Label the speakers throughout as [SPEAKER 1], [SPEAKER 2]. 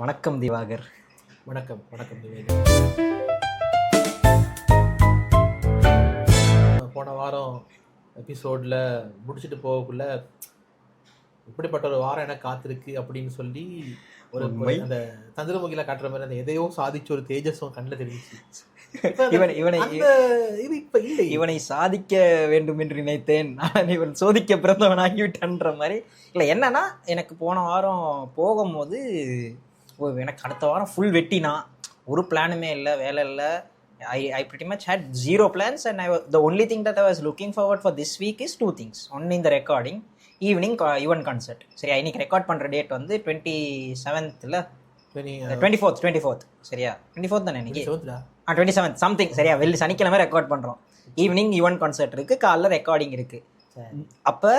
[SPEAKER 1] வணக்கம் திவாகர்.
[SPEAKER 2] வணக்கம் வணக்கம் திவேகர். போன வாரம் எபிசோடில் முடிச்சுட்டு போகக்குள்ள இப்படிப்பட்ட ஒரு வாரம் எனக்கு காத்திருக்கு அப்படின்னு சொல்லி ஒரு அந்த சந்திரமுகில காட்டுற மாதிரி அந்த எதையோ சாதிச்சு ஒரு தேஜஸும் கண்ணில் தெரிஞ்சிச்சு.
[SPEAKER 1] இவனை சாதிக்க வேண்டும் என்று நினைத்தேன், நான் இவன் சோதிக்க பிறந்தவனாகிவிட்டன்ற மாதிரி. இல்லை, என்னன்னா எனக்கு போன வாரம் போகும்போது எனக்கு அடுத்த வாரம் ஃபுல் வெட்டினா, ஒரு பிளானுமே இல்லை, வேலை இல்லை. I pretty much had zero plans and the only thing that I was looking forward for this week is two things. One in the recording, evening event concert. சரியா, இன்னைக்கு ரெக்கார்ட் பண்ணுற டேட் வந்து 27th இல்லை 24th சரியா, 24th தானே இன்னைக்கு, 27th something சரியா, சனிக்கிழமை ரெக்கார்ட் பண்ணுறோம். ஈவினிங் ஈவெண்ட் கான்சர்ட் இருக்குது, காலைல ரெக்கார்டிங் இருக்குது. அப்போ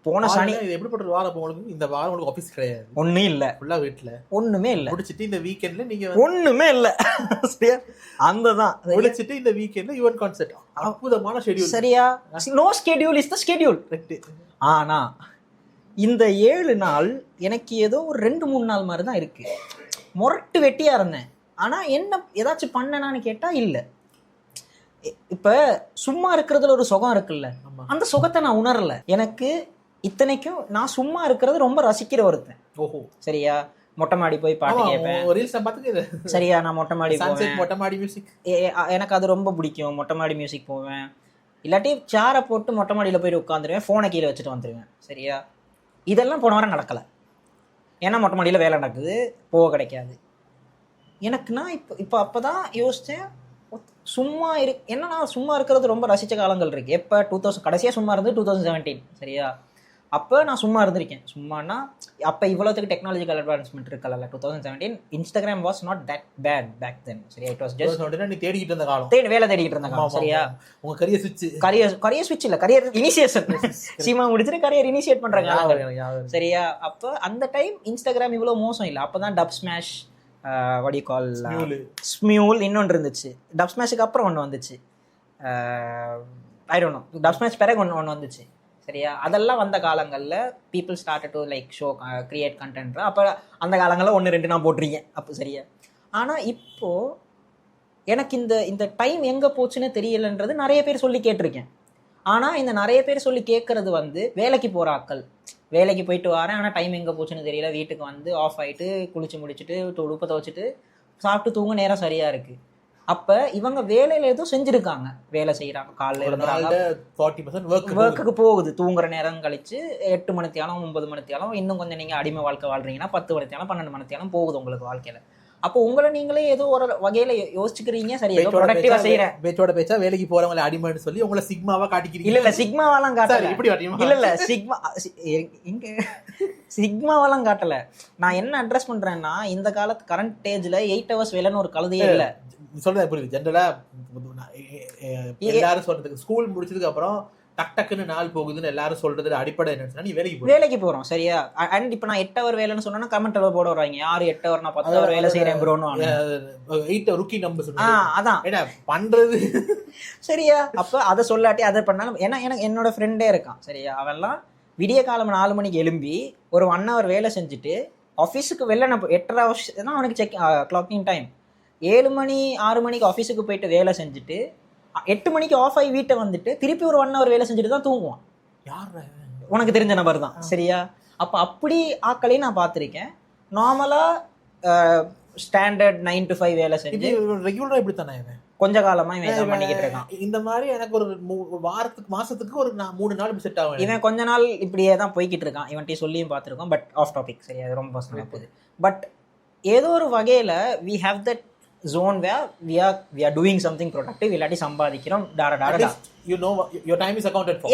[SPEAKER 1] போன சனி
[SPEAKER 2] எப்படிப்பட்ட வாரம் உங்களுக்கு? இந்த வாரம் உங்களுக்கு ஆஃபீஸ் கிடையாது,
[SPEAKER 1] ஒன்றும் இல்லை,
[SPEAKER 2] ஃபுல்லாக வீட்டில்
[SPEAKER 1] ஒன்றுமே இல்லை.
[SPEAKER 2] முடிச்சுட்டு இந்த வீக்கெண்ட்ல நீங்கள்
[SPEAKER 1] ஒன்றுமே இல்லை சரியா, அந்த தான்
[SPEAKER 2] முடிச்சுட்டு இந்த வீக்கெண்ட்ல ஈவெண்ட் கான்சர்ட். அற்புதமான ஷெட்யூல் சரியா.
[SPEAKER 1] No schedule is the schedule. ஆனா இந்த 7 நாள் எனக்கு ஏதோ ஒரு 2-3 நாள் மாதிரி தான் இருக்கு. முரட்டு வெட்டியா இருந்தேன். ஆனா என்ன ஏதாச்சும் பண்ணனான்னு கேட்டா இல்லை. இப்ப சும்மா இருக்கிறதுல ஒரு சுகம் இருக்குல்ல, அந்த சுகத்தை நான் உணரல. எனக்கு இத்தனைக்கும் நான் சும்மா இருக்கிறது ரொம்ப ரசிக்கிற ஒருத்தன். ஓஹோ சரியா, மொட்டை மாடி போய் பாட்டு கேட்பேன். சரியா, நான் மொட்டை மாடி போவேன், மொட்டை மாடி மியூசிக் எனக்கு அது ரொம்ப பிடிக்கும். மொட்டை மாடி மியூசிக் போவேன், இல்லாட்டி சேரை போட்டு மொட்டை மாடியில் போய் உட்காந்துருவேன், ஃபோனை கீழே வச்சுட்டு வந்துடுவேன். சரியா, இதெல்லாம் போன வாரம் நடக்கலை. ஏன்னா மொட்டை மாடியில் வேலை நடக்குது, போக கிடைக்காது எனக்கு. நான் இப்போ அப்போ தான் யோசித்தேன், சும்மா என்னன்னா சும்மா இருக்கிறது ரொம்ப ரசித்த காலங்கள் இருக்குது. எப்போ 2000 கடைசியாக சும்மா இருந்து 2017 சரியா. அப்போ நான் சும்மா இருந்திருக்கேன். சும்மானா அப்போ இவ்வளோத்துக்கு டெக்னாலஜிக்கல் அட்வான்ஸ்மெண்ட் இருக்கல. 2017 Instagram was not that bad back then சரியா. இட் வாஸ் ஜஸ்ட்
[SPEAKER 2] நீ தேடிக்கிட்டு இருந்த காலம்,
[SPEAKER 1] வேலை தேடிக்கிட்டு இருந்த காலம் சரியா.
[SPEAKER 2] உங்க கரியர்
[SPEAKER 1] ஸ்விட்ச் இல்லை, கரியர் இனிஷியேஷன். சினிமா முடிச்சுட்டு கரியர் இனிஷியேட் பண்ணுறாங்க சரியா. அப்போ அந்த டைம் இன்ஸ்டாகிராம் இவ்வளோ மோசம் இல்லை. அப்போ தான் டப் ஸ்மாஷ், வடி கால் ஸ்மியூல் இன்னொன்று இருந்துச்சு. டப் ஸ்மாஷுக்கு அப்புறம் ஒன்று வந்துச்சு, I don't know, dub smash பிறகு ஒன்று வந்துச்சு சரியா. அதெல்லாம் வந்த காலங்களில் people start to like show create content. அப்போ அந்த காலங்களில் 1-2 நான் போட்டிருக்கேன் அப்போ சரியா. ஆனால் இப்போது எனக்கு இந்த டைம் எங்கே போச்சுன்னு தெரியலைன்றது நிறைய பேர் சொல்லி கேட்டிருக்கேன். ஆனால் இந்த நிறைய பேர் சொல்லி கேட்குறது வந்து வேலைக்கு போகிற ஆட்கள். வேலைக்கு போயிட்டு வரேன், ஆனால் டைம் எங்கே போச்சுன்னு தெரியல. வீட்டுக்கு வந்து ஆஃப் ஆகிட்டு குளிச்சு முடிச்சுட்டு உடுப்பை துவச்சிட்டு சாப்பிட்டு தூங்க நேரம் சரியாக இருக்குது. அப்போ இவங்க வேலையில் எதுவும் செஞ்சுருக்காங்க, வேலை செய்கிறாங்க, காலையில் இருந்தாங்க,
[SPEAKER 2] 40%
[SPEAKER 1] ஒர்க்குக்கு போகுது. தூங்குற நேரம் கழிச்சு 8 மணித்தியாலம் 9 மணித்தியாலம், இன்னும் கொஞ்சம் நீங்கள் அடிமை வாழ்க்கை வாழ்றீங்கன்னா 10 மணித்தியாலம் 12 மணித்தியாலம் போகுது உங்களுக்கு வாழ்க்கையில். அப்போ உங்களை நீங்களே ஏதோ ஒரு வகையில் யோசிச்சுக்கிறீங்க. சரி, ஏதோ ப்ரொடக்டிவாக செய்கிறேன்,
[SPEAKER 2] பேச்சோட பேச்சா வேலைக்கு போகிறவங்களை அடிமைன்னு சொல்லி உங்களை சிக்மாவாக காட்டிக்கிறீங்க.
[SPEAKER 1] இல்லை சிக்மாவெல்லாம் காட்டல, இல்லை சிக்மாவெல்லாம் காட்டலை. நான் என்ன அட்ரஸ் பண்ணுறேன்னா, இந்த காலத்து கரண்ட் ஏஜில் 8 hours வேலைன்னு ஒரு கழுதையே இல்லை.
[SPEAKER 2] சொல்றது புரியுது. ஜென்ரலா எல்லாரும் சொல்றதுக்கு ஸ்கூல் முடிச்சதுக்கு அப்புறம் டக்குன்னு நாள் போகுதுன்னு எல்லாரும் சொல்றது அடிப்படை என்னன்னா, நீ
[SPEAKER 1] வேலைக்கு போறோம் சரியா. அண்ட் இப்போ நான் 8 hour வேலைன்னு சொன்னா கமெண்ட் போட வராங்க, யாரு 8 hour நான் 10 hour வேலை செய்யறேன் ப்ரோன்னு.
[SPEAKER 2] 8 ருக்கி நம்பர் சொல்லுங்க.
[SPEAKER 1] அதான்
[SPEAKER 2] என்ன பண்றது சரியா.
[SPEAKER 1] அப்ப அதை சொல்லாட்டி அதை பண்ணாலும், ஏன்னா எனக்கு என்னோட ஃப்ரெண்டே இருக்கான் சரியா. அவெல்லாம் விடிய காலம் 4 மணிக்கு எழும்பி ஒரு 1 hour வேலை செஞ்சுட்டு ஆஃபீஸுக்கு வெளில 8:30 hours தான் அவனுக்கு செக் கிளாக்கிங் டைம். 7 மணி 6 மணிக்கு ஆஃபீஸுக்கு போயிட்டு வேலை செஞ்சுட்டு 8 மணிக்கு ஆஃப் ஆகி வீட்டை வந்துட்டு திருப்பி ஒரு 1 hour வேலை செஞ்சுட்டு தான் தூங்குவான்.
[SPEAKER 2] யார்
[SPEAKER 1] உனக்கு தெரிஞ்ச நபர் தான் சரியா. அப்போ அப்படி ஆட்களையும் நான் பார்த்துருக்கேன். நார்மலாக ஸ்டாண்டர்ட் 9 to 5 வேலை செஞ்சு
[SPEAKER 2] ரெகுலராக இப்படி தானே
[SPEAKER 1] கொஞ்ச காலமா இவன் பண்ணிக்கிட்டு இருக்கான்.
[SPEAKER 2] இந்த மாதிரி எனக்கு ஒரு வாரத்துக்கு மாசத்துக்கு ஒரு 3 நாள் செட் ஆகும்.
[SPEAKER 1] இவன் கொஞ்ச நாள் இப்படியே தான் போய்கிட்டு இருக்கான். இவன்ட்டி சொல்லியும் பார்த்துருக்கோம், பட் ஆஃப் டாபிக் சரியா, அது ரொம்ப பர்சனலாக போகுது. பட் ஏதோ ஒரு வகையில் we have that zone where we are doing something productive, இல்லாட்டி சம்பாதிக்கிறோம்.
[SPEAKER 2] you know your time is accounted for.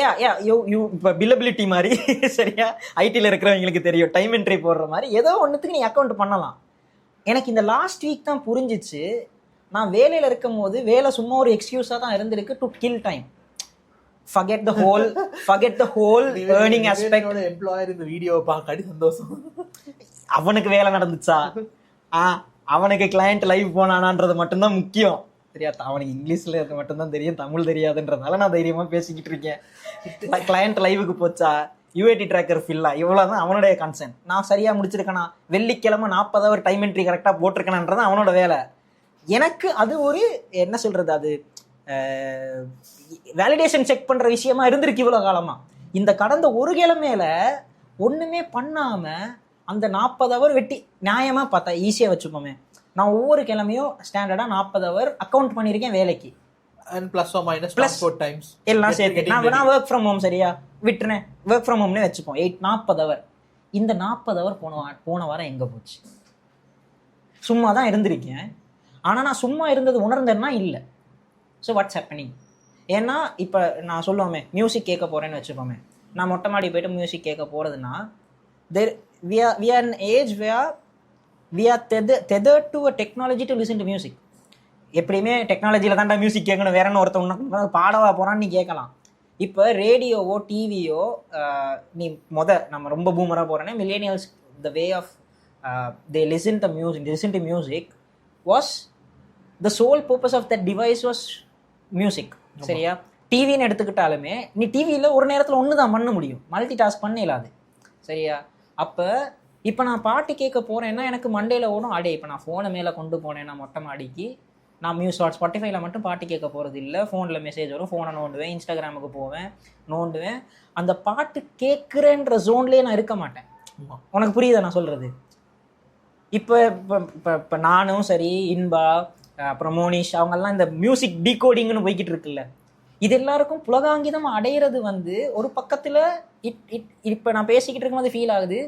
[SPEAKER 1] you billability மாதிரி சரியா. ஐடில இருக்கிறவங்களுக்கு தெரியும், டைம் என்ட்ரி போடுற மாதிரி ஏதோ ஒன்றுத்துக்கு நீ அக்கௌண்ட் பண்ணலாம். எனக்கு இந்த லாஸ்ட் வீக் தான் புரிஞ்சிச்சு, நான் வேலையில் இருக்கும் போது வேலை சும்மா ஒரு எக்ஸ்கியூஸாக தான் இருந்திருக்கு to kill time. forget the whole earning aspect.
[SPEAKER 2] Employer இந்த வீடியோவை பார்க்க சந்தோஷம்.
[SPEAKER 1] அவனுக்கு வேலை நடந்துச்சா, அவனுக்கு கிளையண்ட் லைவ் போனானான்றது மட்டும்தான் முக்கியம் சரியா. அவனுக்கு இங்கிலீஷ்ல அது மட்டும்தான் தெரியும், தமிழ் தெரியாதுன்றதுனால நான் தைரியமா பேசிக்கிட்டு இருக்கேன். கிளையண்ட் லைவுக்கு போச்சா, யூஏடி ட்ராக்கர் ஃபில்லா, இவ்வளோதான் அவனுடைய கன்சர்ன். நான் சரியாக முடிச்சிருக்கேனா, வெள்ளிக்கிழமை 40 ஹவர் டைம் என்ட்ரி கரெக்டாக போட்டிருக்கேனான்றது அவனோட வேலை. எனக்கு அது ஒரு என்ன சொல்கிறது, அது வேலிடேஷன் செக் பண்ணுற விஷயமா இருந்திருக்கு இவ்வளோ காலமாக. இந்த கடந்த ஒரு கிழமையில ஒன்றுமே பண்ணாமல் அந்த 40 ஹவர் வெட்டி நியாயமாக பார்த்தா ஈஸியாக வச்சுப்போமே, நான் ஒவ்வொரு கிழமையும் ஸ்டாண்டர்டாக 40 ஹவர் அக்கௌண்ட் பண்ணியிருக்கேன் வேலைக்கு.
[SPEAKER 2] and plus or minus transport times
[SPEAKER 1] எல்லாம் சேர்த்து நான் ஒர்க் ஃப்ரம் ஹோம் சரியா விட்டுறேன், ஒர்க் ஃப்ரம் ஹோம்னே வச்சுப்போம். 40 ஹவர். இந்த 40 ஹவர் போன வாரம் எங்கே போச்சு? சும்மா தான் இருந்திருக்கேன். ஆனால் நான் சும்மா இருந்தது உணர்ந்தேன்னா இல்லை. So what's happening? ஏன்னா இப்போ நான் சொல்லுவோமே மியூசிக் கேட்க போகிறேன்னு வச்சுப்போமே, நான் மொட்டை மாடி போய்ட்டு மியூசிக் கேட்க போகிறதுனா we are an age where we are tethered to a technology to listen to music. எப்படியுமே டெக்னாலஜியில் தான்டா மியூசிக் கேட்கணும், வேற என்ன ஒருத்தவங்க பாடவா போகிறான்னு நீ கேட்கலாம். இப்போ ரேடியோவோ டிவியோ நீ நம்ம ரொம்ப பூமராக போகிறேன்னா millennials the way of they listen to music was the sole purpose of that device was music. சரியா? டிவின்னு எடுத்துக்கிட்டாலுமே நீ டிவியில் ஒரு நேரத்தில் ஒன்று தான் பண்ண முடியும், மல்டி டாஸ்க் பண்ண இல்லாது. சரியா? அப்போ இப்போ நான் பாட்டு கேட்க போகிறேன்னா எனக்கு மண்டேல ஓடும் அடே. இப்போ நான் ஃபோனை மேலே கொண்டு போனேன்னா மொட்டை மாடிக்கு, நான் ஸ்பாட்டிஃபைல மட்டும் பாட்டு கேட்க போகிறது இல்லை, ஃபோனில் மெசேஜ் வரும், ஃபோனை நோண்டுவேன், இன்ஸ்டாகிராமுக்கு போவேன், நோண்டுவேன். அந்த பாட்டு கேட்குறேன்ற ஜோன்லேயே நான் இருக்க மாட்டேன். உனக்கு புரியுதா நான் சொல்கிறது? இப்போ இப்போ நானும் சரி, இன்பா, அப்புறம் மோனிஷ், அவங்கெல்லாம் இந்த மியூசிக் டீகோடிங்னு போய்கிட்டு இருக்குல்ல, இது எல்லாருக்கும் புலகாங்கிதம் அடையிறது ஒரு பக்கத்தில் இப்போ நான் பேசிக்கிட்டு இருக்கும்போது ஃபீல் ஆகுது,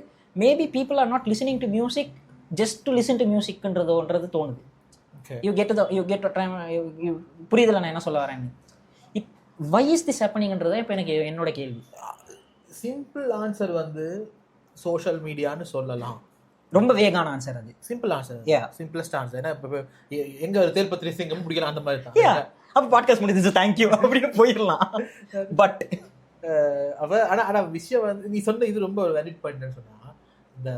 [SPEAKER 1] maybe people are not listening to music just to listen to மியூசிக்ன்றது தோணுது. யூ கெட் புரியுதுல நான் என்ன சொல்ல வரேன்னு? வை இஸ் திஸ் ஹேப்பனிங்ன்றதா இப்போ எனக்கு என்னோட கேள்வி.
[SPEAKER 2] சிம்பிள் ஆன்சர் சோஷியல் மீடியான்னு சொல்லலாம்.
[SPEAKER 1] ரொம்ப வேகான ஆன்சர் அது.
[SPEAKER 2] Simple answer, simplest answer. ஏன்னா இப்போ எங்க தேல்பத்திரி சிங்கம் பிடிக்கலாம் அந்த மாதிரி தான்.
[SPEAKER 1] அப்போ பாட்காஸ்ட் முடிஞ்சிச்சு, தேங்க்யூ அப்படின்னு போயிடலாம். பட்
[SPEAKER 2] ஆனால் விஷயம் நீ சொன்ன இது ரொம்ப ஒரு வேலிட் பாயிண்ட்னு சொன்னா, இந்த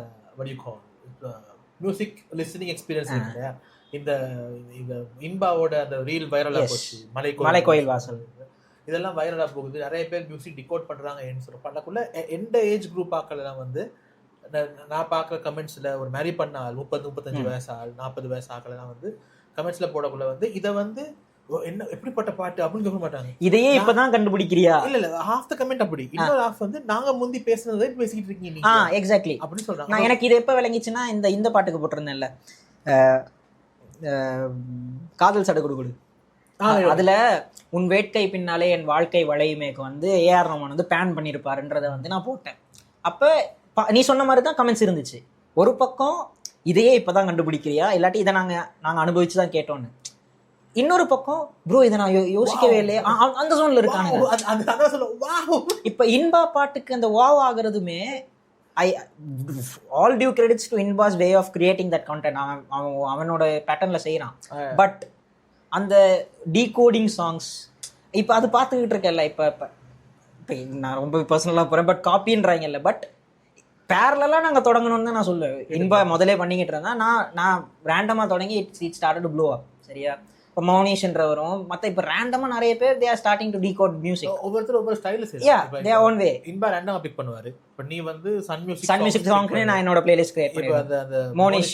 [SPEAKER 2] மியூசிக் லிசனிங் எக்ஸ்பீரியன்ஸ் இல்லையா, இந்த இன்பாவோட அந்த ரீல் வைரலாக போச்சு,
[SPEAKER 1] மலைக்கோயில் வாசல்,
[SPEAKER 2] இதெல்லாம் வைரலாக போகுது. நிறைய பேர் மியூசிக் டிகோட் பண்ணுறாங்க சொல்ல பண்ணக்குள்ள எந்த ஏஜ் குரூப் ஆக்கள்லாம் நான் பார்க்குற கமெண்ட்ஸில் ஒரு மேரி பண்ண ஆள் 30-35 வயசு ஆள் 40 வயசு ஆக்கள்லாம் கமெண்ட்ஸில் போடக்குள்ள இதை என்ன எப்படிப்பட்ட பாட்டு அப்படின்னு சொல்ல மாட்டாங்க.
[SPEAKER 1] இதையே இப்பதான் கண்டுபிடிக்கிறியா?
[SPEAKER 2] இல்ல ஹாஃப் த கமெண்ட் அப்படி, இன்னொரு ஹாஃப் நாங்க முந்தி பேசுனதை பேசிக்கிட்டு இருக்கீங்க நீங்க.
[SPEAKER 1] எக்ஸாக்ட்லி அப்படின்னு சொல்றாங்க. நான் எனக்கு இது எப்ப விளங்கிச்சுன்னா இந்த பாட்டுக்கு போட்டிருந்தேன்ல, காதல் சடுகுடு, அதுல உன் வேட்கை பின்னாலே என் வாழ்க்கை வளையுமேக்கு ஏஆர் ரஹ்மான் பேன் பண்ணியிருப்பாருன்றதை நான் போட்டேன். அப்ப நீ சொன்ன மாதிரி தான் கமெண்ட்ஸ் இருந்துச்சு. ஒரு பக்கம் இதையே இப்பதான் கண்டுபிடிக்கிறியா, இல்லாட்டி இதை நாங்க அனுபவிச்சுதான் கேட்டோன்னு. இன்னொரு பக்கம் ப்ரோ இதை நான் யோசிக்கவே இல்லையே, அந்த ஜோன்ல இருக்காங்க. இப்ப இன்பா பாட்டுக்கு அந்த wow ஆகுறதுமே all due credits to Inba's way of creating that content. அவனோட பேட்டர்ன்ல செய்யறான். பட் அந்த டீகோடிங் சாங்ஸ் இப்போ அது பார்த்துக்கிட்டு இருக்கல. இப்போ நான் ரொம்ப பர்சனலாக போகிறேன், பட் காப்பின்றாங்கல்ல. பட் பேரலாக நாங்கள் தொடங்கணும்னு தான் நான் சொல்லுவேன். இன்பா முதலே பண்ணிக்கிட்டு இருந்தேன். நான் ரேண்டமாக தொடங்கி இட் ஸ்டார்டட் டு ப்ளோ அப். சரியா? இப்போ மௌனிஷ்ன்றவரும் மற்ற இப்போ ரேண்டமாக நிறைய பேர் they are starting to decode music.
[SPEAKER 2] ஒவ்வொருத்தர் ஒவ்வொரு ஸ்டைல்
[SPEAKER 1] தே ஓன் வே.
[SPEAKER 2] இன்பா ரேண்டமாக பிக் பண்ணுவாரு. இப்போ நீ சன் மியூசிக்
[SPEAKER 1] சாங்ஸ்னே நான் என்னோட பிளேலிஸ்ட் கிரியேட் பண்ணுவேன்.
[SPEAKER 2] அந்த
[SPEAKER 1] Mounish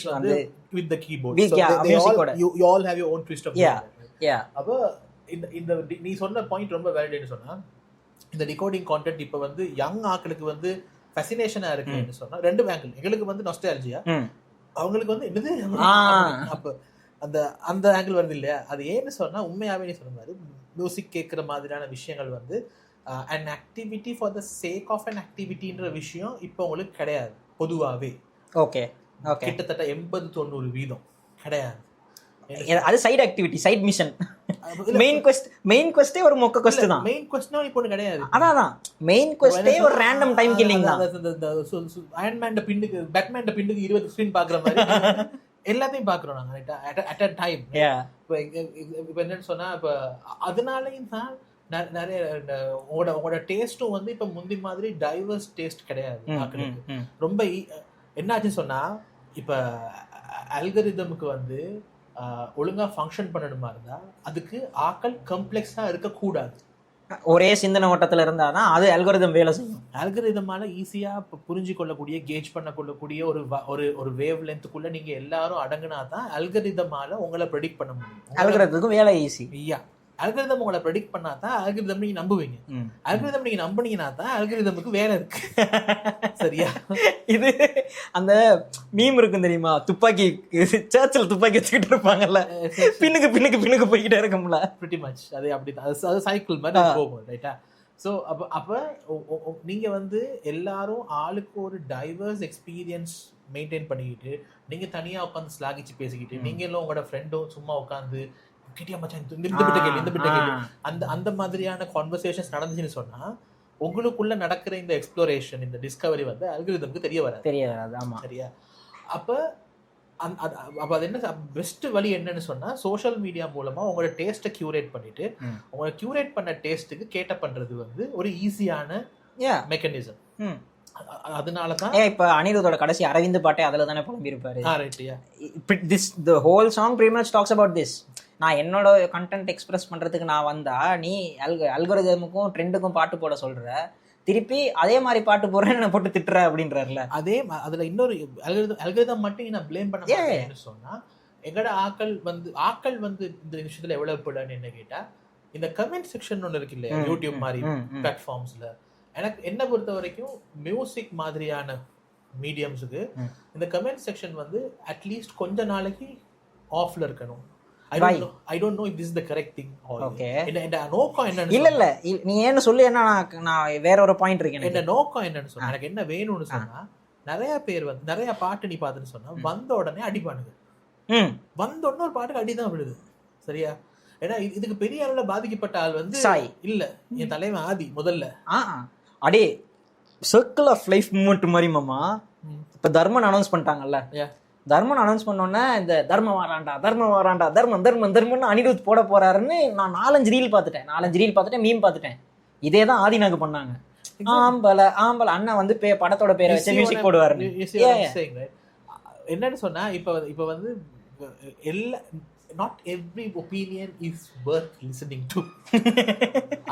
[SPEAKER 2] with the keyboard, you all have your own twist of அப்போ இந்த நீ சொன்ன பாயிண்ட் ரொம்ப வேலிடேட். சொன்னா இந்த டிகோடிங் கான்டென்ட் இப்போ யங் ஆக்களுக்கு ஃபேசினேஷனா இருக்குன்னு சொன்னா ரெண்டு ஆங்கிள். எங்களுக்கு நொஸ்டால்ஜியா, அவங்களுக்கு என்னது அப்போ அந்த ஆங்கிள் வருது இல்லையா? அது ஏன்னு சொன்னா உண்மையாவே நீ சொன்ன மாதிரி மியூசிக் கேட்குற மாதிரியான விஷயங்கள் an activity for the sake of an activityன்ற விஷயம் இப்போ உங்களுக்கு கிடையாது பொதுவாகவே.
[SPEAKER 1] ஓகே ஓகே,
[SPEAKER 2] கிட்டத்தட்ட 80-90% கிடையாது.
[SPEAKER 1] அது side activity, side mission. Main குவெஸ்டே ஒரு மொக்க குவெஸ்ட் தான்.
[SPEAKER 2] மெயின் குவெஸ்ட்னா இப்போ கிடையாது.
[SPEAKER 1] அதான் மெயின் குவெஸ்டே ஒரு ரேண்டம் டைம் கில்லிங் தான்.
[SPEAKER 2] அயர்ன் மேன் பின்னுக்கு பேட்மேன் பின்னுக்கு 20 ஸ்கிரீன் பாக்குற மாதிரி எல்லாத்தையும் பாக்குறோம் நாங்க அட் அ டைம். இப்போ என்னன்னு சொன்னா இப்போ அதனாலயும் தான் நிறைய உங்களோட டேஸ்டும் இப்போ முந்தி மாதிரி டைவர்ஸ் டேஸ்ட் கிடையாது. ரொம்ப என்னாச்சுன்னு சொன்னா இப்போ அல்கரிதமுக்கு ஒழுங்கா ஃபங்க்ஷன் பண்ணணுமா இருந்தா அதுக்கு ஆக்கள் கம்ப்ளெக்ஸா இருக்கக்கூடாது.
[SPEAKER 1] ஒரே சிந்தனை ஓட்டத்துல இருந்தாதான் அது அல்காரிதம் வேலை செய்யும்.
[SPEAKER 2] அல்காரிதமால ஈஸியா புரிஞ்சு கொள்ளக்கூடிய, கேஜ் பண்ண கொள்ளக்கூடிய ஒரு வேவ் லென்த்துக்குள்ள நீங்க எல்லாரும் அடங்குனா தான் அல்காரிதமால உங்களை ப்ரெடிக்ட் பண்ண முடியும்.
[SPEAKER 1] அல்காரிதத்துக்கும் வேலை ஈஸி.
[SPEAKER 2] ஐயா, அல்காரிதம் உங்களை ப்ரெடிக்ட் பண்ணா தான் அல்காரிதம் நீங்க நம்புவீங்க. அல்காரிதம் நீங்க நம்புனீங்கன்னா தான் அல்காரிதமுக்கு வேலை இருக்கு. சரியா? இது
[SPEAKER 1] அந்த மீம் இருக்கும் தெரியுமா, துப்பாக்கி சர்ச்சில் துப்பாக்கி வச்சுக்கிட்டு இருப்பாங்கல்ல, பின்னுக்கு பின்னுக்கு பின்னுக்கு போய்கிட்டே இருக்கும்ல,
[SPEAKER 2] பிரிட்டி மச் அது அப்படிதான். அது சைக்கிள் மாதிரி போகும். ரைட்டா? ஸோ அப்போ நீங்க வந்து எல்லாரும் ஆளுக்கு ஒரு டைவர்ஸ் எக்ஸ்பீரியன்ஸ் மெயின்டைன் பண்ணிக்கிட்டு நீங்க தனியா உட்காந்து ஸ்லாகிச்சு பேசிக்கிட்டு நீங்களும் உங்களோட ஃப்ரெண்டும் சும்மா உட்காந்து கிட்டியா மச்சான் இந்த பிட்ட கேள்வி அந்த மாதிரியான கான்வர்சேஷன்ஸ் நடந்துச்சுன்னு சொன்னா உங்களுக்குள்ள நடக்கிற இந்த எக்ஸ்ப்ளோரேஷன், இந்த டிஸ்கவரி வந்து அல்காரிதமுக்கு தெரிய வராது. ஆமா, சரியா? அப்ப அது என்ன பெஸ்ட் வழி என்னன்னு சொன்னா, சோஷியல் மீடியா மூலமா உங்களோட டேஸ்ட்டை கியூரேட் பண்ணிட்டு உங்களோட கியூரேட் பண்ண டேஸ்ட்டுக்கு கேட்ட பண்றது வந்து ஒரு ஈஸியான மெக்கானிசம். அதனாலதான்
[SPEAKER 1] இப்ப அனிருத்தோட கடைசி அரவிந்த் பாட்டே அதுல தானே புலம்பி இருப்பாரு. The whole song pretty much talks about this. நான் என்னோட கண்டென்ட் எக்ஸ்பிரஸ் பண்றதுக்கு நான் வந்தா நீ அல்காரிதமுக்கும் ட்ரெண்டுக்கும் பாட்டு போட சொல்ற, திருப்பி அதே மாதிரி பாட்டு போடுறேன்னு போட்டு திட்டுற அப்படின்றாருல.
[SPEAKER 2] அதுல இன்னொரு அல்காரிதம் மட்டும் நான் பிளேம் பண்ண மாட்டேன்னு சொன்னா, எங்கட ஆக்கள் வந்து இந்த விஷயத்துல எவ்வளவு போடன்னு என்ன கேட்டா, இந்த கமெண்ட் செக்ஷன் ஒன்று இருக்கு இல்லையா யூடியூப் மாதிரி பிளாட்ஃபார்ம்ஸ்ல, எனக்கு என்ன பொறுத்த வரைக்கும் மியூசிக் மாதிரியான மீடியம்ஸுக்கு இந்த கமெண்ட் செக்ஷன் வந்து அட்லீஸ்ட் கொஞ்ச நாளைக்கு ஆஃப்ல இருக்கணும். I don't know if this is the correct thing.
[SPEAKER 1] Okay.
[SPEAKER 2] இந்த நோக்கம் என்னன்னு
[SPEAKER 1] இல்ல நீ ஏன்னு சொல்லு, என்ன நான் வேற ஒரு பாயிண்ட் இருக்கேன்.
[SPEAKER 2] இந்த நோக்கம் என்னன்னு சொன்னா, எனக்கு என்ன வேணும்னு சொன்னா, நிறைய பேர் வந்து நிறைய பாட்டு நீ பாத்துன்னு சொன்னா வந்த உடனே அடிப்பானுங்க. வந்த உடனே ஒரு பாட்டுக்கு அடிதான் விழுது. சரியா? ஏன்னா இதுக்கு பெரிய அளவுல பாதிக்கப்பட்ட ஆள் வந்து இல்ல என் தலைவன் ஆதி முதல்ல.
[SPEAKER 1] அடே சர்க்கிள் ஆஃப் லைஃப் மூமெண்ட் மாதிரி மாமா. இப்ப தர்மன் அனௌன்ஸ் பண்ணிட்டாங்கல்ல, தர்மன் அனௌன்ஸ் பண்ணோன்னே இந்த தர்மம் வராண்டா தர்மம்னு அனிருத் போட போறாருன்னு நான் 4-5 ரீல் பார்த்துட்டேன், மீம் பார்த்துட்டேன். இதே தான் ஆதினாக்கு பண்ணாங்க. ஆம்பல அண்ணா வந்து படத்தோட பேரை வச்சு மியூசிக் போடுவாரு.
[SPEAKER 2] என்னன்னு சொன்னா, இப்ப வந்து எல்லா not every opinion is worth listening to.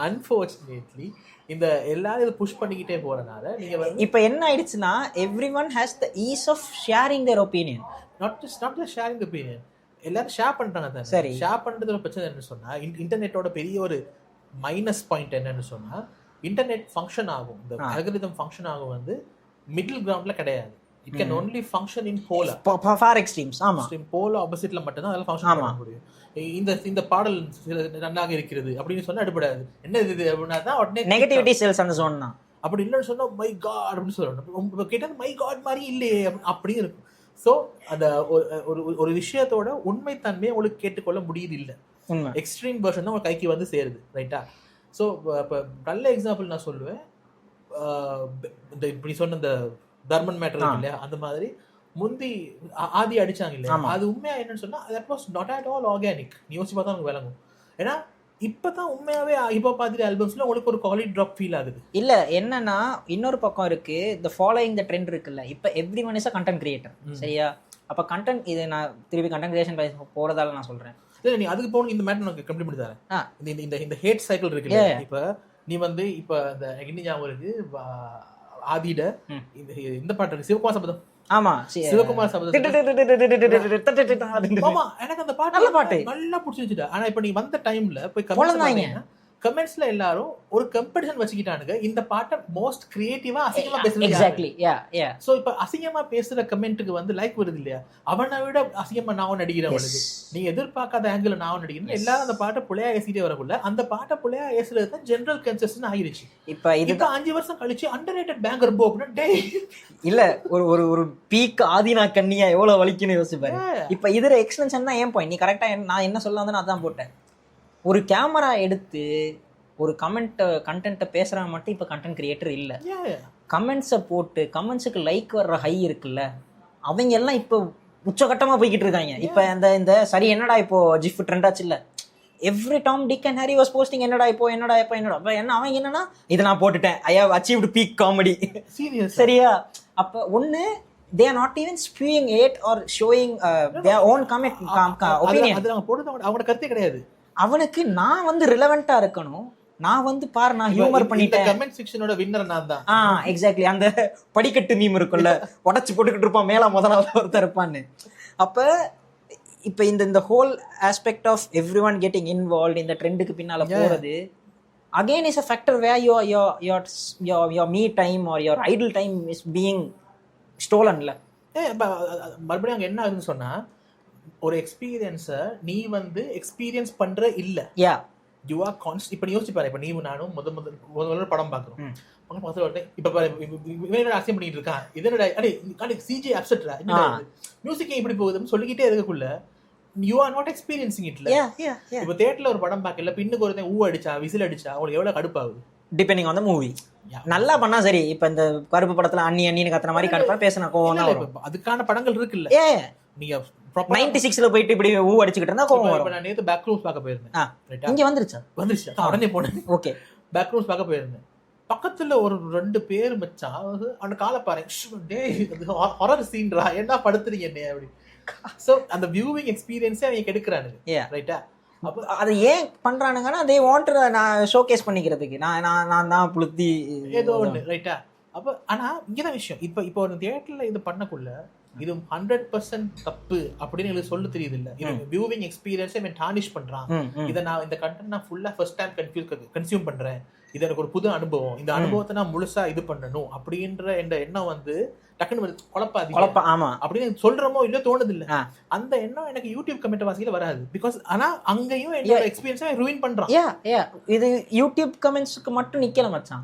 [SPEAKER 2] Unfortunately இந்த எல்லாரும் இதை புஷ் பண்ணிக்கிட்டே போறனால நீங்க வந்து
[SPEAKER 1] இப்போ என்ன ஆயிடுச்சுன்னா, everyone has the ease of sharing their opinion.
[SPEAKER 2] not just sharing the opinion, எல்லாரும் ஷேர் பண்றாங்க தானே. சரி, ஷேர் பண்றதோட பிரச்சனை என்னன்னு சொன்னா, இன்டர்நெட்டோட பெரிய ஒரு மைனஸ் பாயிண்ட் என்னன்னு சொன்னா, இன்டர்நெட் ஃபங்க்ஷன் ஆகும், இந்த அல்காரிதம் ஃபங்க்ஷன் ஆகும் வந்து மிடில் கிரவுண்ட்ல கிடையாது. It can only function in polar.
[SPEAKER 1] Far extremes. ஆமா,
[SPEAKER 2] extreme polar oppositeல மட்டும் தான் அதெல்லாம் ஃபங்க்ஷன் பண்ண முடியும். இந்த பாடல் நல்லாக இருக்கிறது அப்படின்னு சொன்னா அடுபடாது. என்ன இது அப்படின்னா தான் உடனே
[SPEAKER 1] நெகட்டிவிட்டி சேல்ஸ் அந்த ஜோன் தான்.
[SPEAKER 2] அப்படி இல்லைன்னு சொன்னா மை காட் அப்படின்னு சொல்லணும். கேட்டால் மை காட் மாதிரி இல்லையே அப்படி இருக்கும். ஸோ அந்த ஒரு விஷயத்தோட உண்மைத்தன்மையை உங்களுக்கு கேட்டுக்கொள்ள முடியுது இல்லை. எக்ஸ்ட்ரீம் வெர்ஷன் தான் உங்களுக்கு கைக்கு வந்து சேருது. ரைட்டா? ஸோ இப்போ நல்ல எக்ஸாம்பிள் நான் சொல்லுவேன். இந்த இப்படி சொன்ன இந்த தர்மன் மேட்டர் இல்லையா, அந்த மாதிரி முந்தி ஆதி அடிச்சாங்க இல்லையா, அது உண்மையா என்னன்னு சொன்னா that was not at all organic. நீ யோசிச்சு பார்த்தா உங்களுக்கு விளங்கும். ஏன்னா இப்பதான் உண்மையாவே இப்போ பாதிரி ஆல்பம்ஸ்ல உங்களுக்கு ஒரு குவாலிட்டி ட்ராப் ஃபீல் ஆகுது.
[SPEAKER 1] இல்ல என்னன்னா இன்னொரு பக்கம் இருக்கு, இந்த ஃபாலோயிங் த ட்ரெண்ட் இருக்குல்ல. இப்போ everyone is a content creator. சரியா? அப்ப கண்டென்ட் இது நான் திருப்பி கண்டென்ட் கிரியேஷன் போறதால நான் சொல்றேன்.
[SPEAKER 2] இல்ல நீ அதுக்கு போகணும். இந்த மேட்டர் எனக்கு கம்ப்ளீட் பண்ணி தரேன். இந்த ஹேட் சைக்கிள் இருக்குல்ல, இப்ப நீ வந்து இப்ப இந்த என்ன ஞாபகம் இருக்கு, ஆதிட இந்த பாட்டு இருக்கு சிவகுமார் சபதம்.
[SPEAKER 1] ஆமா,
[SPEAKER 2] சிவகுமார் சபதம். ஆமா, எனக்கு அந்த பாட்டு நல்லா பிடிச்சிருச்சுடா. ஆனா இப்ப நீ வந்த டைம்ல போய் கமெண்ட்ஸ்ல எல்லாரும் ஒரு காம்படிஷன் வச்சுக்கிட்டானுங்க, இந்த பாட்டை மோஸ்ட் கிரியேட்டிவா அசிங்கமா பேசுறது.
[SPEAKER 1] எக்ஸாக்ட்லி, யா யா.
[SPEAKER 2] சோ இப்ப அசிங்கமா பேசுற கமெண்ட்டுக்கு வந்து லைக் வருது இல்லையா, அவனை விட அசிங்கமா நான் நடிக்கிறவனுக்கு நீங்க எதிர்பார்க்காத ஆங்கிள் நான் நடிக்கிறேன். எல்லாரும் அந்த பாட்டை புள்ளையா ஏசிட்டே வரக்குள்ள அந்த பாட்டை புள்ளையா ஏசுறது தான் ஜெனரல் கன்சென்சஸ் ஆகிருச்சு. இப்ப 5 வருஷம் கழிச்சு அண்டர்ரேட்டட் பேங்கர் போ அப்படின்னா டே
[SPEAKER 1] இல்ல ஒரு பீக் ஆதினா கண்ணியா எவ்வளவு வலிக்குன்னு யோசிப்பாரு. இப்ப இதுல எக்ஸ்டென்ஷன் தான் ஏன் பாயிண்ட். நீ கரெக்டா நான் என்ன சொல்ல வந்து அதான் போட்டேன். ஒரு கேமரா எடுத்து ஒரு கண்டென்ட்டை பேசுறவங்க மட்டும் இப்போ கண்டென்ட் கிரியேட்டர் இல்லை. கமெண்ட்ஸை போட்டு கமெண்ட்ஸுக்கு லைக் வர்ற ஹை இருக்குல்ல, அவங்க எல்லாம் இப்போ உச்சகட்டமாக போய்கிட்டு இருக்காங்க. இப்போ இந்த சரி என்னடா இப்போ ஜிஃப் ட்ரெண்ட் ஆச்சு இல்லை, every Tom Dick and Harry was posting என்னடா இப்போ அப்போ என்ன அவங்க என்னன்னா இது நான் போட்டுட்டேன், I have achieved peak comedy. சரியா? அப்போ ஒன்று they are not even spewing hate or showing their own opinion.
[SPEAKER 2] அது அவங்க போடுறது அவங்களோட கருத்தே கிடையாது.
[SPEAKER 1] அவனுக்கு நான் வந்து ரிலவெண்டா இருக்கணும், நான் வந்து பாரு நான் ஹியூமர் பண்ணிட்டேன்.
[SPEAKER 2] கமெண்ட் செக்ஷனோட வின்னர் நான் தான்.
[SPEAKER 1] எக்ஸாக்ட்லி. அந்த படிக்கட்டு மீம் இருக்கும்ல, உடச்சு போட்டுக்கிட்டு இருப்பான் மேல முதலாவது ஒருத்தர் இருப்பான்னு. அப்ப இப்ப இந்த whole aspect of everyone getting involve இந்த ட்ரெண்டுக்கு பின்னால போறது again is a factor where your me time or your idle time is being stolen ல.
[SPEAKER 2] மறுபடியும் அங்க என்ன ஆகுதுன்னு சொன்னா, ஒரு எக்ஸ்பீரியன்ஸை நீ வந்து எக்ஸ்பீரியன்ஸ் பண்ற இல்ல. You are கான்ஸ்ட். இப்ப நீ யோசிச்சு பாரு, இப்ப நீ நானும் முதல்ல படம் பாக்குறோம். இப்ப பாரு இவன் அசியம் பண்ணிட்டு இருக்கான், இதனோட சிஜி அப்செட்ரா, மியூசிக் இப்படி போகுதுன்னு சொல்லிக்கிட்டே இருக்கக்குள்ள you are not experiencing it. இப்ப தியேட்டர்ல ஒரு படம் பார்க்கல, பின்னுக்கு ஒருத்தன் ஊ அடிச்சா விசில் அடிச்சா உங்களுக்கு எவ்வளவு கடுப்பாகுது?
[SPEAKER 1] Depending on the movie. நல்லா பண்ணா சரி. இப்ப இந்த கருப்பு படத்துல அண்ணின்னு கத்துற மாதிரி கடுப்பா பேசினா கோவம் தான் வரும்.
[SPEAKER 2] அதுக்கான படங்கள் இருக்குல்ல. நீங்க
[SPEAKER 1] 96ல போயிட்டு இப்படி ஊ அடிச்சிட்டு இருந்தா கோவம் வரும்.
[SPEAKER 2] நான் நேத்து பேக் ரூம்ஸ் பார்க்க போயிருந்தேன்.
[SPEAKER 1] இங்க வந்துருச்சு
[SPEAKER 2] உடனே போனேன்.
[SPEAKER 1] ஓகே,
[SPEAKER 2] பேக் ரூம்ஸ் பார்க்க போயிருந்தேன். பக்கத்துல ஒரு 2 பேர் மச்சான் அந்த காலை பாரு, டேய் ஹாரர் சீன்ரா, என்ன படுத்துறீங்க என்ன அப்படி. சோ அந்த வியூவிங் எக்ஸ்பீரியன்ஸே அவங்க கெடுக்குறானுங்க. ரைட்டா?
[SPEAKER 1] அப்ப அதை ஏன் பண்றானுங்கன்னா they want to நான் ஷோகேஸ் பண்ணிக்கிறதுக்கு நான் தான் புளுத்தி
[SPEAKER 2] ஏதோ ஒன்று. ரைட்டா? அப்ப ஆனா இங்கதான் விஷயம். இப்போ ஒரு தியேட்டர்ல இது பண்ணக்குள்ள இது 100% தப்பு அப்படின்னு எனக்கு சொல்ல தெரியுது இல்ல. இது வியூவிங் எக்ஸ்பீரியன்ஸை இவன் டானிஷ் பண்றான். இதை நான் இந்த கண்டென்ட் நான் ஃபுல்லா ஃபர்ஸ்ட் டைம் கன்சியூம் பண்றேன், இது எனக்கு ஒரு புது அனுபவம், இந்த அனுபவத்தை நான் முழுசா இது பண்ணணும் அப்படின்ற எண்ணம் வந்து டக்குன்னு குழப்பம் அப்படின்னு சொல்றமோ இல்ல தோணுது இல்ல. அந்த எண்ணம் எனக்கு யூடியூப் கமெண்ட் வாசிக்கல வராது. பிகாஸ் ஆனா அங்கேயும் என்னோட எக்ஸ்பீரியன்ஸை ரூயின் பண்றான்.
[SPEAKER 1] இது யூடியூப் கமெண்ட்ஸ்க்கு மட்டும் நிக்கல மச்சான்.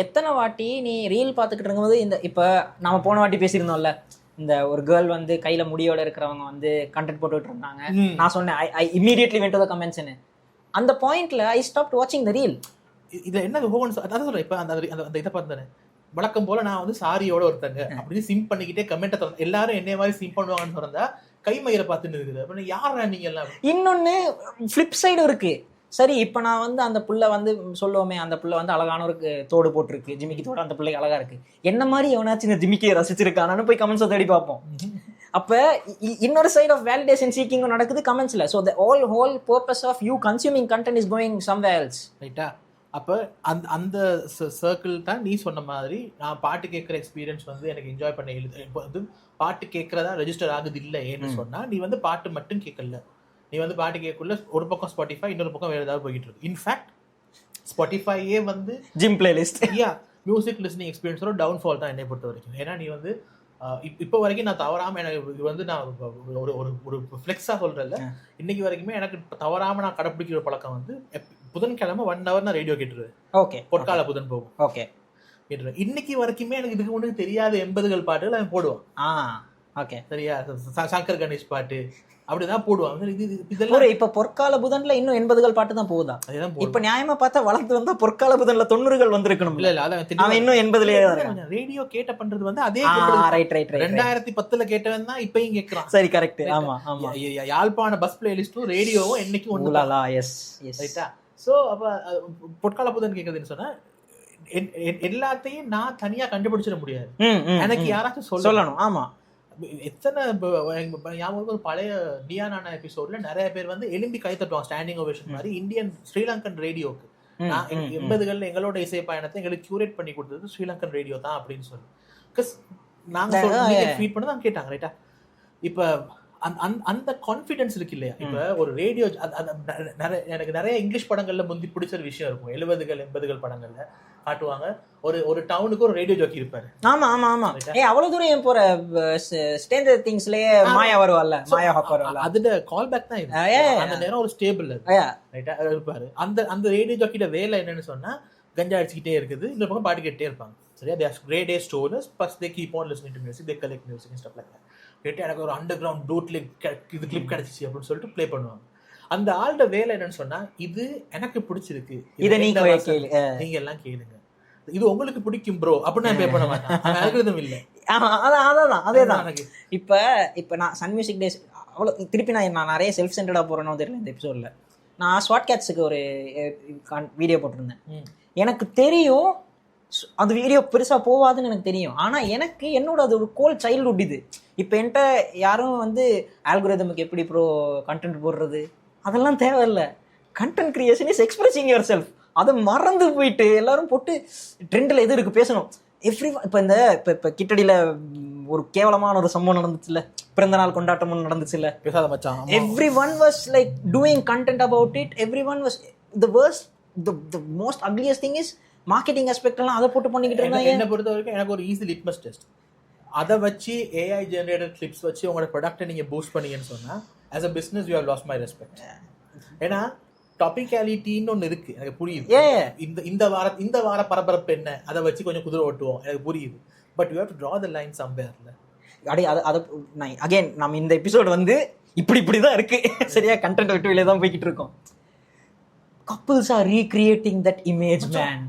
[SPEAKER 1] எத்தனை வாட்டி நீ ரீல் பாத்துக்கிட்டு இருக்கும்போது இந்த இப்ப நாம போன வாட்டி பேசியிருந்தோம்ல, இந்த ஒரு கேர்ள் வந்து கையில முடியோட இருக்கிறவங்க வந்து கண்டென்ட் போட்டுட்டு இருந்தாங்க. நான் சொன்னேன் ஐ இமிடியட்லி வென்ட் டு தி கமெண்ட்ஸ்னு. அந்த பாயிண்ட்ல ஐ ஸ்டாப்ட் வாட்சிங் தி ரீல்.
[SPEAKER 2] இதுல என்ன அதான் சொல்றேன். இப்ப அந்த இதை பார்த்தேன், வழக்கம் போல நான் வந்து சாரியோட ஒருத்தங்க அப்படின்னு சிம் பண்ணிக்கிட்டே கமெண்ட் எல்லாரும் என்னைய மாதிரி சிம் பண்ணுவாங்கன்னு சொன்னா கை மயிரை பார்த்துட்டு இருக்குது. அப்படின்னு யாரா நீங்க எல்லாம். இன்னொன்னு
[SPEAKER 1] ஃபிளிப் சைடு இருக்கு. சரி, இப்போ நான் வந்து அந்த புள்ள வந்து சொல்லுவோமே, அந்த புள்ள வந்து அழகான ஒரு தோடு போட்டிருக்கு, ஜிமிக்கி தோடு, அந்த பிள்ளைக்கு அழகா இருக்கு, என்ன மாதிரி எவனாச்சும் இந்த ஜிமிக்கியை ரசிச்சிருக்கானு போய் கமெண்ட்ஸை தேடி பார்ப்போம். அப்ப இன்னொரு சைட் ஆஃப் வேலிடேஷன் சீக்கிங்கும் நடக்குது கமெண்ட்ஸ்ல. So the whole purpose of you consuming content is going somewhere else.
[SPEAKER 2] ரைட்டா? அப்போ அந்த சர்க்கிள் தான் நீ சொன்ன மாதிரி. நான் பாட்டு கேட்குற எக்ஸ்பீரியன்ஸ் வந்து எனக்கு என்ஜாய் பண்ண இப்போ வந்து பாட்டு கேட்குறதா ரெஜிஸ்டர் ஆகுது இல்லை ஏன்னு சொன்னால், நீ வந்து பாட்டு மட்டும் கேட்கல, நீ வந்து பாட்டு கேட்குள்ள ஒரு பக்கம் ஸ்பாட்டிஃபை, இன்னொரு பக்கம் வேறு ஏதாவது போய்கிட்டு இருக்கு. இன்ஃபேக்ட் ஸ்பாட்டிஃபையே வந்து
[SPEAKER 1] ஜிம் பிளேலிஸ்ட்
[SPEAKER 2] மியூசிக் லிஸ்னிங் எக்ஸ்பீரியன்ஸோட டவுன்ஃபால் தான் என்னை பொறுத்த வரைக்கும். ஏன்னா நீ வந்து இப்போ வரைக்கும் நான் தவறாமல் எனக்கு இது வந்து நான் ஒரு ஒரு ஃப்ளெக்ஸாக சொல்கிறேன்ல, இன்னைக்கு வரைக்குமே எனக்கு தவறாமல் நான் கடைப்பிடிக்கிற பழக்கம் வந்து புதன்கிழமை 1 hour நான் ரேடியோ கேட்டுருவேன்.
[SPEAKER 1] ஓகே,
[SPEAKER 2] பொற்கால புதன் போகும்.
[SPEAKER 1] ஓகே,
[SPEAKER 2] கேட்டுருவேன். இன்னைக்கு வரைக்குமே எனக்கு இதுக்கு ஒன்றும் தெரியாத 80s பாட்டுகள் அவன் போடுவான்.
[SPEAKER 1] ஓகே,
[SPEAKER 2] சரியா? சங்கர் கணேஷ் பாட்டு அப்படிதான் போடுவாங்க.
[SPEAKER 1] இதெல்லாம் இப்ப பொற்கால புதன்ல இன்னும் 80s பாட்டு தான் போகுதா? இப்ப நியாயமா பார்த்தா வளர்ந்து வந்தா பொற்கால புதன்ல 90s வந்திருக்கணும். இல்ல அவன் இன்னும் 80ஸ்லயே
[SPEAKER 2] ரேடியோ கேட்ட பண்றது வந்து அதே.
[SPEAKER 1] ரைட்
[SPEAKER 2] 2010 கேட்டவன் தான் இப்பயும் கேட்கறான்.
[SPEAKER 1] சரி, கரெக்ட். ஆமா ஆமா.
[SPEAKER 2] யாழ்ப்பாண பஸ் பிளேலிஸ்டும் ரேடியோவும் என்னைக்கு ஒண்ணுலா. எஸ் ரைட்டா? சோ அப்ப பொற்கால புதன் கேக்குதுன்னு சொன்னா எல்லாத்தையும் நான் தனியா கண்டுபிடிச்சிட முடியாது. எனக்கு யாராச்சும் சொல்லணும். ஆமா. எத்தனை ஒரு பழைய டியானான எபிசோட்ல நிறைய பேர் வந்து எலும்பி கை தட்டுவாங்க, ஸ்டாண்டிங் ஓவேஷன் மாதிரி. இந்தியன் ஸ்ரீலங்கன் ரேடியோக்கு 80s எங்களோட இசை பயணத்தை எங்களுக்கு கியூரேட் பண்ணி கொடுத்தது ஸ்ரீலங்கன் ரேடியோ தான் அப்படின்னு சொல்லி. பிகாஸ் நாங்க ஃபீட் பண்ண தான் கேட்டாங்க. ரைட்டா? இப்ப அந்த கான்ஃபிடன்ஸ் இருக்கு இல்லையா? இப்ப ஒரு ரேடியோ எனக்கு நிறைய இங்கிலீஷ் படங்கள்ல முந்தி பிடிச்ச விஷயம் இருக்கும். 70s 80s படங்கள்ல காட்டுவாங்க, ஒரு டவுனுக்கு ஒரு ரேடியோ ஜாக்கி இருப்பாரு.
[SPEAKER 1] ஆமா ஆமா ஆமா. அவ்வளவு தூரம் ஏன் போற ஸ்ட்ரேஞ்சர் திங்ஸ்லயே மாயா வருவாள்ல, மாயா ஹாக் வருவாள்ல,
[SPEAKER 2] அதுல கால் பேக் தான் இது. அந்த நேரம் ஒரு ஸ்டேபிள் ரைட்டா இருப்பாரு. அந்த ரேடியோ ஜாக்கியோட வேலை என்னன்னு சொன்னா கஞ்சா அடிச்சுக்கிட்டே இருக்குது, இந்த பக்கம் பாட்டு கேட்டே இருப்பாங்க. சரியா? they are grade A stoners plus they keep on listening to music, they collect music and stuff like that. கேட்டு எனக்கு ஒரு அண்டர் கிரவுண்ட் டூட்ல இது கிளிப் கிடைச்சிச்சு அப்படின்னு சொல்லிட்டு ப்ளே பண்ணுவாங்க. அந்த ஆளோட வேலை என்னன்னு சொன்னா, இது எனக்கு பிடிச்சிருக்கு, இதை நீங்க எல்லாம் கேளுங்க, இது உங்களுக்கு பிடிக்கும் ப்ரோ அப்படின்னு நான் பே பண்ண மாட்டேன். அல்காரிதம் இல்ல.
[SPEAKER 1] அதேதான். இப்ப நான் சன் மியூசிக் டேஸ் அவ்வளவு திருப்பி நான் நிறைய செல்ஃப் சென்டர்டா போறேனோ தெரியல. இந்த எபிசோட்ல நான் ஸ்வாட் கேட்ஸுக்கு ஒரு வீடியோ போட்டிருந்தேன். எனக்கு தெரியும் அந்த வீடியோ பெருசா போவாதுன்னு எனக்கு தெரியும். ஆனா எனக்கு என்னோட அது ஒரு கோல் சைல்ட்ஹுட் இது. இப்போ என்கிட்ட யாரும் வந்து ஆல்கோரிதமுக்கு எப்படி ப்ரோ கண்டென்ட் போடுறது அதெல்லாம் தேவையில்லை. Content creation is expressing your self. அதை மறந்து போயிட்டு எல்லாரும் போட்டு ட்ரெண்டில் எது இருக்கு பேசணும். இப்போ இந்த இப்போ கிட்டடியில் ஒரு கேவலமான ஒரு சம்பவம் நடந்துச்சுல்ல, பிறந்த நாள் கொண்டாட்டம் ஒன்று நடந்துச்சுல்ல,
[SPEAKER 2] பேசாத மச்சான்.
[SPEAKER 1] Every one was like doing content about it. Every one was the worst the most ugliest thing is marketing aspect எல்லாம் அதை போட்டு பண்ணிக்கிட்டு இருந்தாங்க.
[SPEAKER 2] என்னை பொறுத்த வரைக்கும் எனக்கு ஒரு ஈஸி லிட்மஸ் டெஸ்ட். அதை வச்சு ஏஐ ஜெனரேட்டட் கிளிப்ஸ் வச்சு உங்களோட ப்ராடக்ட்டை நீங்கள் பூஸ்ட் பண்ணீங்கன்னு சொன்னால் as a business you have lost my respect. ஏன்னா டாபிகாலிட்டின்னு ஒன்று இருக்கு, எனக்கு புரியுது. இந்த வார பரபரப்பு என்ன, அதை வச்சு கொஞ்சம் குதிரை ஓட்டுவோம், எனக்கு புரியுது. But you have to draw the line சம்வேர்ல.
[SPEAKER 1] அதை அகைன் நம்ம இந்த எபிசோடு வந்து இப்படி தான் இருக்கு. சரியா, கண்டென்ட் விட்டு வெளியே தான் போய்கிட்டு இருக்கோம். Couples are recreating that image man.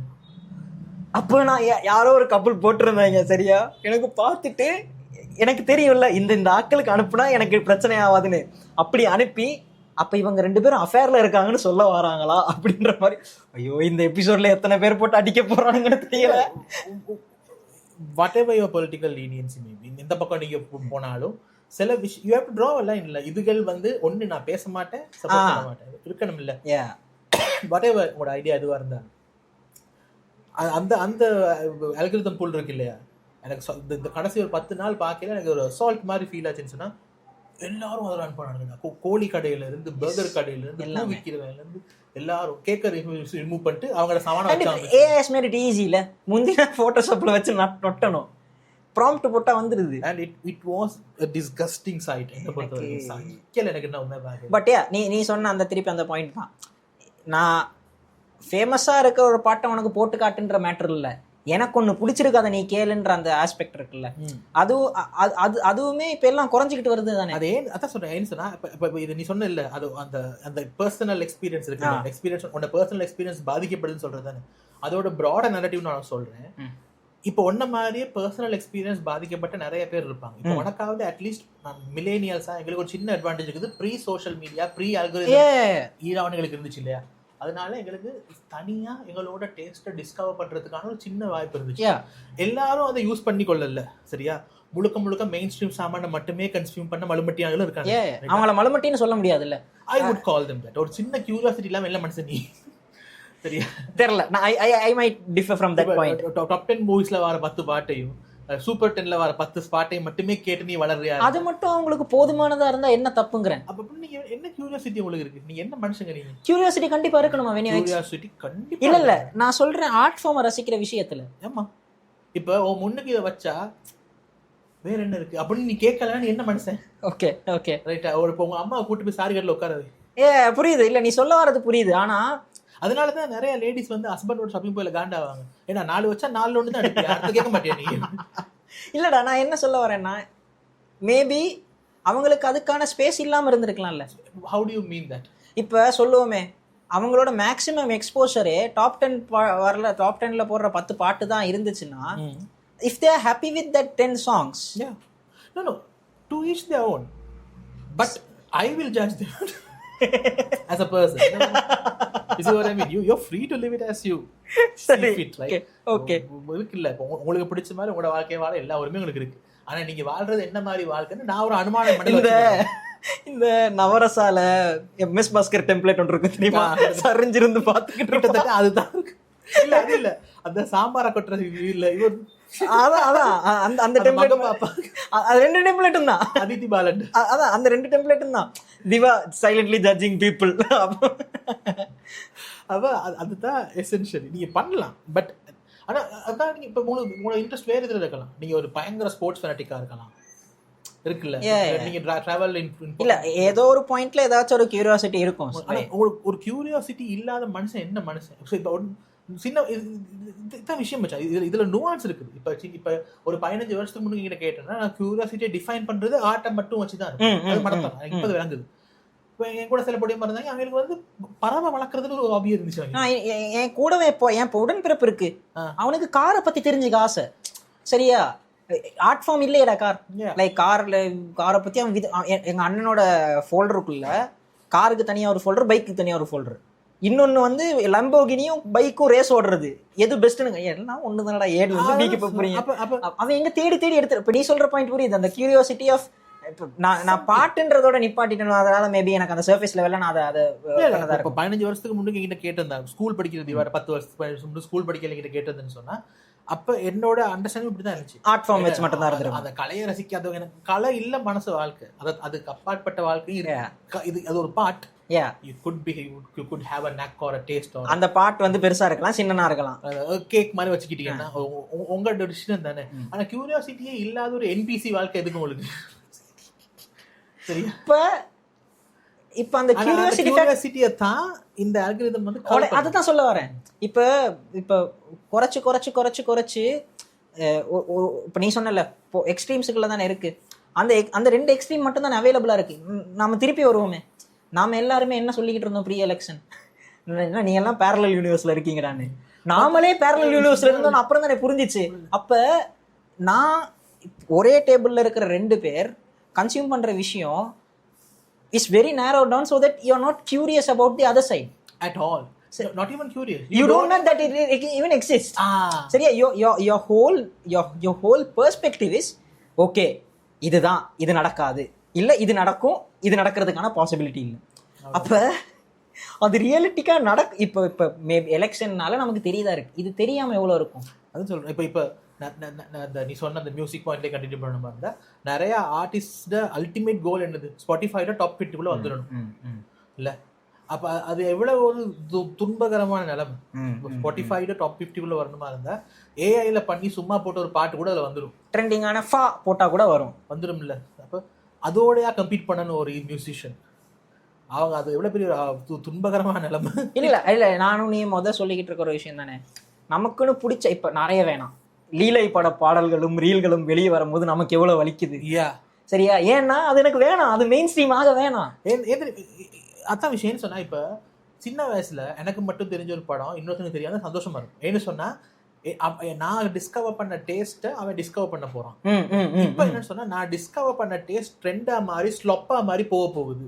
[SPEAKER 1] அப்போ நான் யாரோ ஒரு கப்புள் போட்டிருந்தாங்க. சரியா, எனக்கு பார்த்துட்டு எனக்கு தெரியும்ல இந்த ஆட்களுக்கு அனுப்புனா எனக்கு பிரச்சனை ஆகாதுன்னு. அப்படி அனுப்பி அப்போ இவங்க 2 பேரும் அஃபேர்ல இருக்காங்கன்னு சொல்ல வராங்களா அப்படின்ற மாதிரி. ஐயோ, இந்த எபிசோட்ல எத்தனை பேர் போட்டு அடிக்க போறானுங்கன்னு தெரியல.
[SPEAKER 2] What ever your political leniency maybe, இந்த பக்கம் நீங்க போனாலும் சில விஷயம் you have to draw a line. இல்லை, இதுகள் வந்து ஒன்று நான் பேச மாட்டேன், சப்போர்ட் பண்ண மாட்டேன், இருக்கணும். இல்லை, வாட் எவர் உங்களோட ஐடியா எதுவாக இருந்தாலும் அந்த அந்த அல்காரிதம் புல் இருக்கு இல்லையா, எனக்கு இந்த கடைசி ஒரு 10 நாள் பார்க்கல எனக்கு ஒரு அசால்ட் மாதிரி ஃபீல் ஆச்சுன்னு சொன்னா எல்லாரும் அதை ரன் பண்ணாங்க. கோழி கடையில இருந்து பர்கர் கடையில இருந்து எல்லாம் விற்கிறவங்க இருந்து எல்லாரும் கேக்க ரிமூவ் பண்ணிட்டு அவங்களோட சமானம் வச்சாங்க.
[SPEAKER 1] ஏஎஸ் மேட் இட் ஈஸி இல்ல, முந்தின போட்டோஷாப்ல வச்சு நொட்டணும், ப்ராம்ப்ட் போட்டா வந்துருது.
[SPEAKER 2] and it was a disgusting sight. எனக்கு என்ன உண்மை பாக்க.
[SPEAKER 1] பட் நீ சொன்ன அந்த திருப்பி அந்த பாயிண்ட் தான். நான் ஃபேமஸா இருக்க ஒரு பாட்டை உனக்கு போட்டு காட்டுன்ற மேட்டர் இல்ல, எனக்கு ஒன்று பிடிச்சிருக்கு அதை நீ கேளுன்ற அந்த ஆஸ்பெக்ட் இருக்குல்ல, அதுவுமே இப்போ எல்லாம் குறைஞ்சிக்கிட்டு வருது தானே.
[SPEAKER 2] அதே அதான் சொல்றேன். ஏன்னு சொன்னா இப்போ இது நீ சொன்ன இல்லை, அது அந்த அந்த பர்சனல் எக்ஸ்பீரியன்ஸ் இருக்கு, எக்ஸ்பீரியன்ஸ் உன்னோட பர்சனல் எக்ஸ்பீரியன்ஸ் பாதிக்கப்படுதுன்னு சொல்றது தானே அதோட ப்ராட் நெரட்டிவ் நான் சொல்றேன். இப்போ ஒன்ன மாதிரியே பர்சனல் எக்ஸ்பீரியன்ஸ் பாதிக்கப்பட்ட நிறைய பேர் இருப்பாங்க. இப்போ உனக்காவது அட்லீஸ்ட் மில்லேனியல்ஸா எங்களுக்கு ஒரு சின்ன அட்வான்டேஜ் இருக்குது. Pre social media, pre algorithm ஈராவனுங்களுக்கு இருந்துச்சு இல்லையா, அதனால எங்களுக்கு தனியா எங்களோட டேஸ்ட்டை டிஸ்கவர் பண்றதுக்கான ஒரு சின்ன வாய்ப்பு இருந்துச்சு. எல்லாரும் அதை யூஸ் பண்ணி கொள்ளல. சரியா, முழுக்க மெயின் ஸ்ட்ரீம் சாமான மட்டுமே கன்சியூம் பண்ண மலுமட்டியாங்களும் இருக்காங்க.
[SPEAKER 1] அவங்கள மலுமட்டின்னு சொல்ல முடியாது இல்ல,
[SPEAKER 2] I would call them that. ஒரு சின்ன கியூரியாசிட்டி இல்லாம என்ன மனுஷன் நீ. சரியா,
[SPEAKER 1] தெரியல, I might differ from that point.
[SPEAKER 2] Top 10 மூவிஸ்ல வர 10 பாட்டையும் சூப்பர் 10ல வர 10 ஸ்பாட்டையும் மட்டுமே கேட்டு நீ வளர்றியா, அது
[SPEAKER 1] மட்டும் அவங்களுக்கு போதுமானதா இருந்தா என்ன தப்புங்கறேன்.
[SPEAKER 2] அப்ப நீங்க என்ன கியூரியாசிட்டி உங்களுக்கு இருக்கு, நீங்க என்ன மனுஷங்க நீங்க?
[SPEAKER 1] கியூரியாசிட்டி கண்டிப்பா இருக்கணுமா?
[SPEAKER 2] கியூரியாசிட்டி கண்டிப்பா
[SPEAKER 1] இல்ல நான் சொல்றேன் ஆர்ட் ஃபார்ம் ரசிக்கிற விஷயத்துல.
[SPEAKER 2] ஆமா, இப்ப உன் முன்னுக்கு இத வச்சா வேற என்ன இருக்கு அப்படின்னு நீ கேட்கல, நீ என்ன மனுஷன்?
[SPEAKER 1] ஓகே
[SPEAKER 2] ரைட்டா. ஒரு இப்போ உங்க அம்மா கூட்டு போய் சாரி கடையில உட்காரது
[SPEAKER 1] புரியுது இல்ல, நீ சொல்ல வரது புரியுது. ஆனா
[SPEAKER 2] அதனாலதான் நிறைய லேடிஸ் வந்து ஹஸ்பண்டோட ஷாப்பிங் போயில காண்டாவாங்க. ஏன்னா 4 வச்சா 4 ஒன்று தான் எடுப்பியா, அடுத்து கேட்க மாட்டேன் நீ.
[SPEAKER 1] இல்லடா, நான் என்ன சொல்ல வரேன்னா மேபி அவங்களுக்கு அதுக்கான ஸ்பேஸ் இல்லாம இருந்திருக்கலாம்ல.
[SPEAKER 2] How do you mean that?
[SPEAKER 1] இப்ப சொல்லுவோமே அவங்களோட மேக்ஸிமம் எக்ஸ்போஷரே டாப் 10 வரல, டாப் 10ல போடுற 10 பாட்டு தான் இருந்துச்சுன்னா, if they are happy with that 10 songs,
[SPEAKER 2] yeah, no to each their own, but I will judge them as a person. You see what I mean? You're free to live it as you see fit, right?
[SPEAKER 1] Okay.
[SPEAKER 2] இல்ல உங்களுக்கு பிடிச்ச மாதிரி உங்களோட வாழ்க்கைய வாழ எல்லா உரிமையும் உங்களுக்கு இருக்கு. ஆனா நீங்க வாழ்றது என்ன மாதிரி வாழ்க்கைன்னு நான் ஒரு அனுமானம் பண்ணி
[SPEAKER 1] இந்த நவரசால எம்எஸ் பாஸ்கர் டெம்ப்ளேட் ஒன்று இருக்கு தெரியுமா, சரிஞ்சிருந்து பார்த்துக்கிட்டு
[SPEAKER 2] கிட்டத்தட்ட அதுதான் இருக்கு. இல்ல அது இல்ல, அந்த சாம்பார கொட்டுறது இல்ல, இவர்
[SPEAKER 1] அதான் அந்த டெம்ப்ளேட் பாப்பாங்க. அது 2 டெம்ப்ளேட்டும் தான்,
[SPEAKER 2] அதிதி பாலன்.
[SPEAKER 1] அதான் அந்த 2 டெம்ப்ளேட்டும் தான். Diva silently judging people.
[SPEAKER 2] அதுதான் எசென்ஷியல். நீங்க பண்ணலாம், பட் ஆனா அதான் நீங்க இப்ப உங்களோட இன்ட்ரெஸ்ட் வேற இதுல இருக்கலாம். நீங்க ஒரு பயங்கர ஸ்போர்ட்ஸ் ஃபேனட்டிக்கா இருக்கலாம், இருக்குல்ல. நீங்க டிராவல்
[SPEAKER 1] இல்ல, ஏதோ ஒரு பாயிண்ட்ல ஏதாச்சும் ஒரு கியூரியாசிட்டி இருக்கும்.
[SPEAKER 2] ஒரு கியூரியாசிட்டி இல்லாத மனுஷன் என்ன மனுஷன்? சின்ன இதான் விஷயம் மச்சான். இதுல நுவான்ஸ் இருக்குது. இப்ப ஒரு 15 வருஷத்துக்கு முன்னாடி கிட்ட கேட்டேன்னா நான் கியூரியாசிட்டியை டிஃபைன் பண்றது ஆட்டை மட்டும் வச்சுதான் இருக்கும். அது மடத்தான் இப்ப அது விளங்குது. என் கூட சில பொடியமா இருந்தாங்க, அவங்களுக்கு வந்து பறவை வளர்க்கறதுல ஒரு ஹாபி இருந்துச்சு.
[SPEAKER 1] என் கூடவே இப்போ என் உடன்பிறப்பு இருக்கு, அவனுக்கு காரை பத்தி தெரிஞ்சுக்க ஆசை. சரியா, ஆர்ட் ஃபார்ம் இல்லையடா கார். லைக் காரை பத்தி அவன் எங்க அண்ணனோட ஃபோல்டருக்குள்ள காருக்கு தனியா ஒரு ஃபோல்டர், பைக்கு தனியா ஒரு ஃபோல்டர், இன்னொன்னு வந்து லம்போகினியும் பைக்கும் ரேஸ் ஓடுறது எது பெஸ்ட்னு எல்லாம் ஒண்ணு தானடா. ஏடு வந்து பிக்கு போறீங்க, அவன் எங்க தேடி எடுத்து. இப்ப நீ சொல்ற பாயிண்ட் புரியுது, அந்த கியூரியாசிட்டி ஆஃப் இப்போ நான் பாட்டுன்றதோட நிப்பாட்டிட்டேன், அதனால மேபி எனக்கு அந்த சர்ஃபேஸ் லெவல்ல நான் அதை
[SPEAKER 2] இப்போ 15 வருஷத்துக்கு முன்னாடி என்கிட்ட கேட்டிருந்தாங்க ஸ்கூல் படிக்கிறது வர 10 வருஷத்துக்கு ஸ்கூல் படிக்கல என்கிட்ட கேட்டதுன்னு சொன்னா அப்ப என்னோட அண்டர்ஸ்டாண்டிங் இப்படிதான் இருந்துச்சு.
[SPEAKER 1] ஆர்ட் ஃபார்ம் வச்சு மட்டும் தான் இருந்திருக்கும்.
[SPEAKER 2] அந்த கலையை ரசிக்காதவங்க, எனக்கு கலை இல்ல மனசு வாழ்க்கை, அதுக்கு அப்பாற்பட்ட வாழ்க்கையும் இது அது ஒரு part. You could have a knack or a taste or
[SPEAKER 1] அந்த பார்ட் வந்து பெருசா இருக்கலாம் சின்னனா இருக்கலாம்,
[SPEAKER 2] கேக் மாதிரி வச்சுக்கிட்டீங்கன்னா உங்களோட டிசிஷன் தானே. ஆனா கியூரியாசிட்டியே இல்லாத ஒரு என்பிசி வாழ்க்கை எதுக்கு உங்களுக்கு?
[SPEAKER 1] சரியா? இப்ப அந்த
[SPEAKER 2] கியூரியாசிட்டியை தான் இந்த அல்காரிதம் வந்து
[SPEAKER 1] அதுதான் சொல்ல வரேன். இப்ப குறைச்சு இப்ப நீ சொன்னல எக்ஸ்ட்ரீம்ஸுக்குள்ள தானே இருக்கு, அந்த 2 எக்ஸ்ட்ரீம் மட்டும் தானே அவைலபிளா இருக்கு. நாம திருப்பி வருவோமே, நாம எல்லாருமே என்ன சொல்லிக்கிட்டு இருந்தோம் ப்ரீ எலெக்ஷன், நீங்க எல்லாம் பேரலல் யூனிவர்ஸ்ல இருக்கீங்கடான்னு. நாமளே பேரலல் யூனிவர்ஸ்ல இருந்தோம் அப்புறம் தானே புரிஞ்சிச்சு. அப்ப நான் ஒரே டேபிள்ல இருக்கிற 2 பேர் கன்சியூம் பண்ற விஷயம் is very narrowed down so that you are not curious about the other side
[SPEAKER 2] at all. Not even curious.
[SPEAKER 1] You don't know that it even exists. சரியா? your whole perspective is okay, இதுதான், இது நடக்காது, இல்ல இது நடக்கும், இது நடக்கிறதுக்கான possibility இல்லை. அப்ப அது ரியலிட்டிக்கா இப்ப மேபி எலெக்ஷன்னால நமக்கு தெரியுதா இருக்கு, இது தெரியாம எவ்வளவு இருக்கும். அது
[SPEAKER 2] சொல்றேன். இப்ப நீ சொன்ன அந்த மியூசிக் பாயிண்ட்ல கண்டினியூ பண்ண மாதிரி இருந்தா நிறைய ஆர்டிஸ்ட் அல்டிமேட் கோல் என்னது, ஸ்பாட்டிஃபைல டாப் 50 குள்ள வந்துடணும் இல்ல? அப்ப அது எவ்வளவு ஒரு துன்பகரமான நிலைமை. ஸ்பாட்டிஃபைல டாப் 50 குள்ள வரணுமா இருந்தா ஏஐல பண்ணி சும்மா போட்ட ஒரு பாட்டு கூட அதுல வந்துடும்,
[SPEAKER 1] ட்ரெண்டிங்கான ஃபா போட்டா கூட வந்துடும்
[SPEAKER 2] இல்ல? அப்ப அதோடயா கம்பீட் பண்ணணும் ஒரு மியூசிஷியன். அவங்க அது எவ்வளவு பெரிய துன்பகரமான நிலைமை.
[SPEAKER 1] இல்ல நானும் நீ சொல்லிக்கிட்டு இருக்க ஒரு விஷயம் தானே, நமக்குன்னு பிடிச்ச இப்ப நிறைய வேணாம் லீலை பட பாடல்களும் ரீல்களும் வெளியே வரும்போது நமக்கு எவ்வளவு வலிக்குது. சரியா? ஏன்னா அது எனக்கு வேணாம், அது மெயின் ஸ்ட்ரீம் ஆக வேணாம்.
[SPEAKER 2] அதான் விஷயம்னு சொன்னா இப்ப சின்ன வயசுல எனக்கு மட்டும் தெரிஞ்ச ஒரு படம் இன்னொருத்தனுக்கு தெரியாத சந்தோஷமா இருக்கும். ஏன்னு சொன்னா நான் டிஸ்கவர் பண்ண டேஸ்ட் அவன் டிஸ்கவர் பண்ண போறான். இப்ப என்னன்னு சொன்னா நான் டிஸ்கவர் பண்ண டேஸ்ட் ட்ரெண்டா மாதிரி ஸ்லொப்பா மாதிரி போகுது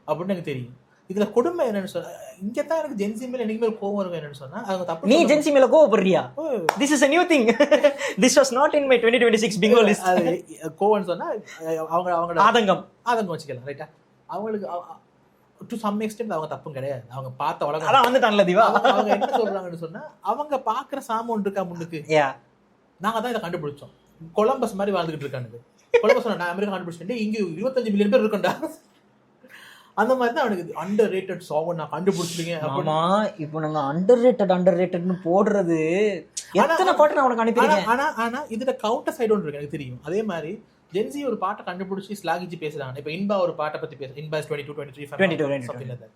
[SPEAKER 2] அப்படின்னு எனக்கு தெரியும். இதுல கொடுமை என்னன்னு சொன்னா இங்கதான் எனக்கு ஜென்சி மேல என்னைக்குமே கோவம் இருக்கும். என்னன்னு சொன்னா அவங்க தப்பு.
[SPEAKER 1] நீ ஜென்சி மேல கோவப்படுறியா? This is a new thing. This was not in my 2026 bingo list.
[SPEAKER 2] கோவம்னு சொன்னா அவங்க
[SPEAKER 1] ஆதங்கம்
[SPEAKER 2] வச்சுக்கலாம், ரைட்டா? அவங்களுக்கு டு சம் எக்ஸ்டென்ட் அவங்க தப்பும் கிடையாது. அவங்க பார்த்த உலகம்
[SPEAKER 1] அதான் வந்துட்டான்ல திவா.
[SPEAKER 2] அவங்க என்ன சொல்றாங்கன்னு சொன்னா அவங்க பாக்குற சாமம் இருக்கா முன்னுக்கு, நாங்க தான் இதை கண்டுபிடிச்சோம். கொலம்பஸ் மாதிரி வாழ்ந்துகிட்டு இருக்கானுங்க. கொலம்பஸ் நான் அமெரிக்கா கண்டுபிடிச்சேன், இங்க 25 மில்லியன் பேர் இருக்கண்டா. அந்த மாதிரி தான் அவனுக்கு அண்டர் ரேட்டட் சாங் நான் கண்டுபிடிச்சிருக்கேன். ஆமா,
[SPEAKER 1] இப்போ நாங்க அண்டர் ரேட்டட்னு போடுறது எத்தனை பாட்டு நான் உனக்கு அனுப்பியிருக்கேன்.
[SPEAKER 2] ஆனா இதுல கவுண்டர் சைடு ஒன்று இருக்கு எனக்கு தெரியும். அதே மாதிரி ஜென்சி ஒரு பாட்டை கண்டுபிடிச்சி ஸ்லாகிச்சு பேசுறாங்க. இப்ப இன்பா ஒரு பாட்டை பத்தி பேசுறேன், இன்பா 22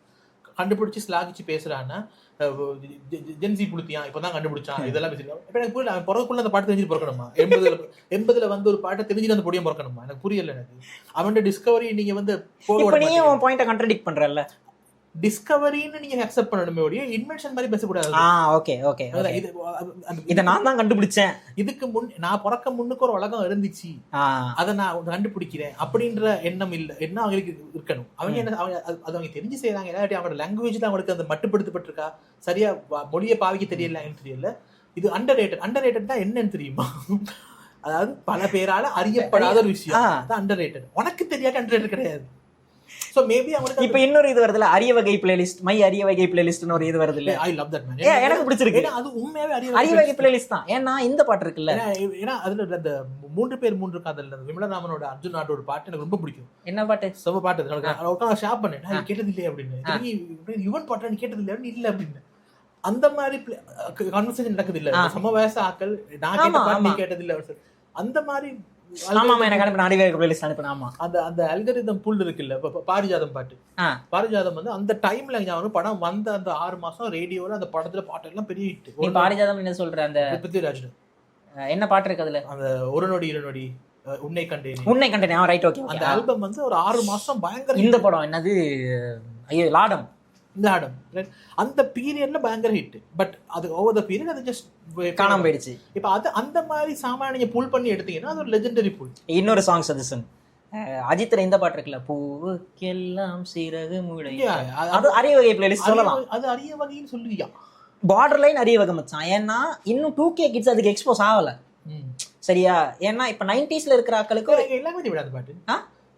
[SPEAKER 2] கண்டுபிடிச்சு ஸ்லாகிச்சு பேசுறான்னா ஜென்சி புளுத்தியா இப்பதான் கண்டுபிடிச்சான் இதெல்லாம் பேசிருக்கான். இப்ப எனக்கு புரியல, அவன் பிறகுள்ள அந்த பாட்டு தெரிஞ்சு பிறக்கணுமா? 80ல வந்து ஒரு பாட்டை தெரிஞ்சுட்டு அந்த பொடியும் பிறக்கணுமா? எனக்கு புரியல. எனக்கு அவனோட டிஸ்கவரி நீங்க வந்து
[SPEAKER 1] பாயிண்ட கான்ட்ராடிக்ட் பண்றல்ல.
[SPEAKER 2] டிஸ்கவரின்னு நீங்க அக்செப்ட் பண்ணணுமே ஒழிய இன்வென்ஷன் மாதிரி பேசக்கூடாது.
[SPEAKER 1] ஓகே இத நான் தான் கண்டுபிடிச்சேன்,
[SPEAKER 2] இதுக்கு முன் நான் பிறக்க முன்னுக்கு ஒரு உலகம் இருந்துச்சு, அதை நான் கண்டுபிடிக்கிறேன் அப்படின்ற எண்ணம் இல்ல, என்ன அவங்களுக்கு இருக்கணும். அவங்க என்ன அவங்க தெரிஞ்சு செய்யறாங்க, இல்லாட்டி அவங்களோட லாங்குவேஜ் தான் அவங்களுக்கு அந்த மட்டுப்படுத்தப்பட்டிருக்கா, சரியா மொழியை பாவிக்க தெரியலன்னு தெரியல. இது அண்டர் ரேட்டட் தான் என்னன்னு தெரியுமா? அதாவது பல பேரால அறியப்படாத ஒரு விஷயம் தான் அண்டர் ரேட்டட். உனக்கு தெரியாத அண்டர் ரேட்டட் கிடையாது. So maybe அவங்களுக்கு
[SPEAKER 1] இப்ப இன்னொரு இது வருதுல, அரிய வகை பிளேலிஸ்ட், மை அரிய வகை பிளேலிஸ்ட்னு ஒரு இது வருது இல்ல?
[SPEAKER 2] I love that man.
[SPEAKER 1] எனக்கு பிடிச்சிருக்கு.
[SPEAKER 2] ஏன்னா அது உண்மையாவே
[SPEAKER 1] அரிய வகை பிளேலிஸ்ட் தான். ஏன்னா இந்த பாட்டு இருக்குல்ல,
[SPEAKER 2] ஏன்னா அதுல அந்த 3 பேர் 3 காதல் விமலராமனோட அர்ஜுன் நாட்டோட ஒரு பாட்டு எனக்கு ரொம்ப பிடிக்கும்.
[SPEAKER 1] என்ன பாட்டு?
[SPEAKER 2] சம பாட்டு. நான் ஷேர் பண்ணேன், நான் கேட்டது இல்லையே அப்படின்னு. யுவன் பாட்டு நீ கேட்டது இல்லையா? இல்ல அப்படின்னு. அந்த மாதிரி கான்வர்சேஷன் நடக்குது இல்ல, சம வயசு ஆக்கள் நான் கேட்ட பாட்டு நீ கேட்டது இல்ல, அந்த மாதிரி. அந்த அல்காரிதம் புல் இருக்குல்ல, பாரிஜாதம் பாட்டு, பாரிஜாதம் வந்து அந்த டைம்ல படம் வந்த அந்த 6 மாசம் ரேடியோல அந்த படத்துல பாட்டு எல்லாம் பெரிய ஹிட்.
[SPEAKER 1] பாரிஜாதம் என்ன சொல்ற? அந்த
[SPEAKER 2] பிருத்திவிராஜ்
[SPEAKER 1] என்ன பாட்டு இருக்கு அதுல? அந்த
[SPEAKER 2] ஒரு நொடி 2 நொடி உன்னை கண்டேன்.
[SPEAKER 1] Right, okay.
[SPEAKER 2] அந்த ஆல்பம் வந்து ஒரு 6 மாசம் பயங்கர.
[SPEAKER 1] இந்த படம் என்னது? ஐயோ, லாடம்.
[SPEAKER 2] அந்த பீரியட்ல பயங்கர ஹிட். பட் அது ஓவர் தி பீரியட் அது ஜஸ்ட்
[SPEAKER 1] காணாம போயிடுச்சு.
[SPEAKER 2] இப்ப அது அந்த மாதிரி சாமான் நீங்க புல் பண்ணி எடுத்தீங்கன்னா அது ஒரு லெஜெண்டரி புல்.
[SPEAKER 1] இன்னொரு சாங் சஜஷன், அஜித்ல இந்த பாட்டு இருக்குல்ல, பூவுக்கெல்லாம் சிறகு முளை. அது அரிய வகை பிளேலிஸ்ட் சொல்லலாம்.
[SPEAKER 2] அது அரிய வகைன்னு சொல்லுவியா?
[SPEAKER 1] பார்டர் லைன் அரிய வகை மச்சான். ஏன்னா இன்னும் 2K கிட்ஸ் அதுக்கு எக்ஸ்போஸ் ஆகல. சரியா? ஏன்னா இப்ப 90sல இருக்கிற ஆட்களுக்கு
[SPEAKER 2] எல்லாமே விடாது பாட்டு.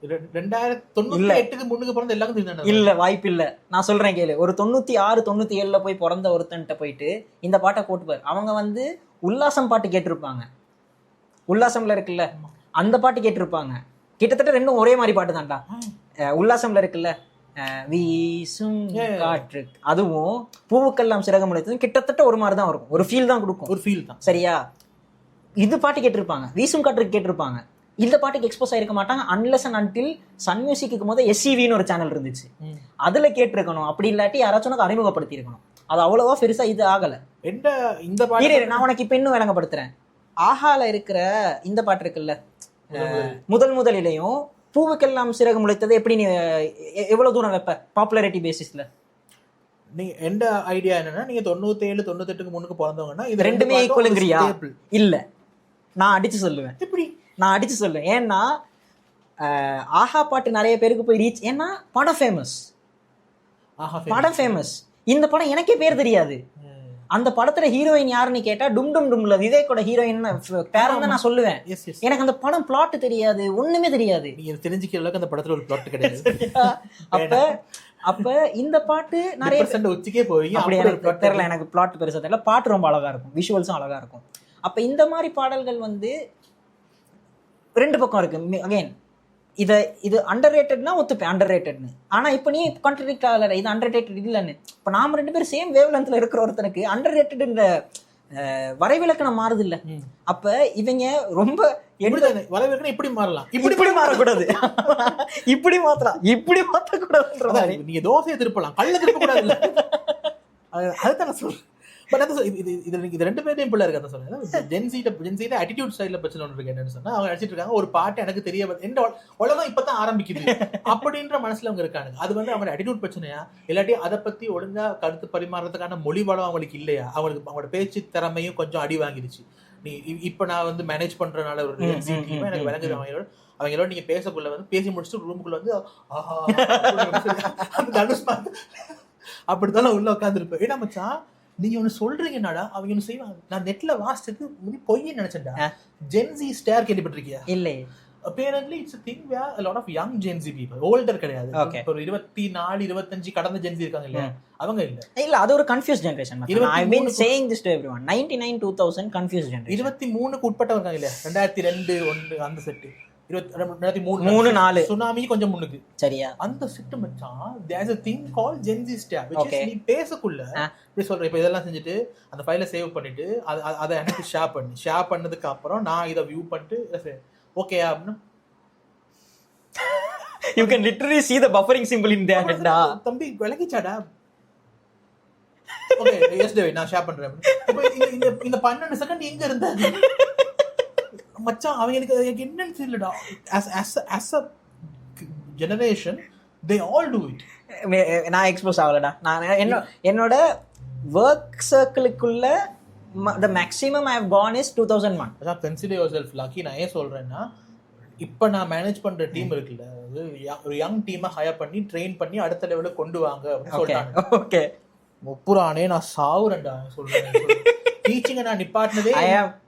[SPEAKER 2] 2098க்கு முன்னுக்கு பிறந்த எல்லாரும் திருந்தானே?
[SPEAKER 1] இல்ல, வாய்ப்பு இல்ல. நான் சொல்றேன் கேளு. ஒரு 96 97ல போய் பிறந்த ஒருத்தன்ட்ட போயிட்டு இந்த பாட்டை போட்டுப்பாரு. அவங்க வந்து உல்லாசம் பாட்டு கேட்டிருப்பாங்க. உல்லாசம்ல இருக்குல்ல அந்த பாட்டு கேட்டிருப்பாங்க. கிட்டத்தட்ட ரெண்டும் ஒரே மாதிரி பாட்டு தான்டா. உல்லாசம்ல இருக்குல்ல வீசும் காற்று, அதுவும் பூவுக்கெல்லாம் சிறகம் முளைத்ததும் கிட்டத்தட்ட ஒரு மாதிரி தான் இருக்கும். ஒரு ஃபீல் தான் கொடுக்கும்.
[SPEAKER 2] ஒரு ஃபீல் தான்.
[SPEAKER 1] சரியா? இது பாட்டு கேட்டிருப்பாங்க, வீசும் காற்றுக்கு கேட்டிருப்பாங்க. இந்த பாட்டுக்கு எக்ஸ்போஸ் ஆயிருக்க மாட்டாங்க அன்லெஸ் அண்ட் அன்டில் சன் மியூசிக்கு போது SCVன்னு ஒரு சேனல் இருந்துச்சு, அதுல கேட்டிருக்கணும். அப்படி இல்லாட்டி யாராச்சும் உனக்கு அறிமுகப்படுத்தி இருக்கணும். அது அவ்வளவா பெருசா இது ஆகல.
[SPEAKER 2] இந்த பாட்டு
[SPEAKER 1] நான் உனக்கு இப்ப இன்னும் விளங்கப்படுத்துறேன். ஆஹால இருக்கிற இந்த பாட்டு இருக்குல்ல, முதலிலையும் பூவுக்கெல்லாம் சிறகு முளைத்தது, எப்படி நீ எவ்வளவு தூரம் வைப்ப பாப்புலாரிட்டி பேசிஸ்ல?
[SPEAKER 2] நீங்க எந்த ஐடியா என்னன்னா, நீங்க 97 98க்கு முன்னுக்கு பிறந்தவங்கன்னா இது
[SPEAKER 1] ரெண்டுமே ஈக்குவலுங்கிறியா? இல்ல, நான் அடிச்சு சொல்லுவேன்.
[SPEAKER 2] எப்படி?
[SPEAKER 1] நான் அடிச்சு சொல்லுவேன். ஏன்னா ஆஹா பாட்டு நிறைய பேருக்கு போய் ரீச், ஏன்னா படம் ஃபேமஸ். படம் ஃபேமஸ். இந்த படம் எனக்கே பேர் தெரியாது. அந்த படத்துல ஹீரோயின் யாருன்னு கேட்டா டும் டும் டும்ல விவேக்கோட ஹீரோயின் பேர் தான் நான் சொல்லுவேன். எனக்கு அந்த படம் பிளாட் தெரியாது, ஒண்ணுமே தெரியாது.
[SPEAKER 2] நீங்க தெரிஞ்சுக்கிற அளவுக்கு அந்த படத்துல ஒரு பிளாட் கிடையாது.
[SPEAKER 1] அப்ப இந்த பாட்டு நிறைய
[SPEAKER 2] உச்சிக்கே போய்
[SPEAKER 1] அப்படி எனக்கு தெரியல. எனக்கு பிளாட் பெருசா தெரியல. பாட்டு ரொம்ப அழகா இருக்கும், விஷுவல்ஸும் அழகா இருக்கும். அப்ப இந்த மாதிரி பாடல்கள் வந்து ரெண்டு பக்கம் இருக்கு. அகைன் இது அண்டர் ரேட்டட்னா ஒத்துப்பேன், அண்டர் ரேட்டட்னு. ஆனா இப்ப நீ கான்ட்ரடிக்ட் ஆகல, இது அண்டர் ரேட்டட் இல்லன்னு. இப்ப நாம ரெண்டு பேரும் சேம் வேவ் லென்த்ல இருக்கிற ஒருத்தனுக்கு அண்டர் ரேட்டட்ன்ற வரைவிலக்கணம் மாறுது இல்ல. அப்ப இவங்க ரொம்ப
[SPEAKER 2] வரைவிலக்கணம் இப்படி மாறலாம்,
[SPEAKER 1] இப்படி மாறக்கூடாது, இப்படி மாத்தலாம், இப்படி மாத்தக்கூடாதுன்ற மாதிரி.
[SPEAKER 2] நீங்க தோசையை திருப்பலாம், கல்ல திருப்ப கூடாது. அதுதான் நான் சொல்றேன். பட் அது இது ரெண்டு பேரையும் பிள்ளை இருக்கு. அதான் சொல்றேன். ஜென்சிட்ட அட்டிடியூட் ஸ்டைல பிரச்சனை ஒன்று இருக்கு. என்னன்னு சொன்னா, அவங்க நினைச்சிட்டு இருக்காங்க ஒரு பாட்டு எனக்கு தெரிய எந்த உலகம் இப்பதான் ஆரம்பிக்குது அப்படின்ற மனசுல அவங்க இருக்காங்க. அது வந்து அவங்க அட்டிடியூட் பிரச்சனையா, இல்லாட்டி அதை பத்தி ஒழுங்கா கருத்து பரிமாறதுக்கான மொழி வளம் அவங்களுக்கு இல்லையா? அவங்களோட பேச்சு திறமையும் கொஞ்சம் அடி வாங்கிடுச்சு. நீ இப்ப நான் வந்து மேனேஜ் பண்றதுனால ஒரு எனக்கு விளங்குது. அவங்களோட நீங்க பேசக்குள்ள வந்து பேசி முடிச்சுட்டு ரூமுக்குள்ள வந்து அப்படித்தான் உள்ள உட்காந்துருப்பேன். ஏன்னா மச்சான், நீங்க ஒண்ணு சொல்றீங்கன்னாடா அவங்க ஒண்ணு செய்வாங்க. நான் நெட்ல வாசிச்சதுக்கு பொய்ன்னு நினைச்சேன்டா. Gen Z star கேள்விப்பட்டிருக்கியா?
[SPEAKER 1] இல்லை.
[SPEAKER 2] apparently it's a thing where a lot of young Gen Z people, older கிடையாது. இப்போ 24 25 கடந்த Gen Z இருக்காங்க இல்ல, அவங்க இல்ல
[SPEAKER 1] அது ஒரு confuse generation. I been saying this to everyone. 99 2000 confuse generation.
[SPEAKER 2] 23க்கு உட்பட்டவங்க இருக்காங்க இல்ல, 2002 1 அந்த செட், 2003 4 சுனாமி கொஞ்சம் முன்னுக்கு. சரியா? அந்த செட் மச்சான், there's a thing called Gen Z star, which is நீ பேசக்குள்ள இப்படி சொல்ற. இப்போ இதெல்லாம் செஞ்சுட்டு அந்த ஃபைலை சேவ் பண்ணிட்டு அதை எனக்கு ஷேர் பண்ணதுக்கு அப்புறம் நான் இதை வியூ பண்ணிட்டு ஓகே அப்படின்னா
[SPEAKER 1] you can literally see the buffering symbol in there.
[SPEAKER 2] தம்பி விளக்கிச்சாடா? ஓகே எஸ் டேவிட் நான் ஷேர் பண்றேன். இப்போ இந்த 12 செகண்ட் எங்க இருந்தாங்க மச்சான்? அவங்களுக்கு என்னன்னு தெரியலடா. as a generation they all do it.
[SPEAKER 1] நான் எக்ஸ்போஸ் ஆகலடா. நான் என்னோட work சர்க்கிளுக்குள்ள the maximum I have gone is 2001.
[SPEAKER 2] அதான் consider yourself lucky. நான் ஏன் சொல்றேன்னா, இப்போ நான் மேனேஜ் பண்ற டீம் இருக்குல்ல, ஒரு யங் டீமை ஹையர் பண்ணி ட்ரெயின் பண்ணி அடுத்த லெவலுக்கு கொண்டு வாங்க அப்படின்னு சொல்றாங்க. ஓகே, முப்புரானே நான் சாவுறேன்டா சொல்றேன். டீச்சிங்கை நான் நிப்பாட்டினதே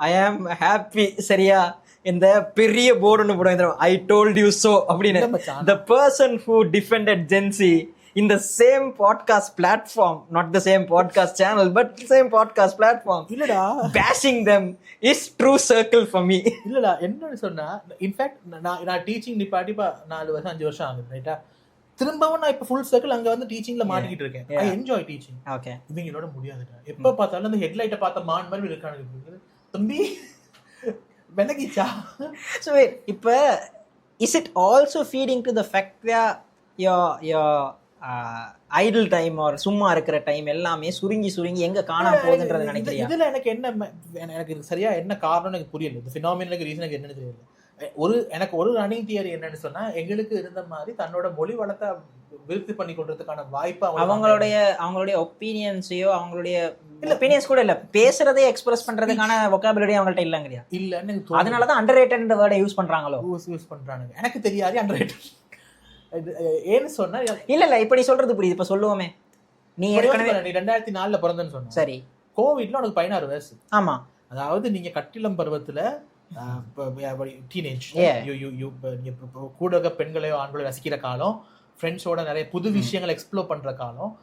[SPEAKER 1] I am happy. சரியா? இந்த பெரிய போர்டு ஒன்று போடுவாங்க, I told you so அப்படின்னு. The person who defended Gen Z in the same podcast platform, not the same podcast channel, but the same podcast platform,
[SPEAKER 2] இல்லடா
[SPEAKER 1] bashing them is true circle for me.
[SPEAKER 2] இல்லடா என்னன்னு சொன்னா, in fact நான் teaching நிப்பாட்டி 4 வருஷம் 5 வருஷம் ஆகுது ரைட்டா. திரும்பவும் நான் இப்போ ஃபுல் சர்க்கிள் அங்க வந்து டீச்சிங்ல மாட்டிக்கிட்டு இருக்கேன். I enjoy teaching. ஓகே, இவங்களோட முடியாதுடா. எப்ப பார்த்தாலும் அந்த ஹெட்லைட்டை பார்த்த மான் மாதிரி இருக்கானுங்க. தம்பி வெனகிச்சா.
[SPEAKER 1] So wait, இப்போ is it also feeding to the fact that your idle time or சும்மா இருக்கிற டைம் எல்லாமே சுருங்கி எங்க காணாம போகுதுன்றது நினைக்கிறீங்க?
[SPEAKER 2] இதுல எனக்கு சரியா என்ன காரணம் எனக்கு புரியல. இந்த ஃபினாமினலுக்கு ரீசன் எனக்கு என்னன்னு தெரியல. எனக்கு ஒரு ரன்னிங் தியரி என்னன்னு சொன்னா, எங்களுக்கு இருந்த மாதிரி தன்னோட மொழி வளத்தை விருத்தி பண்ணி கொள்றதுக்கான வாய்ப்பு
[SPEAKER 1] அவங்களுடைய ஒப்பீனியன்ஸையோ அவங்களுடைய ஒப்பீனியன்ஸ் கூட இல்ல, பேசுறதே எக்ஸ்பிரஸ் பண்றதுக்கான வொக்காபுலரி அவங்கள்ட்ட இல்லங்கறியா? இல்லன்னு அதனாலதான் அண்டர் ரேட்டட்ன்ற வேர்டை யூஸ் பண்றாங்களோ? யூஸ் பண்றாங்க. எனக்கு தெரியாது அண்டர் ரேட்டட் ஏன்னு சொன்னா. இல்ல இப்ப நீ சொல்றது புரியுது. இப்ப சொல்லுவோமே, நீ ஏற்கனவே 2004ல பிறந்தன்னு சொன்ன. சரி, கோவிட்ல உனக்கு 16 வயசு. ஆமா. அதாவது நீங்க கட்டிலம் பருவத்துல
[SPEAKER 2] டீனேஜ்
[SPEAKER 1] Yeah.
[SPEAKER 2] கூட இருக்க பெண்களையோ ஆண்களையோ ரசிக்கிற காலம், ஃப்ரெண்ட்ஸோட நிறைய புது விஷயங்களை எக்ஸ்ப்ளோர் பண்ற காலம்,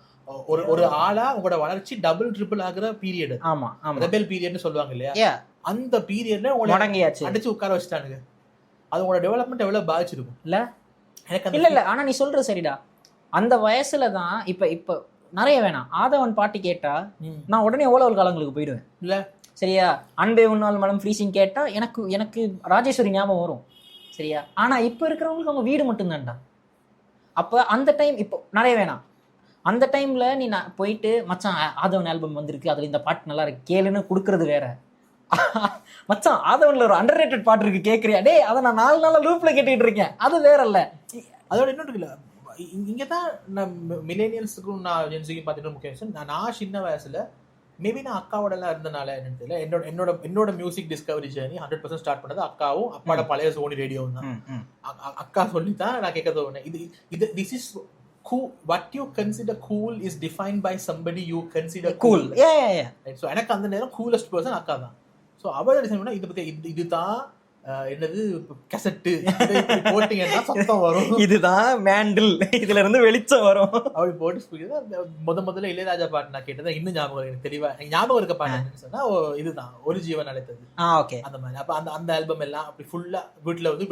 [SPEAKER 2] ஒரு ஆளா உங்களோட வளர்ச்சி டபுள் ட்ரிபிள் ஆகுற பீரியட்.
[SPEAKER 1] ஆமா ஆமா
[SPEAKER 2] ரெபெல் பீரியட்னு சொல்லுவாங்க இல்லையா,
[SPEAKER 1] Yeah.
[SPEAKER 2] அந்த பீரியட்ல உங்களை
[SPEAKER 1] முடங்கியாச்சு
[SPEAKER 2] அடிச்சு உட்கார வச்சுட்டானுங்க. அது உங்களோட டெவலப்மெண்ட் எவ்வளவு பாதிச்சிருக்கும்
[SPEAKER 1] இல்ல
[SPEAKER 2] எனக்கு
[SPEAKER 1] இல்ல இல்ல ஆனா நீ சொல்ற சரிடா. அந்த வயசுல தான் இப்ப நிறைய வேணாம், ஆதவன் பாட்டு கேட்டா நான் உடனே ஓலவல் காலங்களுக்கு போயிடுவேன்
[SPEAKER 2] இல்ல.
[SPEAKER 1] சரியா? அன்பே உன்னால் மனம் ஃப்ரீசிங் கேட்டா எனக்கு ராஜேஸ்வரி ஞாபகம் வரும். சரியா? ஆனா இப்ப இருக்கிறவங்களுக்கு அவங்க வீடு மட்டும்தான்டா. அப்ப அந்த டைம் இப்போ நிறைய வேணாம், அந்த டைம்ல நீ போயிட்டு மச்சான் ஆதவன் ஆல்பம் வந்திருக்கு, அதுல இந்த பாட்டு நல்லா இருக்கு கேளுன்னு கொடுக்கறது வேற. மச்சான் ஆதவன்ல ஒரு அண்டர் ரேட்டட் பாட்டு இருக்கு கேட்கறியா, டே அதை நான் 4 நாளா லூப்ல கேட்டுட்டு இருக்கேன், அது வேற இல்ல.
[SPEAKER 2] அதோட இன்னொன்று இருக்குல்ல, இங்கதான் நான் மில்லேனியல்ஸுக்கும் நான் ஜென்ஸுக்கும் பார்த்துட்டு முக்கிய விஷயம், நான் சின்ன வயசுல மேபி நான் அக்காவோட எல்லாம் இருந்தனால என்னன்னு தெரியல, என்னோட மியூசிக் டிஸ்கவரி ஜேர்னி 100% ஸ்டார்ட் பண்ணது அக்காவும் அப்பாவோட பழைய சோனி ரேடியோவும் தான். அக்கா சொல்லி தான் நான் கேட்க தோணுனேன். இது this is cool. What you consider cool is defined by somebody you consider cool.
[SPEAKER 1] Yeah.
[SPEAKER 2] Right? So எனக்கு அந்த நேரம் coolest person அக்கா தான். ஸோ அவளோட டிசைன் பண்ணா இதுதான் என்னது கெசட்டு போட்டீங்கன்னா சத்தம் வரும்,
[SPEAKER 1] இதுதான் மேண்டில், இதுல இருந்து வெளிச்சம் வரும்.
[SPEAKER 2] அப்படி போட்டு முதல்ல இளையராஜா பாட்டு நான் கேட்டதான் இன்னும் ஞாபகம் எனக்கு தெளிவா ஞாபகம் இருக்க பாட்டு சொன்னா இதுதான் ஒரு ஜீவன் அழைத்தது.
[SPEAKER 1] ஓகே.
[SPEAKER 2] அந்த மாதிரி அப்ப அந்த ஆல்பம் எல்லாம் அப்படி ஃபுல்லா வீட்டுல வந்து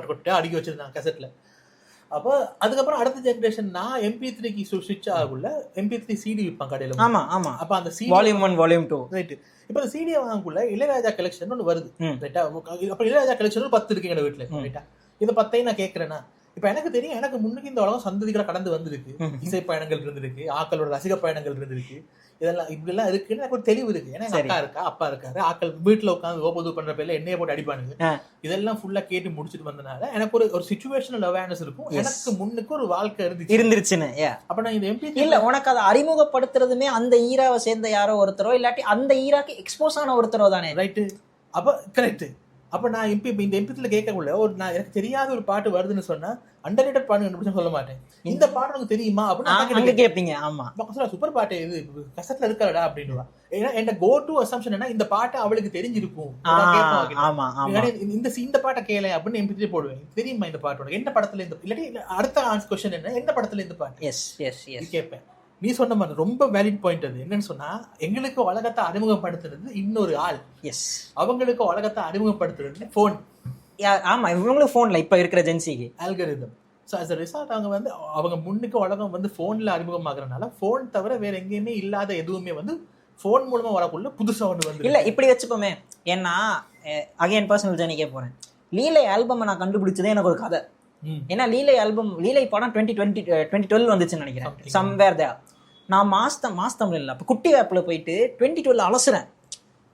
[SPEAKER 2] கொட்டை அடுக்கி வச்சிருந்தாங்க கெசட்ல. அப்போ அதுக்கப்புறம் அடுத்த ஜெனரேஷன் நான் MP3க்கு ஸ்விட்ச் ஆகுள்ள MP3 CD விற்பான் கடையில.
[SPEAKER 1] ஆமா ஆமா.
[SPEAKER 2] அப்ப அந்த CD
[SPEAKER 1] வால்யூம் 1 வால்யூம் 2
[SPEAKER 2] ரைட். இப்ப அந்த CD வாங்கக்குள்ள இளையராஜா கலெக்ஷன் ஒன்று வருது ரைட்டா. அப்ப இளையராஜா கலெக்ஷன் 10 இருக்கு எங்க வீட்டுல ரைட்டா. இந்த 10ஐயும் நான் கேட்கறேன்னா இப்ப எனக்கு தெரியும், எனக்கு முன்னுக்கு இந்த உலகம் சந்ததிகளை கடந்து வந்திருக்கு, இசை பயணங்கள் இருந்திருக்கு, ஆக்களோட ரசிக பயணங்கள் இருந்திருக்கு, இதெல்லாம் இப்படி எல்லாம் இருக்குன்னு எனக்கு ஒரு தெளிவு இருக்கு. ஏன்னா அக்கா இருக்கா, அப்பா இருக்காரு, ஆக்கள் வீட்டுல உட்காந்து ஓபது பண்ற பேர்ல எண்ணெயை போட்டு அடிப்பானுங்க. இதெல்லாம் ஃபுல்லா கேட்டு முடிச்சுட்டு வந்தனால எனக்கு ஒரு சிச்சுவேஷனல் அவேர்னஸ் இருக்கும். எனக்கு முன்னுக்கு ஒரு வாழ்க்கை இருந்துச்சுன்னு. அப்ப நான் இந்த MP
[SPEAKER 1] இல்ல உனக்கு அதை அறிமுகப்படுத்துறதுமே அந்த ஈராவை சேர்ந்த யாரோ ஒருத்தரோ இல்லாட்டி அந்த ஈராக்கு எக்ஸ்போஸ் ஆன ஒருத்தரோ தானே.
[SPEAKER 2] ரைட்டு. அப்ப கரெக்ட். அப்ப நான் இந்த MP3 கேட்கக்குள்ள நான் எனக்கு தெரியாத ஒரு பாட்டு வருதுன்னு சொன்னா அண்டர்ரேட்டட் பாட்டு சொல்ல மாட்டேன். இந்த பாட்டு எனக்கு தெரியுமா அப்படின்னு
[SPEAKER 1] கேட்பீங்க. ஆமா
[SPEAKER 2] சூப்பர் பாட்டு இது கசட்ல இருக்காடா அப்படின்னு. ஏன்னா என்ன கோ டு அசம்ஷன் என்ன, இந்த பாட்டு அவளுக்கு தெரிஞ்சிருக்கும், இந்த பாட்டை கேள அப்படின்னு MP3 போடுவேன். தெரியுமா இந்த பாட்டு என்ன படத்துல இந்த, இல்லாட்டி அடுத்த கொஸ்டின் என்ன, எந்த படத்துல இந்த பாட்டு கேட்பேன். நீ சொன்ன மாதிரி ரொம்ப வேலிட் பாயிண்ட். அது என்னன்னு சொன்னா, எங்களுக்கு உலகத்தை அறிமுகப்படுத்துறது இன்னொரு ஆள், அவங்களுக்கு உலகத்தை அறிமுகப்படுத்துறது போன்.
[SPEAKER 1] ஆமா இவங்களுக்கு போன்ல இப்ப இருக்கிற ஜென்சிக்கு algorithm.
[SPEAKER 2] So as a result அவங்க வந்து அவங்க முன்னுக்கு உலகம் வந்து போன்ல அறிமுகமாகறதுனால போன் தவிர வேற எங்கேயுமே இல்லாத எதுவுமே வந்து போன் மூலமா வரக்குள்ள புதுசா ஒன்று வந்து
[SPEAKER 1] இல்ல இப்படி வச்சுப்போமே. ஏன்னா அகைன் பர்சனல் ஜர்னிக்கே போறேன். லீலை ஆல்பம் நான் கண்டுபிடிச்சதே எனக்கு ஒரு கதை. ஏன்னா லீலை படம் 2012 வந்துச்சுன்னு நினைக்கிறேன். சம்வேர் தேர் நான் மாஸ்தம் இல்லை அப்போ குட்டி வேப்பில் போயிட்டு 2012 அலசுறேன்.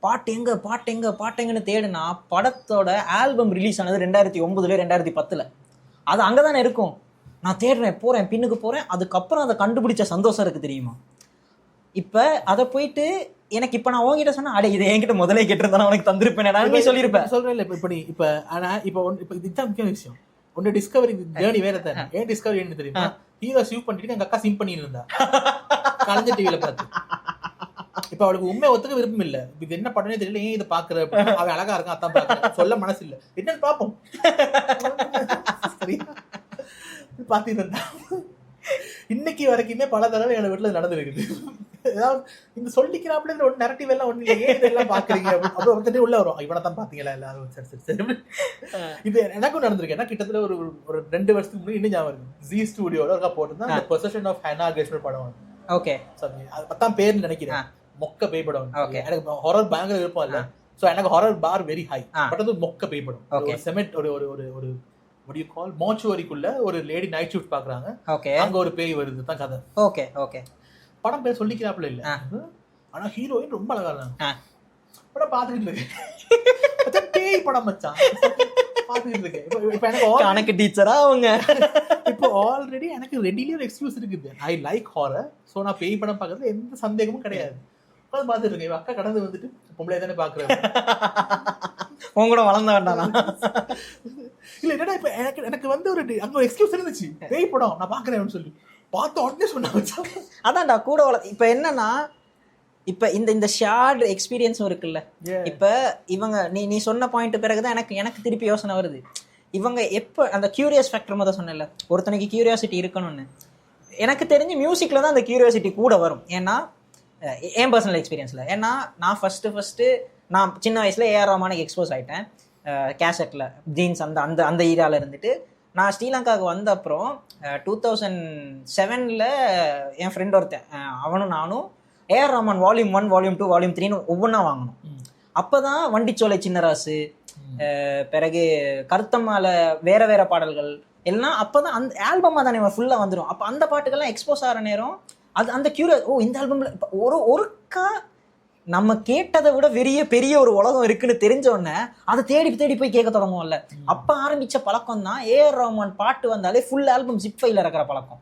[SPEAKER 1] பாட்டெங்கன்னு தேடுனா படத்தோட ஆல்பம் ரிலீஸ் ஆனது 2009 2010. அது அங்கே தானே இருக்கும். நான் தேடுறேன், போகிறேன், பின்னுக்கு போகிறேன். அதுக்கப்புறம் அதை கண்டுபிடிச்ச சந்தோஷம் இருக்குது தெரியுமா. இப்போ அதை போயிட்டு எனக்கு இப்போ நான் உங்ககிட்ட சொன்னா அடே இதை என்கிட்ட முதலே கேட்டிருந்தா உனக்கு தந்திருப்பேன் சொல்லியிருப்பேன்.
[SPEAKER 2] சொல்றேன் இல்லை இப்போ ஆனால் இப்போ இதுதான் முக்கிய விஷயம். உன்னோட டிஸ்கவரி ஜேர்னி வேற தானே. ஏன் டிஸ்கவரி என்ன தெரியுமா, ஹீரோ சீவ் பண்ணிட்டு எங்க அக்கா சிம் பண்ணிட்டு இருந்தா கலைஞர் டிவியில பார்த்து. இப்ப அவளுக்கு உண்மை ஒத்துக்க விருப்பம் இல்ல, இது என்ன படனே தெரியல, ஏன் இதை பாக்குற, அவன் அழகா இருக்கான் அதான் பாக்குறேன், சொல்ல மனசு இல்ல, என்னன்னு பாப்போம் பாத்திட்டு இருந்தா. இன்னைக்கு வரைக்குமே பல தடவை எங்க வீட்டுல நடந்துருக்குது. ஏதாவது இந்த சொல்லிக்கிறாப்புல ஒரு நெரட்டிவ் எல்லாம் ஒண்ணு இல்ல, ஏன் இதெல்லாம் பாக்குறீங்க அப்புறம் வந்துட்டு உள்ள வரும், இவனதான் பாத்தீங்களா எல்லாரும். சரி இது எனக்கும் நடந்திருக்கு. ஏன்னா கிட்டத்தட்ட ஒரு 2 வருஷத்துக்கு முன்னாடி இன்னும் ஞாபகம் இருக்கு, ஜி ஸ்டுடியோட ஒருக்கா போட்டுதான் அந்த பொசஷன் ஆஃப் ஹேனா கிரேஷ்னர் படம். ஓகே அது 10ஆம் பேர்னு நினைக்கிறேன், மொக்க பேய் படம். எனக்கு ஹாரர் பயங்கர விருப்பம் இல்ல, சோ எனக்கு horror bar very high. But அது மொக்க பேய் படம். செமெட் ஒரு what do you call மோச்சுவரிக்குள்ள ஒரு லேடி நைட் ஷிஃப்ட் பாக்குறாங்க, அங்க ஒரு பேய் வருது தான் கதை. ஓகே ஓகே படம் பேர் சொல்லிக்கிறாப்புல இல்ல, ஆனா ஹீரோயின் ரொம்ப அழகா இருந்தாங்க. படம் பாத்துக்கிட்டு இருக்கேன், பேய் படம் மச்சான் பாத்துக்கிட்டு இருக்கேன். இப்ப எனக்கு டீச்சரா அவங்க இப்போ ஆல்ரெடி எனக்கு ரெடிலி ஒரு எக்ஸ்கியூஸ் இருக்குது, ஐ லைக் ஹாரர். சோ நான் பேய் படம் பாக்குறது எந்த சந்தேகமும் கிடையாது. பாத்துட்டு இருக்கேன், அக்கா கடந்து வந்துட்டு பொம்பளை தானே பாக்குறேன், உங்களோட வளர்ந்த வேண்டாம் இல்ல. என்னடா இப்ப எனக்கு வந்து அங்க ஒரு எக்ஸ்கியூஸ் இருந்துச்சு, பேய் படம் நான் பாக்குறேன் சொல்லி பார்த்த உடனே சொன்னா. அதான்டா கூட இப்ப என்னன்னா
[SPEAKER 1] இப்ப இந்த ஷேர்டு எக்ஸ்பீரியன்ஸும் இருக்குல்ல. இப்ப இவங்க நீ சொன்ன பாயிண்ட் பிறகுதான் எனக்கு திருப்பி யோசனை வருது. இவங்க எப்போ அந்த கியூரியஸ் ஃபேக்டர் முதல் சொன்னல, ஒருத்தனுக்கு கியூரியாசிட்டி இருக்கணும்னு. எனக்கு தெரிஞ்சு மியூசிக்ல தான் அந்த கியூரியாசிட்டி கூட வரும். ஏன்னா என் பர்சனல் எக்ஸ்பீரியன்ஸ்ல, ஏன்னா நான் ஃபர்ஸ்ட் நான் சின்ன வயசுல ஏஆர் ரஹ்மானுக்கு எக்ஸ்போஸ் ஆயிட்டேன் கேசட்ல, ஜீன்ஸ் அந்த அந்த அந்த ஏரியாவில் இருந்துட்டு. நான் ஸ்ரீலங்காவுக்கு வந்த அப்புறம் 2007 என் ஃப்ரெண்ட் ஒருத்தன், அவனும் நானும் AR Rahman volume 1 volume 2 volume 3 ஒவ்வொன்றா வாங்கணும். அப்போதான் வண்டிச்சோலை சின்னராசு, பிறகு கருத்தம்மால வேற வேற பாடல்கள் எல்லாம் அப்போதான் அந்த ஆல்பமாக தானே ஃபுல்லாக வந்துடும். அப்போ அந்த பாட்டுக்கெல்லாம் எக்ஸ்போஸ் ஆகிற நேரம் அந்த கியூரியஸ், இந்த ஆல்பம்ல ஒருக்கா நம்ம கேட்டதை விட பெரிய ஒரு உலகம் இருக்குன்னு தெரிஞ்ச உடனே அதை தேடி போய் கேட்க தொடங்குவோம்ல. அப்ப ஆரம்பிச்ச பழக்கம் தான் ஏஆர் ரஹ்மான் பாட்டு வந்தாலே ஃபுல் ஆல்பம் ஜிப் ஃபைல இருக்கிற பழக்கம்.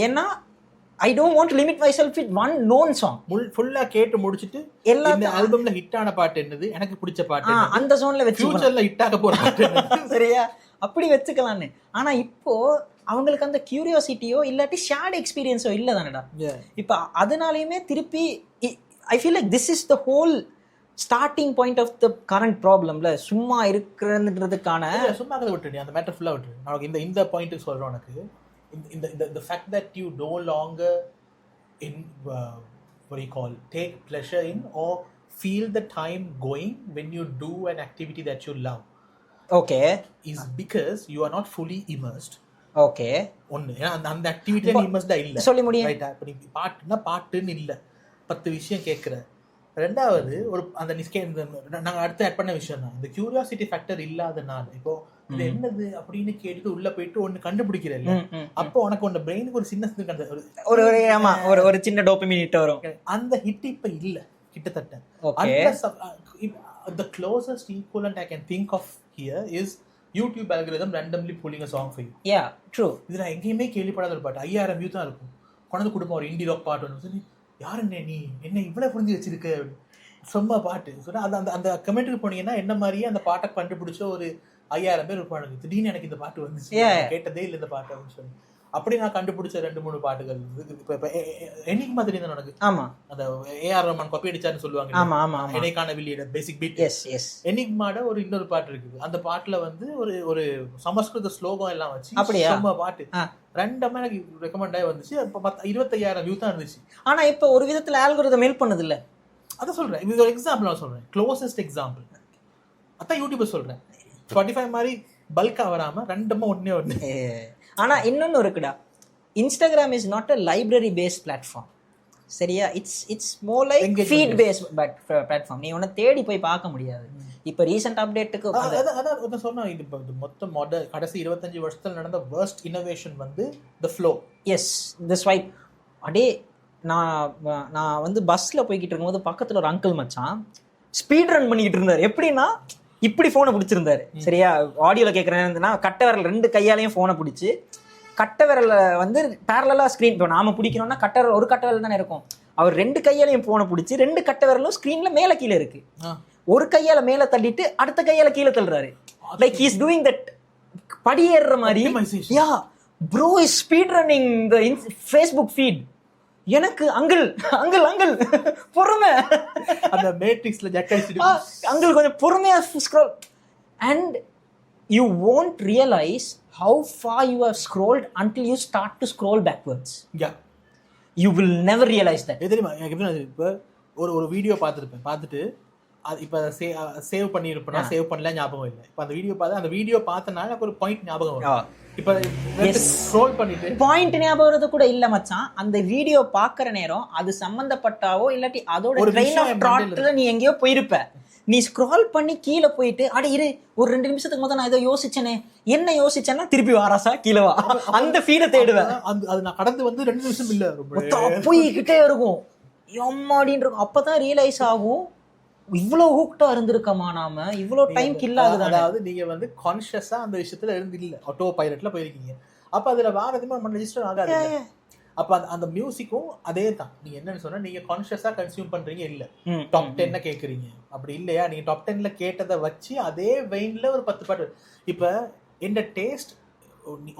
[SPEAKER 1] ஏன்னா I don't want to limit my self with one known song. ஃபுல்லா கேட்டு முடிச்சிட்டு எல்லா ஆல்பம்ல ஹிட் ஆன பாட்டு என்னது, எனக்கு பிடிச்ச பாட்டு அந்த ஜோன்ல வச்சு ஃபியூச்சர்ல ஹிட் ஆக போற பாட்டு சரியா, அப்படி வச்சுக்கலான்னு. ஆனா இப்போ அவங்களுக்கு அந்த கியூரியாசிட்டியோ இல்லாட்டி ஷேர்ட் எக்ஸ்பீரியன்ஸோ இல்லை தானடா. இப்போ அதனாலையுமே திருப்பி I feel like this is the whole starting point of the current problemல. சும்மா இருக்கிறதுக்கான
[SPEAKER 2] சும்மா அதை விட்டுடு, அந்த மேட்டர் ஃபுல்லாக விட்டுரு. நான் இந்த பாயிண்ட்டு சொல்கிறேன் உனக்கு. இந்த fact that you no longer in what you call take pleasure in or feel the time going when you do an activity that you love,
[SPEAKER 1] okay,
[SPEAKER 2] is because you are not fully immersed.
[SPEAKER 1] Okay,
[SPEAKER 2] ஒன்று அந்த ஆக்டிவிட்டியில் நீ இமர்ஸ்டாக இல்லை
[SPEAKER 1] சொல்லி முடியும்.
[SPEAKER 2] ரைட்டா? இப்போ நீ பாட்டுன்னா பாட்டுன்னு இல்லை, 10 விஷயம் கேட்குற. ரெண்டாவது ஒரு அந்த நாங்கள் அடுத்து ஆட் பண்ண விஷயம் தான் இந்த கியூரியாசிட்டி ஃபேக்டர் இல்லாதனால. இப்போ இது என்னது அப்படின்னு கேட்டுட்டு உள்ள போயிட்டு ஒன்று கண்டுபிடிக்கிறேன். அப்போ உனக்கு உன் பிரெயினுக்கு ஒரு சின்ன
[SPEAKER 1] ஒரு சின்ன டோபமைன் ஹிட் வரும்.
[SPEAKER 2] அந்த ஹிட் இப்போ இல்லை கிட்டத்தட்ட. The closest equivalent I can think of here is YouTube algorithm randomly pulling a song for you.
[SPEAKER 1] Yeah, true.
[SPEAKER 2] இது நான் எங்கேயுமே கேள்விப்படாத ஒரு பாட்டு, 5000 வியூ தான் இருக்கும். கொண்டு கொடுப்போம் ஒரு இண்டி ராக் பாட்டு ஒன்று சொல்லி, யார் நீ என்ன இவ்வளோ புரிஞ்சு வச்சிருக்க சும்மா பாட்டு சொன்னா. அந்த அந்த கமெண்ட்டுக்கு போனீங்கன்னா என்ன மாதிரியே அந்த பாட்டை கண்டுபிடிச்ச ஒரு 5000 பேர் இருப்பானுங்க. திடீர்னு எனக்கு இந்த பாட்டு வந்துச்சு, கேட்டதே இல்லை இந்த பாட்டு அப்படின்னு சொல்லி. அப்படி நான் கண்டுபிடிச்ச 2-3 பாட்டுகள் இப்போ என்னைக்கு மாதிரி தான் நடக்குது.
[SPEAKER 1] ஆமா,
[SPEAKER 2] அந்த ஏஆர் ரஹ்மான் காப்பி அடிச்சாருன்னு சொல்லுவாங்க.
[SPEAKER 1] ஆமா ஆமா,
[SPEAKER 2] என்னைக்கான வில்லியோட பேசிக் பீட்.
[SPEAKER 1] Yes yes.
[SPEAKER 2] எனிக்மாட ஒரு இன்னொரு பாட்டு இருக்குது. அந்த பாட்டுல வந்து ஒரு சமஸ்கிருத ஸ்லோகம் எல்லாம் வச்சு
[SPEAKER 1] அப்படியே
[SPEAKER 2] சும்மா பாட்டு ரெண்டமா எனக்கு ரெக்கமெண்ட் ஆகி வந்துச்சு. அப்போ 25,000 வியூ தான் இருந்துச்சு.
[SPEAKER 1] ஆனா இப்போ ஒரு விதத்துல ஆல்கோரிதம் ஹெல்ப் பண்ணுது இல்ல.
[SPEAKER 2] அதான் சொல்றேன், இது ஒரு எக்ஸாம்பிள் நான் சொல்றேன், க்ளோசஸ்ட் எக்ஸாம்பிள். அதான் யூடியூப் சொல்றேன், ஸ்பாட்டிஃபை மாதிரி பல்கா வராம ரெண்டமா ஒண்ணே.
[SPEAKER 1] ஆனா இன்னொன்னு இருக்குடா, Instagram is not a library based platform. சரியா? It's more like feed based platform. நீ ஒன்ன தேடி போய் பார்க்க முடியாது. இப்போ ரீசன்ட் அப்டேட்டுக்கு
[SPEAKER 2] அதான் சொன்னேன், இது மொத்த கடைசி 25 வருஷத்துல நடந்த வர்ஸ்ட் இன்னோவேஷன் வந்து the flow.
[SPEAKER 1] Yes, the swipe. அடே நான் வந்து பஸ்ல போய்கிட்டு இருக்கும்போது பக்கத்துல ஒரு அங்கிள் மச்சான் ஸ்பீட் ரன் பண்ணிக்கிட்டு இருந்தார். எப்படின்னா இப்படி ஃபோனை பிடிச்சிருந்தாரு. சரியா? ஆடியோல கேட்குறேன்னா கட்டை விரல் 2 கையாலையும் ஃபோனை பிடிச்சி, கட்டை விரல வந்து பேரலா ஸ்க்ரீன், இப்போ நாம பிடிக்கணும்னா கட்டை விரல் ஒரு கட்டை விரல் தானே இருக்கும். அவர் 2 கையாலையும் ஃபோனை பிடிச்சி 2 கட்டை விரலும் ஸ்க்ரீன்ல மேல கீழே இருக்கு. ஒரு கையால மேல தள்ளிட்டு அடுத்த கையால கீழே தள்ளுறாரு. Like he is doing that படியேற மாதிரி. Yeah bro is speed running the Facebook feed. எனக்கு அங்கிள் அங்கிள் அங்கிள் பொறுமை,
[SPEAKER 2] அந்த மேட்ரிக்ஸ்ல ஜக்கடிச்சிட்டு
[SPEAKER 1] அங்கிள் கொஞ்சம் பொறுமையா scroll. And you won't realize how far you have scrolled until you start to scroll backwards.
[SPEAKER 2] Yeah,
[SPEAKER 1] you will never realize that.
[SPEAKER 2] தெரியுமா? இப்போ ஒரு வீடியோ பார்த்துட்டு அது இப்போ சேவ் பண்ணியிருப்பேன், சேவ் பண்ணல ஞாபகம் இல்லை. இப்போ அந்த வீடியோ பார்த்தனால எனக்கு ஒரு பாயிண்ட் ஞாபகம் வரும். இப்போ ஸ்க்ரோல் பண்ணிட்டு
[SPEAKER 1] பாயிண்ட் ஞாபகம் வரது கூட இல்ல மச்சான். அந்த வீடியோ பார்க்குற நேரம் அது சம்பந்தப்பட்டாவோ இல்லாட்டி அதோட ட்ரெயின் ஆஃப் த்ராட்ல நீ எங்கேயோ போயிருப்ப. நீ ஸ்க்ரால் பண்ணி கீழே போயிட்டு அட இரு ஒரு 2 நிமிஷத்துக்கு முதல்ல நான் ஏதோ யோசிச்சேனே, என்ன யோசிச்சேன்னா திருப்பி வாராசா கீழே வா, அந்த ஃபீலை தேடுவேன்.
[SPEAKER 2] அது நான் கடந்து வந்து 2 நிமிஷம் இல்ல
[SPEAKER 1] போய்கிட்டே இருக்கும், எம்மாடின்னு இருக்கும். அப்பதான் ரியலைஸ் ஆகும் இவ்வளவு ஹூக்டா இருந்திருக்கமா நாம, இவ்வளவு டைம் கில் ஆகுது.
[SPEAKER 2] அதாவது நீங்க வந்து கான்ஷியஸா அந்த விஷயத்துல இருந்து இல்ல, ஆட்டோ பைலட்ல போயிருக்கீங்க. அப்ப அதுல வேற எதுவுமே நம்ம ரெஜிஸ்டர் ஆகாது. அப்ப அந்த மியூசிக்கும் அதே தான். நீங்க என்னன்னு சொன்னா நீங்க கான்ஷியஸா கன்சியூம் பண்றீங்க இல்ல, டாப் 10 கேக்குறீங்க அப்படி இல்லையா? நீங்க டாப் 10 கேட்டதை வச்சு அதே வெயின்ல ஒரு 10 பாட்டு. இப்ப இந்த டேஸ்ட்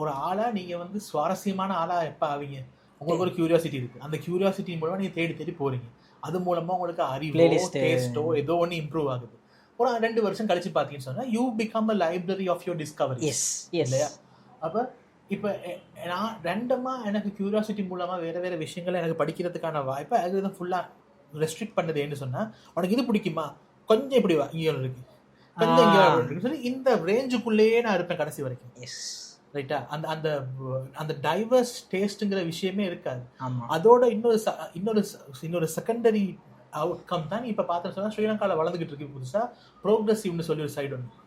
[SPEAKER 2] ஒரு ஆளா நீங்க வந்து சுவாரஸ்யமான ஆளா எப்ப ஆவீங்க? உங்களுக்கு ஒரு கியூரியாசிட்டி இருக்கு, அந்த கியூரியாசிட்டி மூலமா நீங்க தேடி தேடி போறீங்க, அது மூலமா உங்களுக்கு அறிவோ
[SPEAKER 1] Playlist.
[SPEAKER 2] டேஸ்டோ ஏதோ ஒன்று இம்ப்ரூவ் ஆகுது. ஒரு 2 வருஷம் கழிச்சு பார்த்தீங்கன்னு சொன்னா you become a library of your discovery.
[SPEAKER 1] Yes
[SPEAKER 2] இல்லையா? அப்போ இப்போ நான் ரெண்டமாக எனக்கு கியூரியாசிட்டி மூலமாக வேறு வேறு விஷயங்களை எனக்கு படிக்கிறதுக்கான வாய்ப்பை அது ஃபுல்லாக ரெஸ்ட்ரிக்ட் பண்ணது ஏன்னு சொன்னால், உனக்கு இது பிடிக்குமா, கொஞ்சம் இப்படி வா, இங்கே இருக்கு, கொஞ்சம் இங்கே இருக்குன்னு சொல்லி இந்த ரேஞ்சுக்குள்ளேயே நான் இருப்பேன் கடைசி வரைக்கும்.
[SPEAKER 1] எஸ்
[SPEAKER 2] ரைட்டா? அந்த அந்த அந்த டைவர்ஸ் டேஸ்ட்டுங்கிற விஷயமே இருக்காது.
[SPEAKER 1] ஆமாம்.
[SPEAKER 2] அதோட இன்னொரு செகண்டரி அவுட்கம் தான் இப்போ பார்த்தோன்னு சொன்னால் ஸ்ரீலங்காவில் வளர்ந்துக்கிட்டு இருக்கு புதுசாக ப்ரோக்ரஸிவ்னு சொல்லி ஒரு சைடு ஒன்று.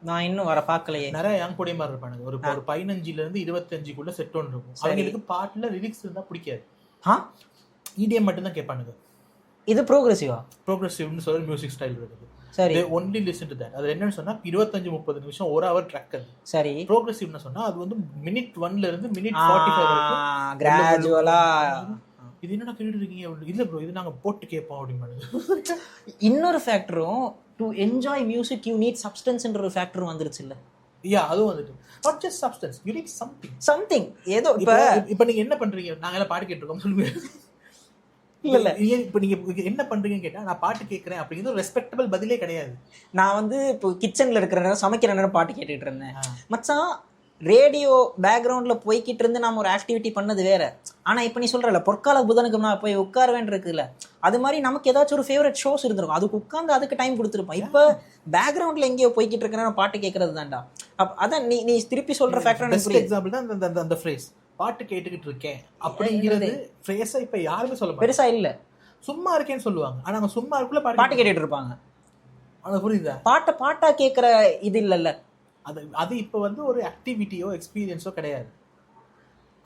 [SPEAKER 1] நான் இன்னும் வர பார்க்கலையே. நிறைய
[SPEAKER 2] யங் பொடி மாதிரி இருப்பானுங்க, ஒரு 15 to 25 செட் ஒன்று இருக்கும். அவங்களுக்கு பாட்டில் லிரிக்ஸ் இருந்தால் பிடிக்காது, இடிஎம் மட்டும்தான் கேட்பானுங்க.
[SPEAKER 1] இது ப்ரோக்ரஸிவ்னு சொல்லி மியூசிக் ஸ்டைல் இருக்குது. சரி,
[SPEAKER 2] ஒன்லி லிசன் டு தட். அது என்னன்னு சொன்னா 25-30 நிமிஷம் 1 hour ட்ராக் அது. சரி, ப்ரோக்ரஸிவ்னு சொன்னா அது வந்து மினிட் 1ல இருந்து மினிட் 45 வரைக்கும்
[SPEAKER 1] கிராஜுவலா.
[SPEAKER 2] இது என்னடா கேட்டுட்டு இருக்கீங்க? இல்ல ப்ரோ, இது நாங்க போட்டு கேட்போம் அப்படிமானுங்க.
[SPEAKER 1] இன்னொரு ஃபேக்டரும் to enjoy music you need சப்ஸ்டன்ஸ்ன்ற ஒரு ஃபேக்டர் வந்துருச்சு இல்ல?
[SPEAKER 2] அதுவும் வந்துட்டு not just substance, you need
[SPEAKER 1] something. ஏதோ
[SPEAKER 2] இப்ப நீங்க என்ன பண்றீங்க? நாங்க எல்லாம் பாட்டு கேட்டுருக்கோம் சொல்லுங்க. இல்ல இப்ப நீங்க என்ன பண்றீங்கன்னு கேட்டா நான் பாட்டு கேட்கறேன் அப்படிங்கிறது ஒரு ரெஸ்பெக்டபிள் பதிலே கிடையாது.
[SPEAKER 1] நான் வந்து இப்போ கிச்சன்ல இருக்கிற நேரம் சமைக்கிற நேரம் பாட்டு கேட்டுட்டு இருந்தேன் மச்சான். ரேடியோ பேக்ரவுண்ட்ல போய்கிட்டு இருந்து நாம ஒரு ஆக்டிவிட்டி பண்ணது வேற. ஆனா இப்ப நீ சொல்றல பொற்கால புதனுக்கு நான் போய் உட்காருவேன் இருக்குல்ல, அது மாதிரி நமக்கு ஏதாச்சும் ஒரு ஃபேவரட் ஷோஸ் இருந்திருக்கும், அதுக்கு உட்காந்து அதுக்கு டைம் கொடுத்துருப்போம். இப்ப பேக்ரவுண்ட்ல எங்கேயோ போய்கிட்டு இருக்கிற பாட்டு கேட்கறது தான்டா. அதான் நீ திருப்பி சொல்ற ஃபேக்டர்
[SPEAKER 2] எக்ஸாம்பிள் தான் அந்த ஃப்ரேஸ் பாட்டு கேட்டுக்கிட்டு இருக்கேன் அப்படிங்கிறது ஃப்ரேஸை இப்ப யாருமே சொல்ல
[SPEAKER 1] பெருசா இல்ல,
[SPEAKER 2] சும்மா இருக்கேன்னு சொல்லுவாங்க. ஆனா அவங்க சும்மா இருக்குள்ள
[SPEAKER 1] பாட்டு கேட்டுட்டு இருப்பாங்க.
[SPEAKER 2] அது புரியுதா?
[SPEAKER 1] பாட்டா கேட்கற இது இல்லல்ல.
[SPEAKER 2] அது இப்போ வந்து ஒரு ஆக்டிவிட்டியோ எக்ஸ்பீரியன்ஸோ கிடையாது.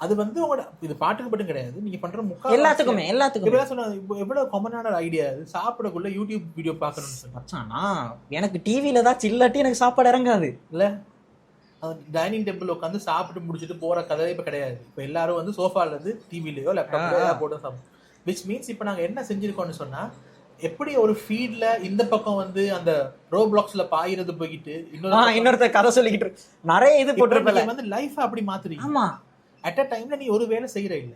[SPEAKER 2] அது வந்து உங்களோட இது பாட்டுக்கு மட்டும் கிடையாது, நீங்க பண்ற எல்லாத்துக்குமே எவ்வளவு காமனான ஐடியா. அது சாப்பிடக்குள்ள யூடியூப் வீடியோ பார்க்கணும்னு
[SPEAKER 1] சொன்னா எனக்கு டிவில தான் சில்லாட்டி எனக்கு சாப்பாடு இறங்காது இல்ல.
[SPEAKER 2] டைனிங் டேபிள் உட்காந்து சாப்பிட்டு முடிச்சுட்டு போற கதையே இப்போ கிடையாது. இப்போ எல்லாரும் வந்து சோஃபால இருந்து டிவிலையோ லேப்டாப்லயோ போட்டு சாப்பிடும். விச் மீன்ஸ் இப்போ நாங்கள் என்ன செஞ்சிருக்கோம்னு சொன்னா, எப்படி ஒரு ஃபீட்ல இந்த பக்கம் வந்து அந்த ரோ பிளாக்ஸ்ல பாயிறது போய்கிட்டு
[SPEAKER 1] இன்னொருத்த கதை சொல்லிக்கிட்டு நிறைய இது போட்டு
[SPEAKER 2] வந்து லைஃப் அப்படி மாத்துறீங்க. ஆமா, அட் அ டைம்ல நீ ஒரு வேலை செய்யற இல்ல.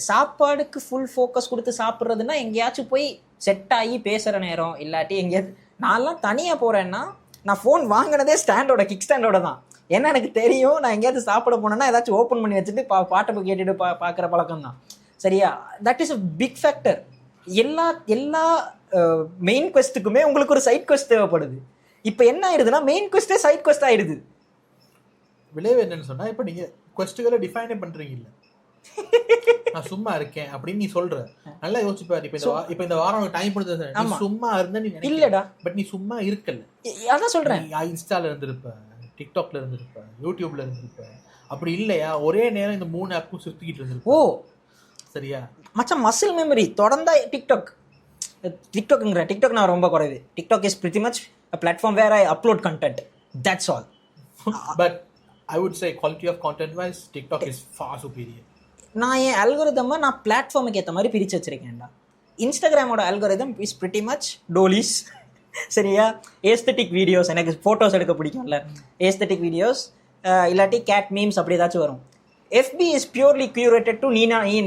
[SPEAKER 1] சாப்பாடுக்கு ஃபுல் ஃபோக்கஸ் கொடுத்து சாப்பிட்றதுன்னா எங்கேயாச்சும் போய் செட் ஆகி பேசுற நேரம் இல்லாட்டி எங்கேயாவது. நான்லாம் தனியா போறேன்னா நான் ஃபோன் வாங்கினதே ஸ்டாண்டோட கிக் ஸ்டாண்டோட தான். ஏன்னா எனக்கு தெரியும் நான் எங்கேயாவது சாப்பிட போனேன்னா ஏதாச்சும் ஓப்பன் பண்ணி வச்சுட்டு பாட்டை போய் கேட்டுட்டு பார்க்குற பழக்கம் தான். சரியா? That is a big factor. எல்லா மெயின் குவெஸ்ட்டுக்குமே உங்களுக்கு ஒரு சைட் குவெஸ்ட் தேவைப்படுது. இப்போ என்ன ஆயிடுதுன்னா மெயின் குவெஸ்டே சைட் குவெஸ்ட் ஆயிடுது.
[SPEAKER 2] விளைவு என்னன்னு சொன்னா, இப்போ நீங்க குவெஸ்ட்டுகளை டிஃபைனே பண்றீங்க இல்ல, நான் சும்மா இருக்கேன் அப்படின்னு நீ சொல்ற. நல்லா யோசிச்சு பாரு. இப்போ இந்த வாரம் டைம் கொடுத்தது நீ சும்மா இருந்தா நீ
[SPEAKER 1] இல்லடா,
[SPEAKER 2] பட் நீ சும்மா இருக்கல.
[SPEAKER 1] அதான் சொல்றேன்.
[SPEAKER 2] இன்ஸ்டால இருந்திருப்ப, டிக்டாக்ல இருந்திருப்ப, யூடியூப்ல இருந்திருப்ப. அப்படி இல்லையா ஒரே நேரம் இந்த 3 ஆப்பும் சுத்திக்கிட்டு இருந்திருப்ப.
[SPEAKER 1] ஓ
[SPEAKER 2] சரியா
[SPEAKER 1] மச்சான், மசில் மெமரி தொடர்ந்தா டிக்டாக் நான் ரொம்ப குறைவு. TikTok is pretty much a platform where I upload content, that's all.
[SPEAKER 2] But I would say quality of content wise TikTok is far superior.
[SPEAKER 1] நான் என் அல்கோரிதமை நான் பிளாட்ஃபார்முக்கு ஏற்ற மாதிரி பிரித்து வச்சிருக்கேன்டா. இன்ஸ்டாகிராமோட அல்கோரிதம் இஸ் பிரிட்டி மச் டோலிஸ். சரியா? Aesthetic videos, எனக்கு ஃபோட்டோஸ் எடுக்க பிடிக்கும்ல, aesthetic videos இல்லாட்டி கேட் மீம்ஸ் அப்படி ஏதாச்சும் வரும். FB is purely curated to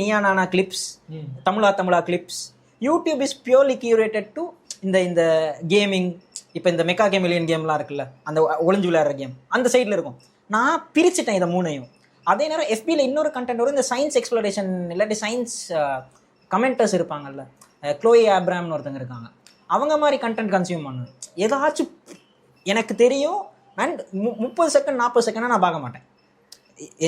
[SPEAKER 1] Neeya Naana clips, Tamizha clips. YouTube is purely curated to இந்த கேமிங். இப்போ இந்த மெக்கா கேமிலியன் கேம்லாம் இருக்குல்ல, அந்த ஒளிஞ்சு விளையாடுற கேம் அந்த சைடில் இருக்கும். நான் பிரிச்சுட்டேன் இதை 3ஐயும். அதே நேரம் FBயில் இன்னொரு கண்டென்ட் வரும், இந்த சயின்ஸ் எக்ஸ்ப்ளோரேஷன் இல்லாட்டி சயின்ஸ் கமெண்டர்ஸ் இருப்பாங்கல்ல, க்ளோயி ஆப்ராம்னு ஒருத்தங்க இருக்காங்க, அவங்க மாதிரி கண்டென்ட் கன்சியூம் பண்ணுவேன். ஏதாச்சும் எனக்கு தெரியும் அண்ட் 30 செகண்ட் 40 செகண்டாக நான் பார்க்க மாட்டேன்.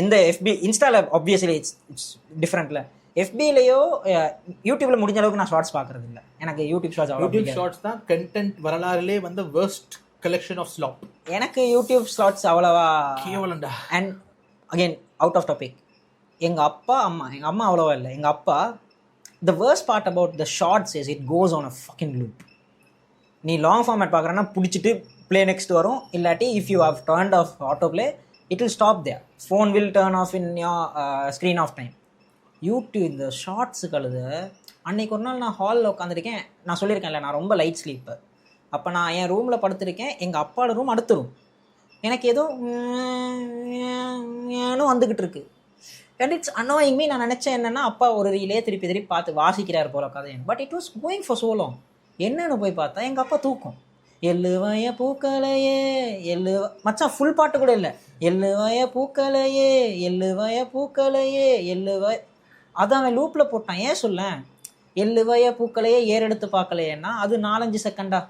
[SPEAKER 1] எந்த FB இன்ஸ்டாவில் ஆப்வியஸ்லி இட்ஸ் டிஃப்ரெண்ட்டில். FBலையோ யூடியூப்ல முடிஞ்ச அளவுக்கு நான் ஷார்ட்ஸ் பார்க்கறது இல்லை. எனக்கு யூடியூப்
[SPEAKER 2] ஷார்ட்ஸ் தான் கண்டென்ட் வரலாறுலே வந்து worst collection of slop.
[SPEAKER 1] எனக்கு யூடியூப் ஷார்ட்ஸ் அவ்வளவா
[SPEAKER 2] கேவலண்டா.
[SPEAKER 1] And again out of topic, எங்கள் அம்மா அவ்வளோவா இல்லை. எங்கள் அப்பா, the worst part about the shorts is it goes on a fucking loop. நீ லாங் ஃபார்மேட் பார்க்குறேன்னா பிடிச்சிட்டு ப்ளே நெக்ஸ்ட் வரும், இல்லாட்டி if you have turned off auto play it will stop there. Phone will turn off in your screen off time. YouTube இந்த shorts கழுது. அன்றைக்கி ஒரு நாள் நான் ஹாலில் உட்காந்துருக்கேன். நான் சொல்லியிருக்கேன்ல நான் ரொம்ப லைட் ஸ்லீப்பர். அப்போ நான் என் ரூமில் படுத்திருக்கேன், எங்கள் அப்பாவோட ரூம் அடுத்த ரூம். எனக்கு ஏதோ வந்துக்கிட்டு இருக்கு. And it's annoying me. நான் நினச்சேன் என்னன்னா அப்பா ஒரு ரீலே திருப்பி திருப்பி பார்த்து வாசிக்கிறார் போல கதையை. But it was going for so long. என்னன்னு போய் பார்த்தா எங்கள் அப்பா தூக்கம். எள்ளுவய பூக்களையே மச்சான் ஃபுல் பாட்டு கூட இல்லை. எள்ளுவய பூக்களையே எள்ளுவய பூக்களையே எள்ளுவய அதான் அவன் லூப்பில் போட்டான். ஏன் சொல்ல எள்ளுவய பூக்களையே ஏறெடுத்து பார்க்கலையேன்னா அது 4-5 செகண்டா.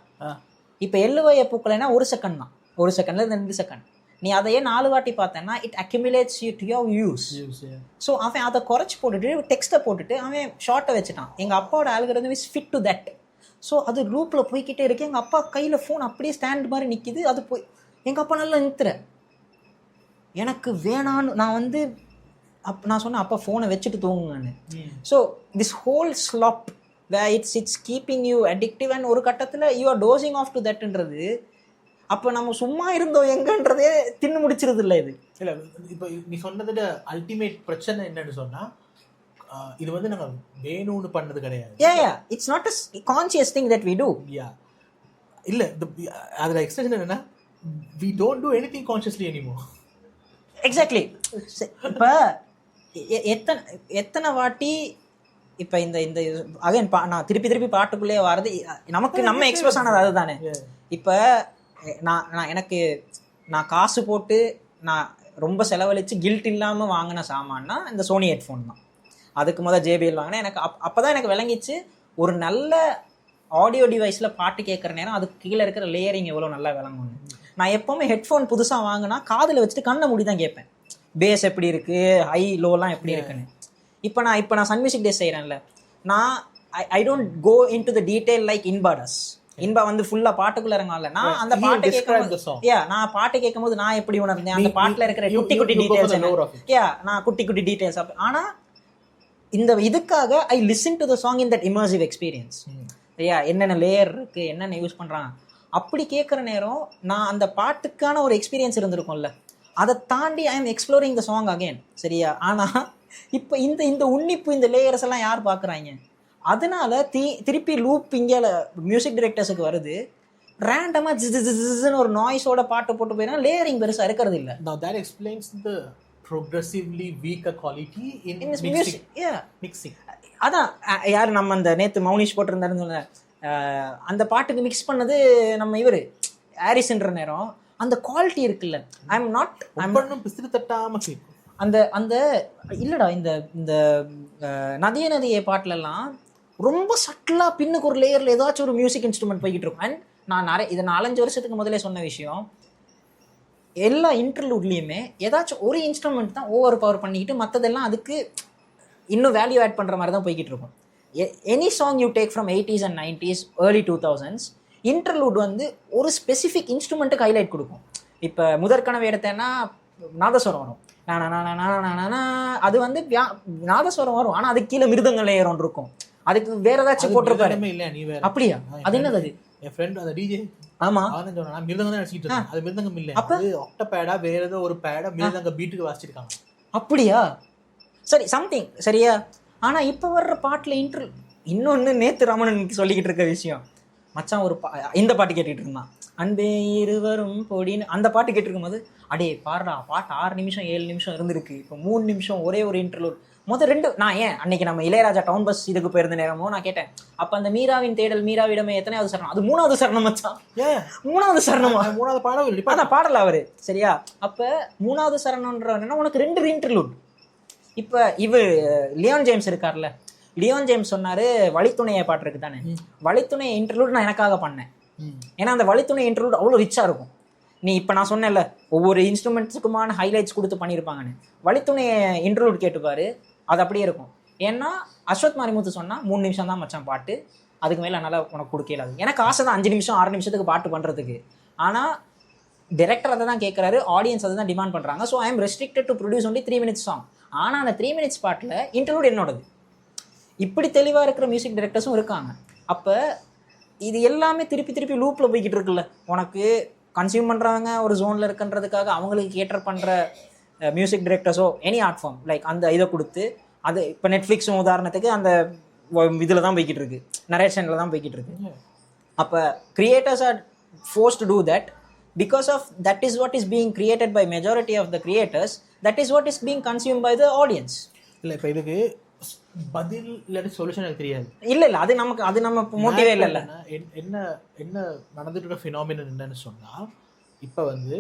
[SPEAKER 1] இப்போ எள்ளுவய பூக்கலைன்னா 1 செகண்ட் தான். 1 செகண்ட்ல 2 செகண்ட். நீ அதையே 4 வாட்டி பார்த்தேன்னா it accumulates you to your views. So அவன் அதை குறைச்சி போட்டுட்டு டெக்ஸ்ட்டை போட்டுட்டு அவன் ஷார்ட்டை வச்சுட்டான். எங்கள் அப்பாவோட algorithm is fit to that. So அது லூப்பில் போய்கிட்டே இருக்கு. எங்கள் அப்பா கையில் ஃபோன் அப்படியே ஸ்டாண்ட் மாதிரி நிற்கிது. அது போய் எங்கள் அப்பா நல்லா நிறுத்துற. எனக்கு வேணான்னு நான் நான் சொன்னேன் அப்பா ஃபோனை வச்சுட்டு தூங்குங்கன்னு. So this whole slop where it's keeping you addictive. And ஒரு கட்டத்தில் you are dozing off to தட்ன்றது. அப்போ நம்ம சும்மா இருந்தோம் எங்கன்றதே தின்னு முடிச்சிருது இல்லை இது.
[SPEAKER 2] இல்லை இப்போ நீ சொன்னதோட அல்டிமேட் பிரச்சனை என்னன்னு சொன்னால் இது நாங்கள் வேணும்னு பண்ணது கிடையாது.
[SPEAKER 1] It's not a conscious thing that we do.
[SPEAKER 2] இல்லை அதில் எக்ஸ்டென்ஷன் என்னன்னா we don't do anything consciously anymore.
[SPEAKER 1] Exactly. இப்போ எத்தனை வாட்டி இப்போ இந்த அகைன் நான் திருப்பி பாட்டுக்குள்ளே வர்றது நமக்கு நம்ம எக்ஸ்பிரஸ் ஆனது அதுதானே. இப்போ நான் காசு போட்டு நான் ரொம்ப செலவழித்து கில்ட் இல்லாமல் வாங்கின சாமான்னா இந்த சோனி ஹெட்ஃபோன் தான். அதுக்கு முதல் ஜேபிஎல் வாங்கினேன். எனக்கு அப்போ தான் எனக்கு விளங்கிச்சு ஒரு நல்ல ஆடியோ டிவைஸில் பாட்டு கேட்குற நேரம் அதுக்கு கீழே இருக்கிற லேயரிங் எவ்வளோ நல்லா விளங்கும்னு. நான் எப்போவுமே ஹெட்ஃபோன் புதுசாக வாங்கினா காதில் வச்சுட்டு கண்ணை மூடி தான் கேட்பேன். பேஸ் எப்படி இருக்குது, ஹை லோலாம் எப்படி இருக்குன்னு. இப்போ நான் சன் மியூசிக் டேஸ் செய்கிறேன்ல, நான் I don't go into the detail like இன்பாடஸ். இன்பா ஃபுல்லா பாட்டுக்குள்ள இறங்கல. நான் அந்த பாட்டு கேட்கும்போது நான் பாட்டு கேட்கும் போது நான் எப்படி உணர்ந்தேன் அந்த பாட்டுல இருக்கிற குட்டி டீடைல்ஸ் நான் குட்டி டீடைல்ஸ். ஆனா இந்த இதுக்காக I listen to the song in that immersive experience. சரியா, என்னென்ன லேயர் இருக்கு, என்னென்ன யூஸ் பண்றாங்க அப்படி கேட்குற நேரம் நான் அந்த பாட்டுக்கான ஒரு எக்ஸ்பீரியன்ஸ் இருந்திருக்கும்ல, அதை தாண்டி I am exploring the song again. சரியா, ஆனா இப்போ இந்த உன்னிப்பு இந்த லேயர்ஸ் எல்லாம் யார் பார்க்குறாங்க? அதனால திருப்பி லூப் இங்கே மியூசிக் டைரக்டர்ஸுக்கு வருது. ரேண்டமாக ஜின்னு ஒரு நாய்ஸோட பாட்டு போட்டு போயினா லேயரிங் பெருசாக இருக்கிறது இல்லை.
[SPEAKER 2] Now that explains the progressively weaker quality in mixing. Mixing.
[SPEAKER 1] அதான் யார் நம்ம அந்த நேற்று மௌனிஷ் போட்டிருந்தாருன்னு சொன்ன அந்த பாட்டுக்கு மிக்ஸ் பண்ணது நம்ம இவர் ஹாரிஸ்ன்ற நேரம் அந்த குவாலிட்டி இருக்குல்ல. ஐ எம் நாட்
[SPEAKER 2] பிசிறு தட்டாம
[SPEAKER 1] அந்த அந்த இல்லைடா இந்த இந்த நதியே பாட்டிலெல்லாம் ரொம்ப சட்டிலாக பின்னுக்கு ஒரு லேயரில் ஏதாச்சும் ஒரு மியூசிக் இன்ஸ்ட்ருமெண்ட் போய்கிட்டு இருக்கும். அண்ட் நான் இதை 4-5 வருஷத்துக்கு முதலே சொன்ன விஷயம், எல்லா இன்டர்லூட்லேயுமே ஏதாச்சும் ஒரு இன்ஸ்ட்ருமெண்ட் தான் ஓவர் பவர் பண்ணிக்கிட்டு மற்றதெல்லாம் அதுக்கு இன்னும் வேல்யூ ஆட் பண்ணுற மாதிரி தான் போய்கிட்டு இருக்கும். Any song you take from 80s and 90s early 2000s interlude ஒரு ஸ்பெசிஃபிக் இன்ஸ்ட்ருமெண்ட்டுக்கு ஹைலைட் கொடுக்கும். இப்போ முதற்கனவே எடுத்தேன்னா நாதஸ்வரம் வரும், அது நாதஸ்வரம் வரும், ஆனால் அதுக்கு கீழே மிருதங்க லேயர் ஒன்று இருக்கும், அதுக்கு வேற ஏதாச்சும் போட்டிருப்பாரு. அப்படியா? அது என்னது? அது
[SPEAKER 2] என் ஃப்ரெண்ட் அந்த டிஜே
[SPEAKER 1] ஆமா
[SPEAKER 2] நான் மிருதங்க தான் நடிச்சிட்டு இருக்கேன். அது மிருதங்கம் இல்லை, அது ஆக்டோபேடா வேற ஏதோ ஒரு பேடா மிருதங்க பீட்டுக்கு வாசிச்சிருக்காங்க.
[SPEAKER 1] அப்படியா? சரி, சம்திங் சரியா. ஆனா இப்ப வர்ற பாட்டுல இன்னொன்னு நேத்து ராமன் சொல்லிக்கிட்டு இருக்க விஷயம், மச்சான் ஒரு இந்த பாட்டு கேட்டுக்கிட்டு இருந்தான், அன்பே இருவரும் பொடின்னு அந்த பாட்டு கேட்டுருக்கும் போது அடே பாடுறா, பாட்டு 6 நிமிஷம் 7 நிமிஷம் இருந்திருக்கு, இப்போ 3 நிமிஷம் ஒரே ஒரு இன்டர்லூட். முதல் 2 நான் ஏன் அன்னைக்கு நம்ம இளையராஜா டவுன் பஸ் இதுக்கு போயிருந்த நேரமோ நான் கேட்டேன், அப்ப அந்த மீராவின் தேடல் மீராவிடமே எத்தனையாவது சரணம்? அது 3வது சரணம் மச்சான். 3வது சரணமா? 3வது பாடல் அதான் பாடல அவரு. சரியா, அப்ப 3வது சரணம்ன்ற உனக்கு 2 இன்டர்லூட். இப்ப லியோன் ஜேம்ஸ் இருக்கார்ல, லியோன் ஜேம்ஸ் சொன்னாரு வழித்துணையை பாட்டு இருக்கு தானே, வழித்துணை இன்டர்லூட் நான் எனக்காக பண்ணேன். ஏன்னா அந்த வழித்துணை இன்டர்லூட் அவ்வளோ ரிச்சா இருக்கும். நீ இப்போ நான் சொன்னேன்ல ஒவ்வொரு இன்ஸ்ட்ருமெண்ட்ஸுக்குமான ஹைலைட்ஸ் கொடுத்து பண்ணியிருப்பாங்கன்னு, வழித்துணை இன்டர்லூட் கேட்டுப்பாரு, அது அப்படியே இருக்கும். ஏன்னா அஸ்வத் மாரிமுத்து சொன்னால் 3 நிமிஷம் தான் மச்சான் பாட்டு, அதுக்கு மேலே என்னால் உனக்கு கொடுக்கலாது. எனக்கு ஆசை தான் 5 நிமிஷம் 6 நிமிஷத்துக்கு பாட்டு பண்ணுறதுக்கு, ஆனால் டைரக்டர் அதை தான் கேட்குறாரு, ஆடியன்ஸ் அதை தான் டிமாண்ட் பண்ணுறாங்க. So I am restricted to produce only 3 minutes song. ஆனால் அந்த 3 minutes பாட்டில் இன்டர்லூட் என்னோடது. இப்படி தெளிவாக இருக்கிற மியூசிக் டைரக்டர்ஸும் இருக்காங்க. அப்போ இது எல்லாமே திருப்பி லூப்பில் போய்கிட்டு இருக்குல்ல. உனக்கு கன்சியூம் பண்ணுறாங்க ஒரு ஜோனில் இருக்குன்றதுக்காக அவங்களுக்கு கேட்டர் பண்ணுற மியூசிக் டைரக்டர்ஸோ எனி ஆர்ட் ஃபார்ம் லைக் அந்த இதை கொடுத்து அது இப்போ நெட்ஃப்ளிக்ஸும் உதாரணத்துக்கு அந்த இதில் தான் போய்கிட்டு இருக்கு, நரேஷனில் தான் போய்கிட்டு இருக்கு. அப்போ creators are force to do that. because of that is what is being created by majority of the creators, that is what is being consumed by the audience.
[SPEAKER 2] இல்லை இப்போ இதுக்கு பதில் இல்லாட்டி சொல்யூஷன் எனக்கு தெரியாது.
[SPEAKER 1] இல்ல அது நம்ம மோட்டிவே இல்ல.
[SPEAKER 2] என்ன என்ன நடந்துட்டு இருக்க ஃபினாமினன் என்னன்னு சொன்னா, இப்போ வந்து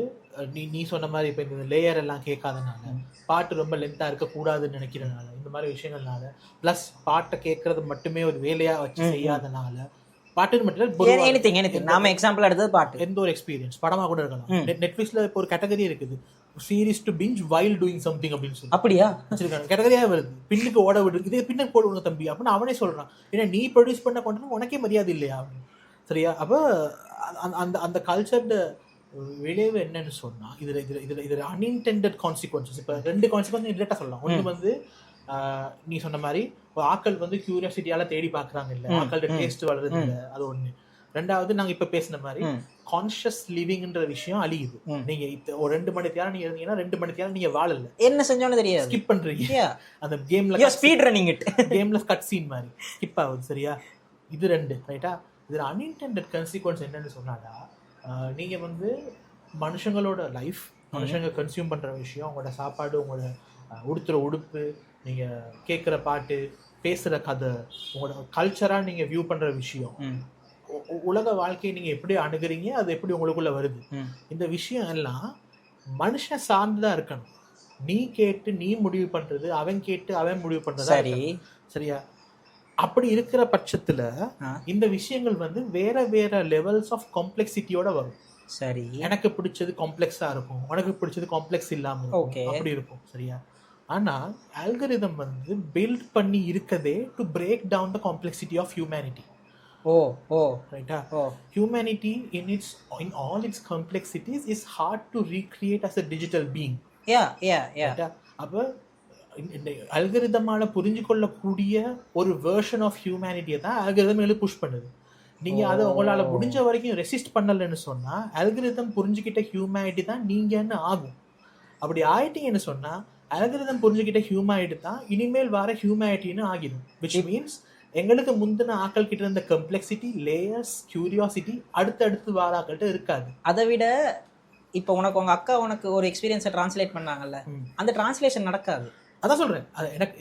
[SPEAKER 2] நீ சொன்ன மாதிரி இப்போ இந்த லேயர் எல்லாம் கேட்காதனால, பாட்டு ரொம்ப லென்த்தாக இருக்கக்கூடாதுன்னு நினைக்கிறனால, இந்த மாதிரி விஷயங்கள்னால, ப்ளஸ் பாட்டை கேட்கறது மட்டுமே ஒரு வேலையாக வச்சு செய்யாதனால, பாட்டுன்னு மட்டும்
[SPEAKER 1] நாம எக்ஸாம்பிள் எடுத்தது பாட்டு,
[SPEAKER 2] எந்த ஒரு எக்ஸ்பீரியன்ஸ் படமாக கூட இருக்கலாம். நெட்ஃப்ளிக்ஸில் இப்போ ஒரு கேட்டகரி இருக்குது, series to binge while doing something அப்படின்னு சொல்லி
[SPEAKER 1] அப்படியா
[SPEAKER 2] வச்சிருக்காங்க. கேட்டகரியாக வருது, பின்னுக்கு ஓட விடு, இதே பின்னுக்கு போட விடுங்க தம்பி அப்படின்னு அவனே சொல்கிறான். ஏன்னா நீ ப்ரொடியூஸ் பண்ண கொண்டு உனக்கே மரியாதை இல்லையா அப்படின்னு. சரியா? அப்போ அந்த அந்த கல்ச்சர்ட விளைவு என்னன்னு சொன்னா, இதுல அன்இன்டெண்டட் கான்சிக்வன்சஸ். இப்போ 2 கான்சிக்வன்ஸ் டேரக்டா சொல்லலாம். ஒன்று வந்து நீ சொன்ன மாதிரி ஆக்கள் வந்து கியூரியாசிட்டியால தேடி பாக்குறாங்க, இல்ல ஆக்களோட டேஸ்ட் வளருது இல்ல, அது ஒண்ணு. ரெண்டாவது நாங்க இப்ப பேசின மாதிரி கான்ஷியஸ் லிவிங்ன்ற விஷயம் அழியுது. நீங்க ஒரு 2 மணி நேரம் நீங்க இருந்தீங்கன்னா 2 மணி நேரம் நீங்க வாழல, என்ன செஞ்சோன்னு தெரியாது, ஸ்கிப் பண்றீங்க. அந்த கேம்ல
[SPEAKER 1] ஸ்பீட் ரன்னிங் இட்,
[SPEAKER 2] கேம்ல கட் சீன் மாதிரி ஸ்கிப் ஆகுது. சரியா? இது 2 ரைட்டா. இதுல அன்இன்டெண்டட் கான்சிக்வன்ஸ் என்னன்னு சொன்னாடா, நீங்க வந்து மனுஷங்களோட லைஃப், மனுஷங்க கன்சியூம் பண்ற விஷயம், உங்களோட சாப்பாடு, உங்களோட உடுத்துற உடுப்பு, நீங்க கேட்குற பாட்டு, பேசுற கதை, உங்களோட கல்ச்சரா நீங்க வியூ பண்ற விஷயம், உலக வாழ்க்கையை நீங்க எப்படி அணுகுறீங்க, அது எப்படி உங்களுக்குள்ள வருது, இந்த விஷயம் எல்லாம் மனுஷன் சார்ந்துதான் இருக்கணும். நீ கேட்டு நீ முடிவு பண்றது, அவன் கேட்டு அவன் முடிவு பண்றதா. சரியா? அப்படி இருக்கிற பட்சத்துல இந்த விஷயங்கள் வந்து வேற வேற லெவல்ஸ் ஆஃப் காம்ப்ளெக்சிட்டியோட வரும்.
[SPEAKER 1] சரி,
[SPEAKER 2] எனக்கு பிடிச்சது காம்ப்ளெக்ஸா இருக்கும், உனக்கு பிடிச்சது காம்ப்ளெக்ஸ் இல்லாம இருக்கும், அப்படி இருக்கும். சரியா? ஆனா அல்காரிதம் வந்து பில்ட் பண்ணி இருக்கதே to break down the complexity of humanity. ரைட்டா? Humanity in all its complexities is hard to recreate as a digital being. அப்ப இந்த அல்காரிதமால புரிஞ்சு கொள்ளக்கூடிய ஒரு வெர்ஷன் ஆஃப் ஹியூமனிட்டியை தான் அல்காரிதம் புஷ் பண்ணுது. நீங்க அதை உங்களால முடிஞ்ச வரைக்கும் ரெசிஸ்ட் பண்ணலன்னு சொன்னா, அல்காரிதம் புரிஞ்சுக்கிட்ட ஹியூமனிட்டி தான் நீங்கன்னு ஆகும். அப்படி ஆயிட்டீங்கன்னு சொன்னா, அல்காரிதம் புரிஞ்சுக்கிட்ட ஹியூமனிட்டி தான் இனிமேல் வர ஹியூமனிட்டின்னு ஆகிடும். விச் மீன்ஸ் எங்களுக்கு முந்தின ஆக்கள் கிட்ட இருந்த கம்ப்ளெக்சிட்டி, லேயர்ஸ், கியூரியாசிட்டி அடுத்தடுத்து வர ஆக்கள்கிட்ட இருக்காது.
[SPEAKER 1] அதை விட இப்போ உனக்கு உங்க அக்கா உனக்கு ஒரு எக்ஸ்பீரியன்ஸை டிரான்ஸ்லேட் பண்ணாங்கல்ல, அந்த டிரான்ஸ்லேஷன் நடக்காது.
[SPEAKER 2] அதான் சொல்றேன், எனக்கு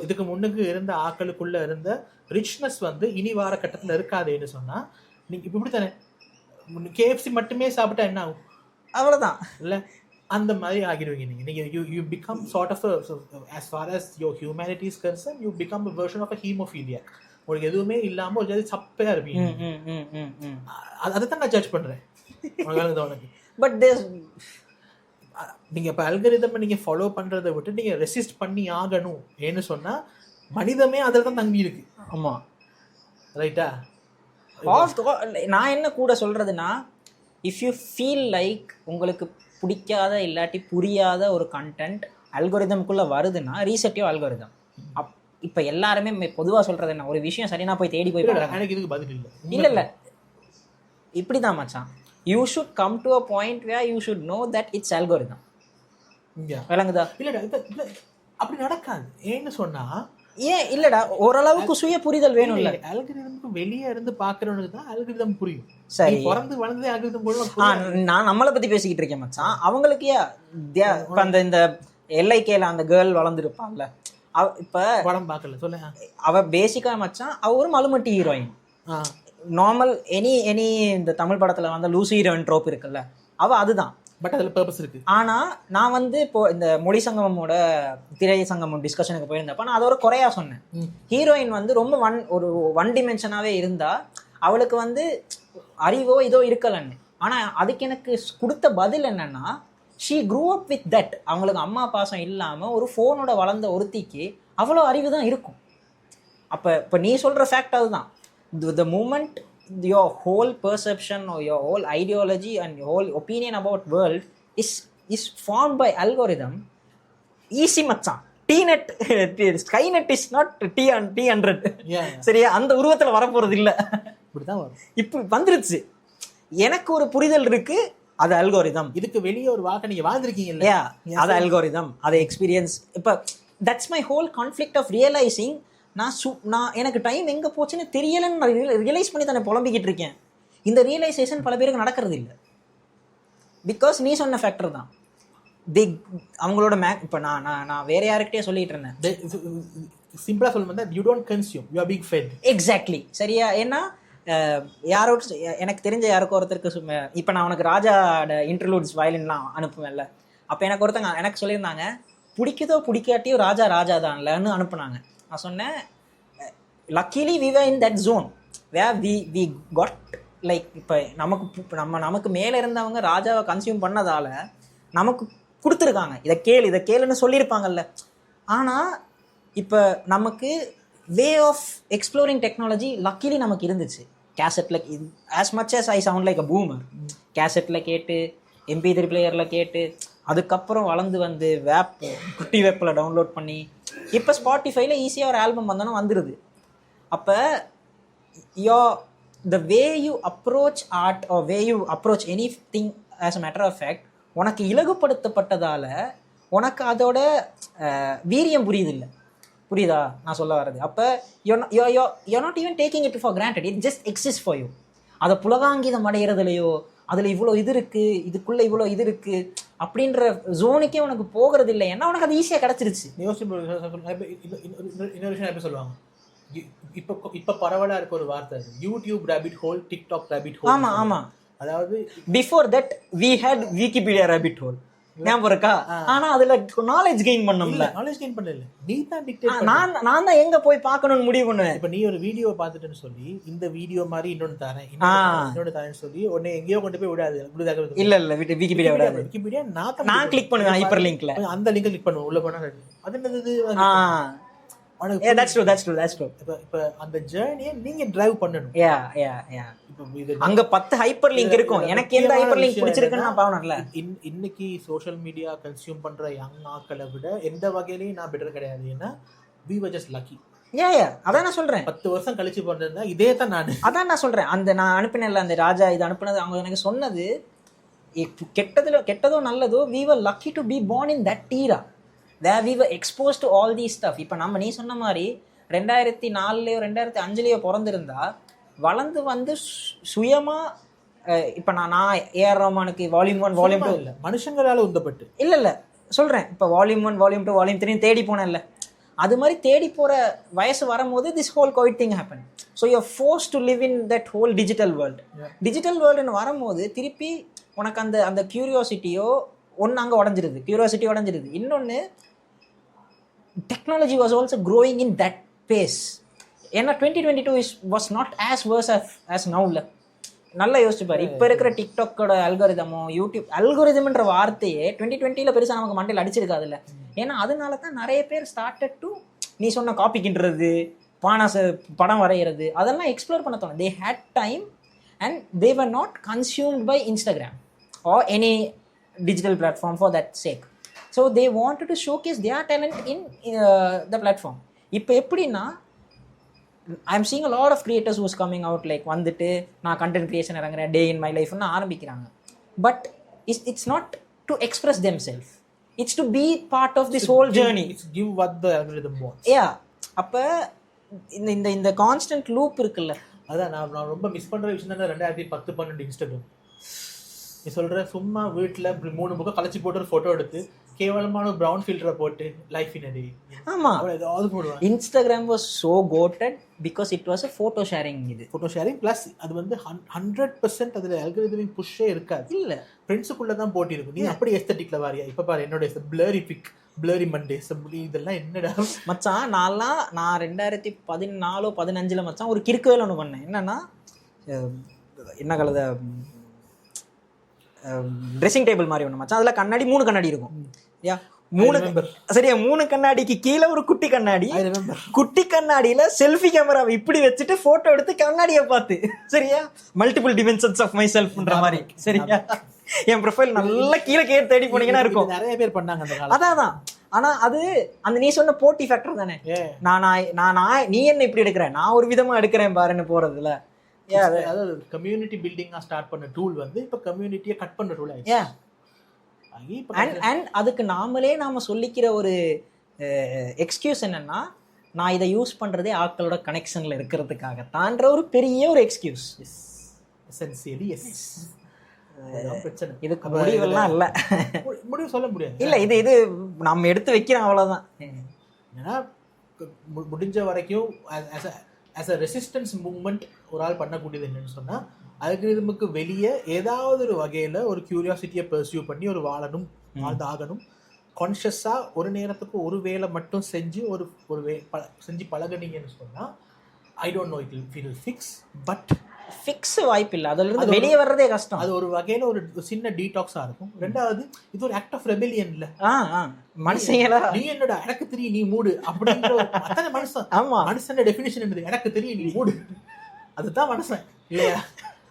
[SPEAKER 2] இதுக்கு முன்னுக்கு இருந்த ஆக்களுக்குள்ள இருந்த ரிச்னஸ் வந்து இனி வார கட்டத்துல இருக்காதுன்னு சொன்னா, நீங்க இப்படி தானே KFC மட்டுமே சாப்பிட்டா என்ன ஆகும்?
[SPEAKER 1] அவ்வளவுதான்
[SPEAKER 2] இல்ல, அந்த மாதிரி ஆகிடுவீங்க நீங்க. you become sort of as far as your humanity is concerned, you become a version of a hemophiliac. உங்களுக்கு எதுவுமே இல்லாம ஒரு ஜாதி சப்பையா இருப்பீங்க. அதைத்தான் நான் ஜட்ஜ் பண்றேன் உனக்கு.
[SPEAKER 1] பட்
[SPEAKER 2] நீங்க இப்ப அல்காரிதம் நீங்க ஃபாலோ பண்றதை விட்டு நீங்க ரெசிஸ்ட் பண்ணி ஆகணும் ஏன்னு சொன்னா, மனிதமே அதில் தான் தங்கி இருக்கு.
[SPEAKER 1] ஆமா,
[SPEAKER 2] ரைட்டா?
[SPEAKER 1] நான் என்ன கூட சொல்றதுன்னா, இஃப் யூ ஃபீல் லைக் உங்களுக்கு பிடிக்காத இல்லாட்டி புரியாத ஒரு கண்டென்ட் அல்காரிதம்குள்ள வருதுன்னா, ரீசெட் யுவர் அல்காரிதம். இப்போ எல்லாருமே பொதுவாக சொல்றது என்ன, ஒரு விஷயம் சரினா போய் தேடி போய்
[SPEAKER 2] எனக்கு இதுக்கு பதில்
[SPEAKER 1] இல்லை இப்படிதான் மச்சான். You should come to a point where you should know that it's algorithm. விளங்குதா?
[SPEAKER 2] இல்லடா, அப்படி நடக்காது. ஏன்னு சொன்னா,
[SPEAKER 1] ஏன் இல்லடா, ஓரளவுக்கு சுய புரிதல் வேணும். இல்ல,
[SPEAKER 2] அல்காரிதம்க்கு வெளியே இருந்து பாக்குறவனுக்கு தான் அல்காரிதம் புரியும். சரி, பிறந்து வளர்ந்தே அல்காரிதம் போடுவாங்க.
[SPEAKER 1] நான் நம்மளை பத்தி பேசிக்கிட்டு இருக்கேன் மச்சான். அவங்களுக்கு அந்த இந்த LIKல அந்த கேர்ள் வளர்ந்துருப்பான்ல, இப்ப
[SPEAKER 2] படம் பார்க்கல சொல்ல,
[SPEAKER 1] அவ பேசிக்கா மச்சான் அவ ஒரு மலுமட்டி ஹீரோயின். நார்மல் எனி இந்த தமிழ் படத்துல வந்து லூசி ஹீரோயின் ட்ரோப் இருக்குல்ல, அவ அதுதான்.
[SPEAKER 2] பட் அதுல பர்பஸ் இருக்கு.
[SPEAKER 1] ஆனா நான் வந்து இப்போ இந்த மொழி சங்கமோட திரை சங்கமம் டிஸ்கஷனுக்கு போயிருந்தப்ப நான் அதை ஒரு குறையா சொன்னேன். ஹீரோயின் வந்து ரொம்ப ஒன் டிமென்ஷனாவே இருந்தா அவளுக்கு வந்து அறிவோ இதோ இருக்கலன்னு. ஆனா அதுக்கு எனக்கு கொடுத்த பதில் என்னன்னா, she grew up with that. அவங்களுக்கு அம்மா பாசம் இல்லாம ஒரு ஃபோனோட வளர்ந்த ஒருத்திக்கு அவ்வளோ அறிவு தான் இருக்கும். அப்போ நீ சொல்ற ஃபேக்ட் அதுதான். The moment your whole perception or your whole ideology and your whole opinion about world is formed by algorithm, easy மச்சான். Tnet Skynet is not T100. சரியா? அந்த உருவத்துல வர போறது இல்ல.
[SPEAKER 2] இப்படிதான் வரும்.
[SPEAKER 1] இப்ப வந்துருச்சு. எனக்கு ஒரு புரிதல் இருக்கு, அது அல்கோரிதம்.
[SPEAKER 2] இதுக்கு வெளியே ஒரு வாக்க நீங்க வாழ்ந்திருக்கீங்க இல்லையா,
[SPEAKER 1] அது அல்கோரிதம், அது எக்ஸ்பீரியன்ஸ். இப்ப that's my whole conflict of realising. நான் எனக்கு டைம் எங்கே போச்சுன்னு தெரியலன்னு ரியலைஸ் பண்ணி தானே புலம்பிக்கிட்டு இருக்கேன். இந்த ரியலைசேஷன் பல பேருக்கு நடக்கிறது இல்லை. பிகாஸ் நீ சொன்ன ஃபேக்டர் தான். அவங்களோட இப்போ நான் வேற யாருக்கிட்டே சொல்லிட்டு இருந்தேன்.
[SPEAKER 2] சிம்பிளா சொல்லும்போது you don't consume, you are being fed.
[SPEAKER 1] Exactly, சரியா? ஏன்னா யாரோ எனக்கு தெரிஞ்ச யாருக்கும் ஒருத்தருக்கு இப்போ நான் உனக்கு ராஜாவோட இன்டர்லூட்ஸ் வயலின்லாம் அனுப்புவேன்ல, அப்போ எனக்கு ஒருத்தங்க எனக்கு சொல்லியிருந்தாங்க, பிடிக்குதோ பிடிக்காட்டியோ ராஜா ராஜா தான்லன்னு அனுப்புனாங்க. நான் சொன்னேன், luckily we were in that zone where we got like, இப்போ நமக்கு மேலே இருந்தவங்க ராஜாவை கன்சியூம் பண்ணதால நமக்கு கொடுத்துருக்காங்க, இதை கேளுன்னு சொல்லியிருப்பாங்கல்ல. ஆனால் இப்போ நமக்கு way of exploring technology luckily நமக்கு இருந்துச்சு. கேசட்டில் as much as I sound like a boomer, கேசட்டில் கேட்டு MP3 பிளேயரில் கேட்டு அதுக்கப்புறம் வளர்ந்து வந்து குட்டி வேப்பில் டவுன்லோட் பண்ணி இப்போ ஸ்பாட்டிஃபைல ஈஸியாக ஒரு ஆல்பம் வந்தோன்னா வந்துடுது. அப்போ the way you approach art or way you approach anything as a matter of fact உனக்கு இலகுப்படுத்தப்பட்டதால் உனக்கு அதோட வீரியம் புரியுதா நான் சொல்ல வர்றது? அப்போ you're not even taking it for granted, it just exists for you. அதை புலகாங்கிதம் அடைகிறதுலையோ அதில் இவ்வளோ இது இருக்குது, இதுக்குள்ளே இவ்வளோ இது இருக்குது அப்படின்ற ஜோனுக்கே உனக்கு போகிறது இல்லை. ஏன்னா உனக்கு அது ஈஸியாக கிடச்சிருச்சு.
[SPEAKER 2] இன்னொரு விஷயம் எப்படி சொல்லுவாங்க, இப்போ பரவலாக இருக்க ஒரு வார்த்தை YouTube rabbit hole, TikTok rabbit hole.
[SPEAKER 1] ஆமாம்.
[SPEAKER 2] அதாவது
[SPEAKER 1] before that we had Wikipedia rabbit hole, ஞாபகம் இருக்கா? ஆனா அதுல நாலேஜ் கெயின் பண்ணல. நீ தான் டிக்டேட் நான் தான் எங்க போய் பார்க்கணும்னு முடிவு பண்ணுவேன்.
[SPEAKER 2] இப்ப நீ ஒரு வீடியோ பார்த்துட்டுன்னு சொல்லி இந்த வீடியோ மாதிரி இன்னொன்னு தரேன்னு சொல்லி உடனே எங்கேயோ கொண்டு போய் விடாது.
[SPEAKER 1] இல்ல விக்கிபீடியா விடாது.
[SPEAKER 2] விக்கிபீடியா
[SPEAKER 1] நான் கிளிக் பண்ணுவேன் ஹைப்பர் லிங்க்ல,
[SPEAKER 2] அந்த லிங்க் கிளிக் பண்ணுவேன், உள்ள போனா அது என்னது.
[SPEAKER 1] that's true.
[SPEAKER 2] இப்ப அந்த ஜர்னியை நீங்க டிரைவ் பண்ணணும்.
[SPEAKER 1] அங்க 10 ஹைப்பர் லிங்க் இருக்கும், எனக்கு எந்த ஹைப்பர் லிங்க் பிடிச்சிருக்குன்னு நான் பாக்கணும்ல.
[SPEAKER 2] இன்னைக்கு சோஷியல் மீடியா கன்சியூம் பண்ற யங் ஆட்களை விட எந்த வகையிலயும் நான் பெட்டர் கிடையாது. ஏன்னா we were just lucky.
[SPEAKER 1] அதான் நான் சொல்றேன்,
[SPEAKER 2] 10 வருஷம் கழிச்சு போனதா இதே தான்
[SPEAKER 1] அதான் நான் சொல்றேன். அந்த நான் அனுப்பினேன்ல அந்த ராஜா இது அனுப்புனது, அவங்க எனக்கு சொன்னது கெட்டதோ நல்லதோ we were lucky to be born in that era where we were exposed to all these stuff. இப்போ நீ சொன்ன மாதிரி 2004 2005 பிறந்திருந்தா வளர்ந்து வந்து சுயமா இப்போ நான் ஏஆர் ரஹ்மானுக்கு வால்யூம் 1 வால்யூம் 2
[SPEAKER 2] இல்லை, மனுஷங்களால உந்தப்பட்டு
[SPEAKER 1] இல்லை சொல்கிறேன். இப்போ வால்யூம் 1 வால்யூம் 2 வால்யூம் 3 தேடி போனேன்ல, அது மாதிரி தேடி போகிற வயசு வரும்போது this whole COVID thing happen. So you are force to live in that whole digital வேர்ல்டுன்னு வரும்போது திருப்பி உனக்கு அந்த கியூரியாசிட்டியோ ஒன்று அங்கே உடஞ்சிருது. இன்னொன்று technology was also growing in that pace. ஏன்னா 2022 was not as worse as now. நல்லா யோசிச்சு பாரு, இப்போ இருக்கிற டிக்டாக்கோட அல்கோரிதமோ யூடியூப் அல்கோரிதம்ன்ற வார்த்தையே 2020 பெருசாக நமக்கு மண்டையில் அடிச்சிருக்காதுல்ல. ஏன்னா அதனால தான் நிறைய பேர் ஸ்டார்டட் டு நீ சொன்ன காப்பிக்கின்றது, படம் வரைகிறது, அதெல்லாம் எக்ஸ்ப்ளோர் பண்ண தோணும். they had time and they were not consumed by Instagram or any digital platform for that sake. So they wanted to showcase their talent in the platform. இப்போ எப்படின்னா I'm seeing a lot of creators who's coming out like வந்துட்டு நான் content creation இறங்குறேன், day in my life ன்னு ஆரம்பிக்கிறாங்க. But it's not to express themselves, it's to be part of this whole journey.
[SPEAKER 2] It's give what the algorithm wants.
[SPEAKER 1] அப்போ இந்த constant loop இருக்குல்ல,
[SPEAKER 2] அதான் நான் ரொம்ப மிஸ் பண்ற விஷயம் தான் 2010-12 இன்ஸ்டாகிராம். நீ சொல்ற சும்மா வீட்டில் 3 புக்கம் கழிச்சு போட்டு ஒரு ஃபோட்டோ எடுத்து கேவலமான ப்ரௌன் ஃபில்டரை போட்டு லைஃப் இன் டே.
[SPEAKER 1] ஆமாம்,
[SPEAKER 2] ஏதாவது போடுவாங்க.
[SPEAKER 1] Instagram was so quoted because it was a photo sharing.
[SPEAKER 2] Photo sharing plus அது வந்து 100% அதில் அல்காரிதமிக் புஷ்ஷே இருக்காது.
[SPEAKER 1] இல்லை,
[SPEAKER 2] ஃப்ரெண்ட்ஸுக்குள்ளே தான் போட்டி இருக்கும். நீ அப்படி எஸ்தட்டிக்கில் வாரியா? இப்போ பாரு என்னோட பிளரி பிக், பிளரி மண்டேஸ், இதெல்லாம் என்னடா
[SPEAKER 1] மச்சான். நான் 2014-15 மச்சான் ஒரு கிறுக்கு வேலை ஒன்று பண்ணேன். என்னன்னா என்ன கலத ட்ரெஸ்ஸிங் டேபிள் மாதிரி ஒன்று மச்சான், அதில் கண்ணாடி 3 கண்ணாடி இருக்கும். சரியா, 3 கண்ணாடிக்கு கீழே ஒரு குட்டி கண்ணாடியில செல்ஃபி கேமராவை இப்படி வச்சுட்டு போட்டோ எடுத்து கண்ணாடியை பார்த்து, சரியா, மல்டிபிள் டிமென்ஷன்ஸ் ஆஃப் மை செல்ஃப்ன்ற மாதிரி, சரியா, என் ப்ரொஃபைல் நல்லா கீழே தேடி போனீங்கன்னா இருக்கும்.
[SPEAKER 2] நிறைய பேர் பண்ணாங்க.
[SPEAKER 1] அதான் ஆனா அது அந்த நீ சொன்ன போட்டி ஃபேக்டர் தானே. நான் நீ என்ன இப்படி எடுக்கிற, நான் ஒரு விதமா எடுக்கிறேன் பாருன்னு போறதுல.
[SPEAKER 2] அதாவது கம்யூனிட்டி பில்டிங்கா ஸ்டார்ட் பண்ண டூல் வந்து இப்ப கம்யூனிட்டியை கட் பண்ண டூல் ஆயிடுச்சு.
[SPEAKER 1] அண்ட் அதுக்கு நாம சொல்லிக்கிற ஒரு எக்ஸ்கியூஸ் என்னன்னா, நான் இதை யூஸ் பண்றதே ஆட்களோட கனெக்ஷன்ல இருக்கிறதுக்காக தான்ற ஒரு பெரிய ஒரு எக்ஸ்கியூஸ்.
[SPEAKER 2] அதுதான் பிரச்சனை.
[SPEAKER 1] இதுக்கு முடிவெல்லாம் இல்லை,
[SPEAKER 2] முடிவு சொல்ல முடியாது.
[SPEAKER 1] இல்லை இது நம்ம எடுத்து வைக்கிறோம் அவ்வளோதான்.
[SPEAKER 2] ஏன்னா முடிஞ்ச வரைக்கும் ஆஸ் அ ரெசிஸ்டன்ஸ் மூவ்மெண்ட் ஒரு ஆள் பண்ணக்கூடியது என்னன்னு சொன்னால், அல்காரிதமுக்கு வெளியே ஏதாவது ஒரு வகையில் ஒரு கியூரியாசிட்டியை பர்சியூ பண்ணி ஒரு வாழ்ந்தாகணும். கான்ஷியஸாக ஒரு நேரத்துக்கு ஒரு வேலை மட்டும் செஞ்சு செஞ்சு பழகுனீங்கன்னு சொன்னால், ஐ don't no it will fix, but
[SPEAKER 1] fix வாய்ப்பு இல்லை, அதிலிருந்து வெளியே வர்றதே கஷ்டம்.
[SPEAKER 2] அது ஒரு வகையில் ஒரு சின்ன டீடாக்ஸாக இருக்கும். ரெண்டாவது, இது ஒரு ஆக்ட் ஆஃப் ரெபெலியன் இல்லை.
[SPEAKER 1] மனுஷங்களா
[SPEAKER 2] நீ என்னோட எனக்கு தெரியும் நீ மூடு அப்படின்ற அத்தனை மனுஷன். ஆமா, மனுஷன் டெஃபினிஷன் என்னது, எனக்கு தெரியும் நீ மூடு, அதுதான் மனுஷன் இல்லையா?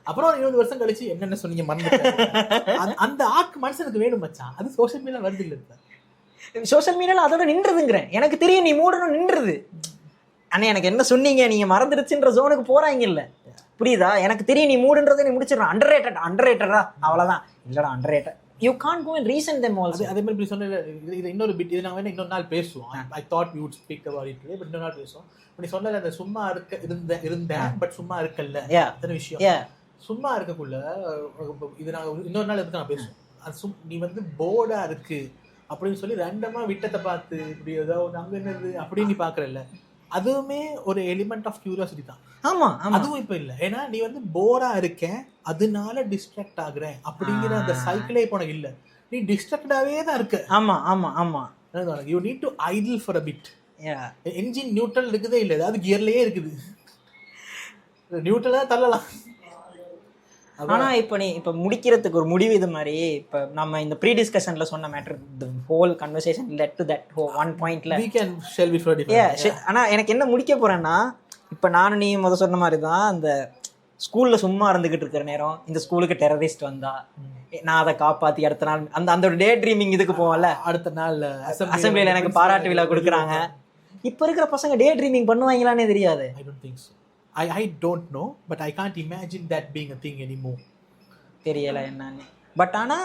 [SPEAKER 2] அப்புறம் 20 வருஷம் கழிச்சு என்னென்ன சொன்னீங்க மறந்துட்டேன். அந்த ஆக்கு மனுஷனுக்கு வேணும் மச்சான். அது சோஷியல் மீடியா வருது இல்லை,
[SPEAKER 1] சோஷியல் மீடியாவில் அதோட நின்றுதுங்கிறேன். எனக்கு தெரியும் நீ மூடணும் நின்றுது. ஆனால் எனக்கு என்ன சொன்னீங்க நீங்கள் மறந்துடுச்சுன்ற ஜோனுக்கு போகிறாங்க இல்லை, புரியுதா? எனக்கு தெரியும் நீ மூடுன்றதை நீ முடிச்சிடறான். அண்டர்ரேட்டடா அவ்வளோதான். இல்லைடா underrated, you can't go and reason them also.
[SPEAKER 2] அதே மாதிரி இப்படி சொன்ன இது இன்னொரு பிட், இது நாங்கள் இன்னொரு நாள் பேசுவோம். I thought you would speak about it today, but இன்னொரு நாள் பேசுவோம். இப்படி சொன்னது அந்த சும்மா இருந்தேன் பட் சும்மா இருக்கல்ல அத்தனை விஷயம். சும்மா இருக்கக்குள்ள இது நாங்கள் இன்னொரு நாள் எடுத்து நான் பேசுவோம். அது நீ வந்து போர்டா இருக்கு அப்படின்னு சொல்லி ரெண்டமா விட்டத்தை பார்த்து இப்படி ஏதாவது அங்கே என்னது அப்படின்னு நீ பார்க்குறல்ல, அதுவுமே ஒரு எலிமெண்ட் ஆஃப் கியூரியாசிட்டி தான்.
[SPEAKER 1] ஆமா,
[SPEAKER 2] அதுவும் இப்ப இல்ல. ஏன்னா நீ வந்து போரா இருக்கேன் அதனால டிஸ்ட்ராக்ட் ஆகுறேன் அப்படிங்கிற அந்த சைக்கிளே இப்போ இல்ல. நீ டிஸ்ட்ராக்டாவே தான் இருக்க.
[SPEAKER 1] ஆமா ஆமா ஆமா,
[SPEAKER 2] you need to idle for a bit. Engine neutral இருக்குதே இல்லை, அதாவது கியர்லயே இருக்குது, நியூட்ரலா தள்ளலாம்.
[SPEAKER 1] ஆனா இப்ப முடிக்கிறதுக்கு ஒரு முடிவு இது மாதிரி. இப்ப நம்ம இந்த ப்ரீ டிஸ்கஷன்ல சொன்ன matter, the whole conversation led to that one பாயிண்ட்ல
[SPEAKER 2] we can shall we further.
[SPEAKER 1] ஆனா எனக்கு என்ன முடிக்க போறேன்னா, இப்ப நானும் நீ சொன்ன மாதிரி தான், அந்த ஸ்கூல்ல சும்மா இருந்துகிட்டு இருக்கிற நேரம் இந்த ஸ்கூலுக்கு டெரரிஸ்ட் வந்தா நான் அதை காப்பாத்தி அடுத்த நாள் அந்த டே ட்ரீமிங் இதுக்கு போவோம்ல,
[SPEAKER 2] அடுத்த நாள்
[SPEAKER 1] அசம்பிளியில எனக்கு பாராட்டு விழா கொடுக்குறாங்க. இப்ப இருக்கிற பசங்க டே ட்ரீமிங் பண்ணுவாங்களானே தெரியாது.
[SPEAKER 2] I don't think so. I don't know, but I can't imagine that being a thing anymore.
[SPEAKER 1] தெரியல என்னன்னு. பட் ஆனா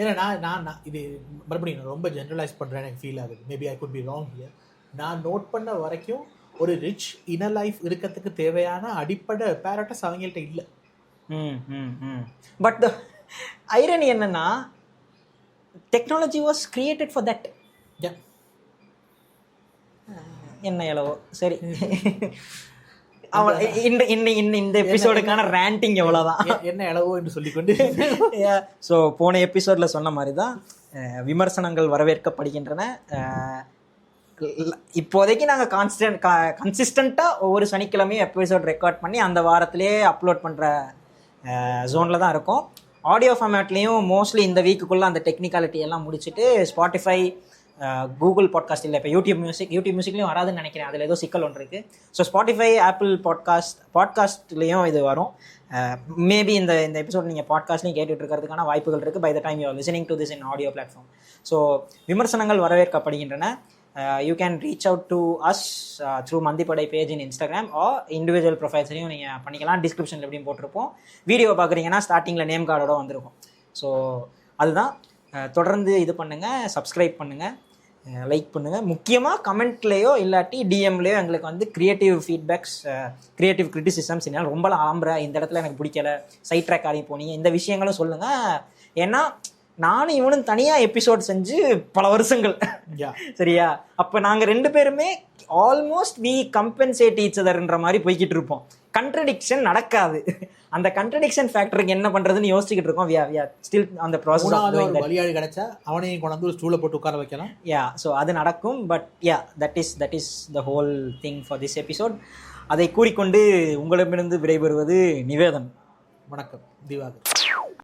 [SPEAKER 2] ஏன்னா நான் இது மறுபடியும் ரொம்ப ஜெனரலைஸ் பண்றேன், எனக்கு ஃபீல் ஆகுது. Maybe I could be wrong here. நான் நோட் பண்ண வரைக்கும் ஒரு ரிச் இன்னர் லைஃப் இருக்கிறதுக்கு தேவையான அடிப்படை பேரட்டஸ் அவங்கள்ட்ட இல்லை.
[SPEAKER 1] பட் ஐரனி என்னன்னா, technology was created for that. என்ன எவ்வளவோ சரி. இந்த எபிசோடுக்கான ரேண்டிங் எவ்வளவுதான்,
[SPEAKER 2] என்ன அளவோ என்று சொல்லிக்கொண்டு.
[SPEAKER 1] ஸோ போன எபிசோட்ல சொன்ன மாதிரி தான் விமர்சனங்கள் வரவேற்கப்படுகின்றன. இப்போதைக்கு நாங்கள் கன்சிஸ்டண்ட்டாக ஒவ்வொரு சனிக்கிழமையும் எபிசோட் ரெக்கார்ட் பண்ணி அந்த வாரத்திலே அப்லோட் பண்ணுற ஜோனில் தான் இருக்கோம். ஆடியோ ஃபார்மேட்லேயும் மோஸ்ட்லி இந்த வீக்குக்குள்ளே அந்த டெக்னிக்காலிட்டி எல்லாம் முடிச்சுட்டு ஸ்பாட்டிஃபை, கூகுள் பாட்காஸ்ட் இல்லை, இப்போ யூடியூப் மியூசிக்லேயும் வராதுன்னு நினைக்கிறேன், அதில் ஏதோ சிக்கல் ஒன்று இருக்குது. ஸோ ஸ்பாட்டிஃபை, ஆப்பிள் பாட்காஸ்ட்லேயும் இது வரும். மேபி இந்த எபிசோட் நீங்கள் பாட்காஸ்ட்லேயும் கேட்டுட்டு இருக்கிறதுக்கான வாய்ப்புகள் இருக்குது by the time you are listening to this in audio platform. So விமர்சனங்கள் வரவேற்கப்படுகின்றன. You can reach out to us through மந்திப்படை page in Instagram or individual ப்ரொஃபைல்ஸ்லையும் நீங்கள் பண்ணிக்கலாம். டிஸ்கிரிப்ஷனில் எப்படியும் போட்டிருப்போம். வீடியோ பார்க்குறீங்கன்னா ஸ்டார்டிங்கில் நேம் கார்டோட வந்திருக்கும். ஸோ அதுதான், தொடர்ந்து இது பண்ணுங்கள், சப்ஸ்கிரைப் பண்ணுங்கள், லைக் பண்ணுங்கள். முக்கியமாக கமெண்ட்லேயோ இல்லாட்டி டிஎம்லேயோ எங்களுக்கு வந்து க்ரியேட்டிவ் ஃபீட்பேக்ஸ், க்ரியேட்டிவ் கிரிட்டிசிசம்ஸ், என்னால் ரொம்ப அலம்புறேன், இந்த இடத்துல எனக்கு பிடிக்கல, சைட் ட்ராக் ஆகி போனீங்க, இந்த விஷயங்களும் சொல்லுங்கள். ஏன்னா நானும் இவனும் தனியாக எபிசோட் செஞ்சு பல வருஷங்கள் சரியா. அப்போ நாங்கள் ரெண்டு பேருமே ஆல்மோஸ்ட் வி கம்பென்சேட் ஈச் அதர்ன்ற மாதிரி போய்கிட்டு இருப்போம். கண்ட்ரடிக்ஷன் நடக்காது. அந்த கண்ட்ரடிக்ஷன் ஃபேக்டருக்கு என்ன பண்ணுறதுன்னு யோசிச்சுக்கிட்டு இருக்கோம். we are still on the process of doing that.
[SPEAKER 2] வழியாடி கிடைச்சா அவனையும் கொண்டு ஒரு ஸ்டூலை போட்டு உட்கார வைக்கலாம்.
[SPEAKER 1] ஸோ அது நடக்கும். But that is the whole thing for this episode. அதை கூறிக்கொண்டு உங்களிடமிருந்து விடைபெறுவது நிவேதன்.
[SPEAKER 2] வணக்கம், திவாகர்.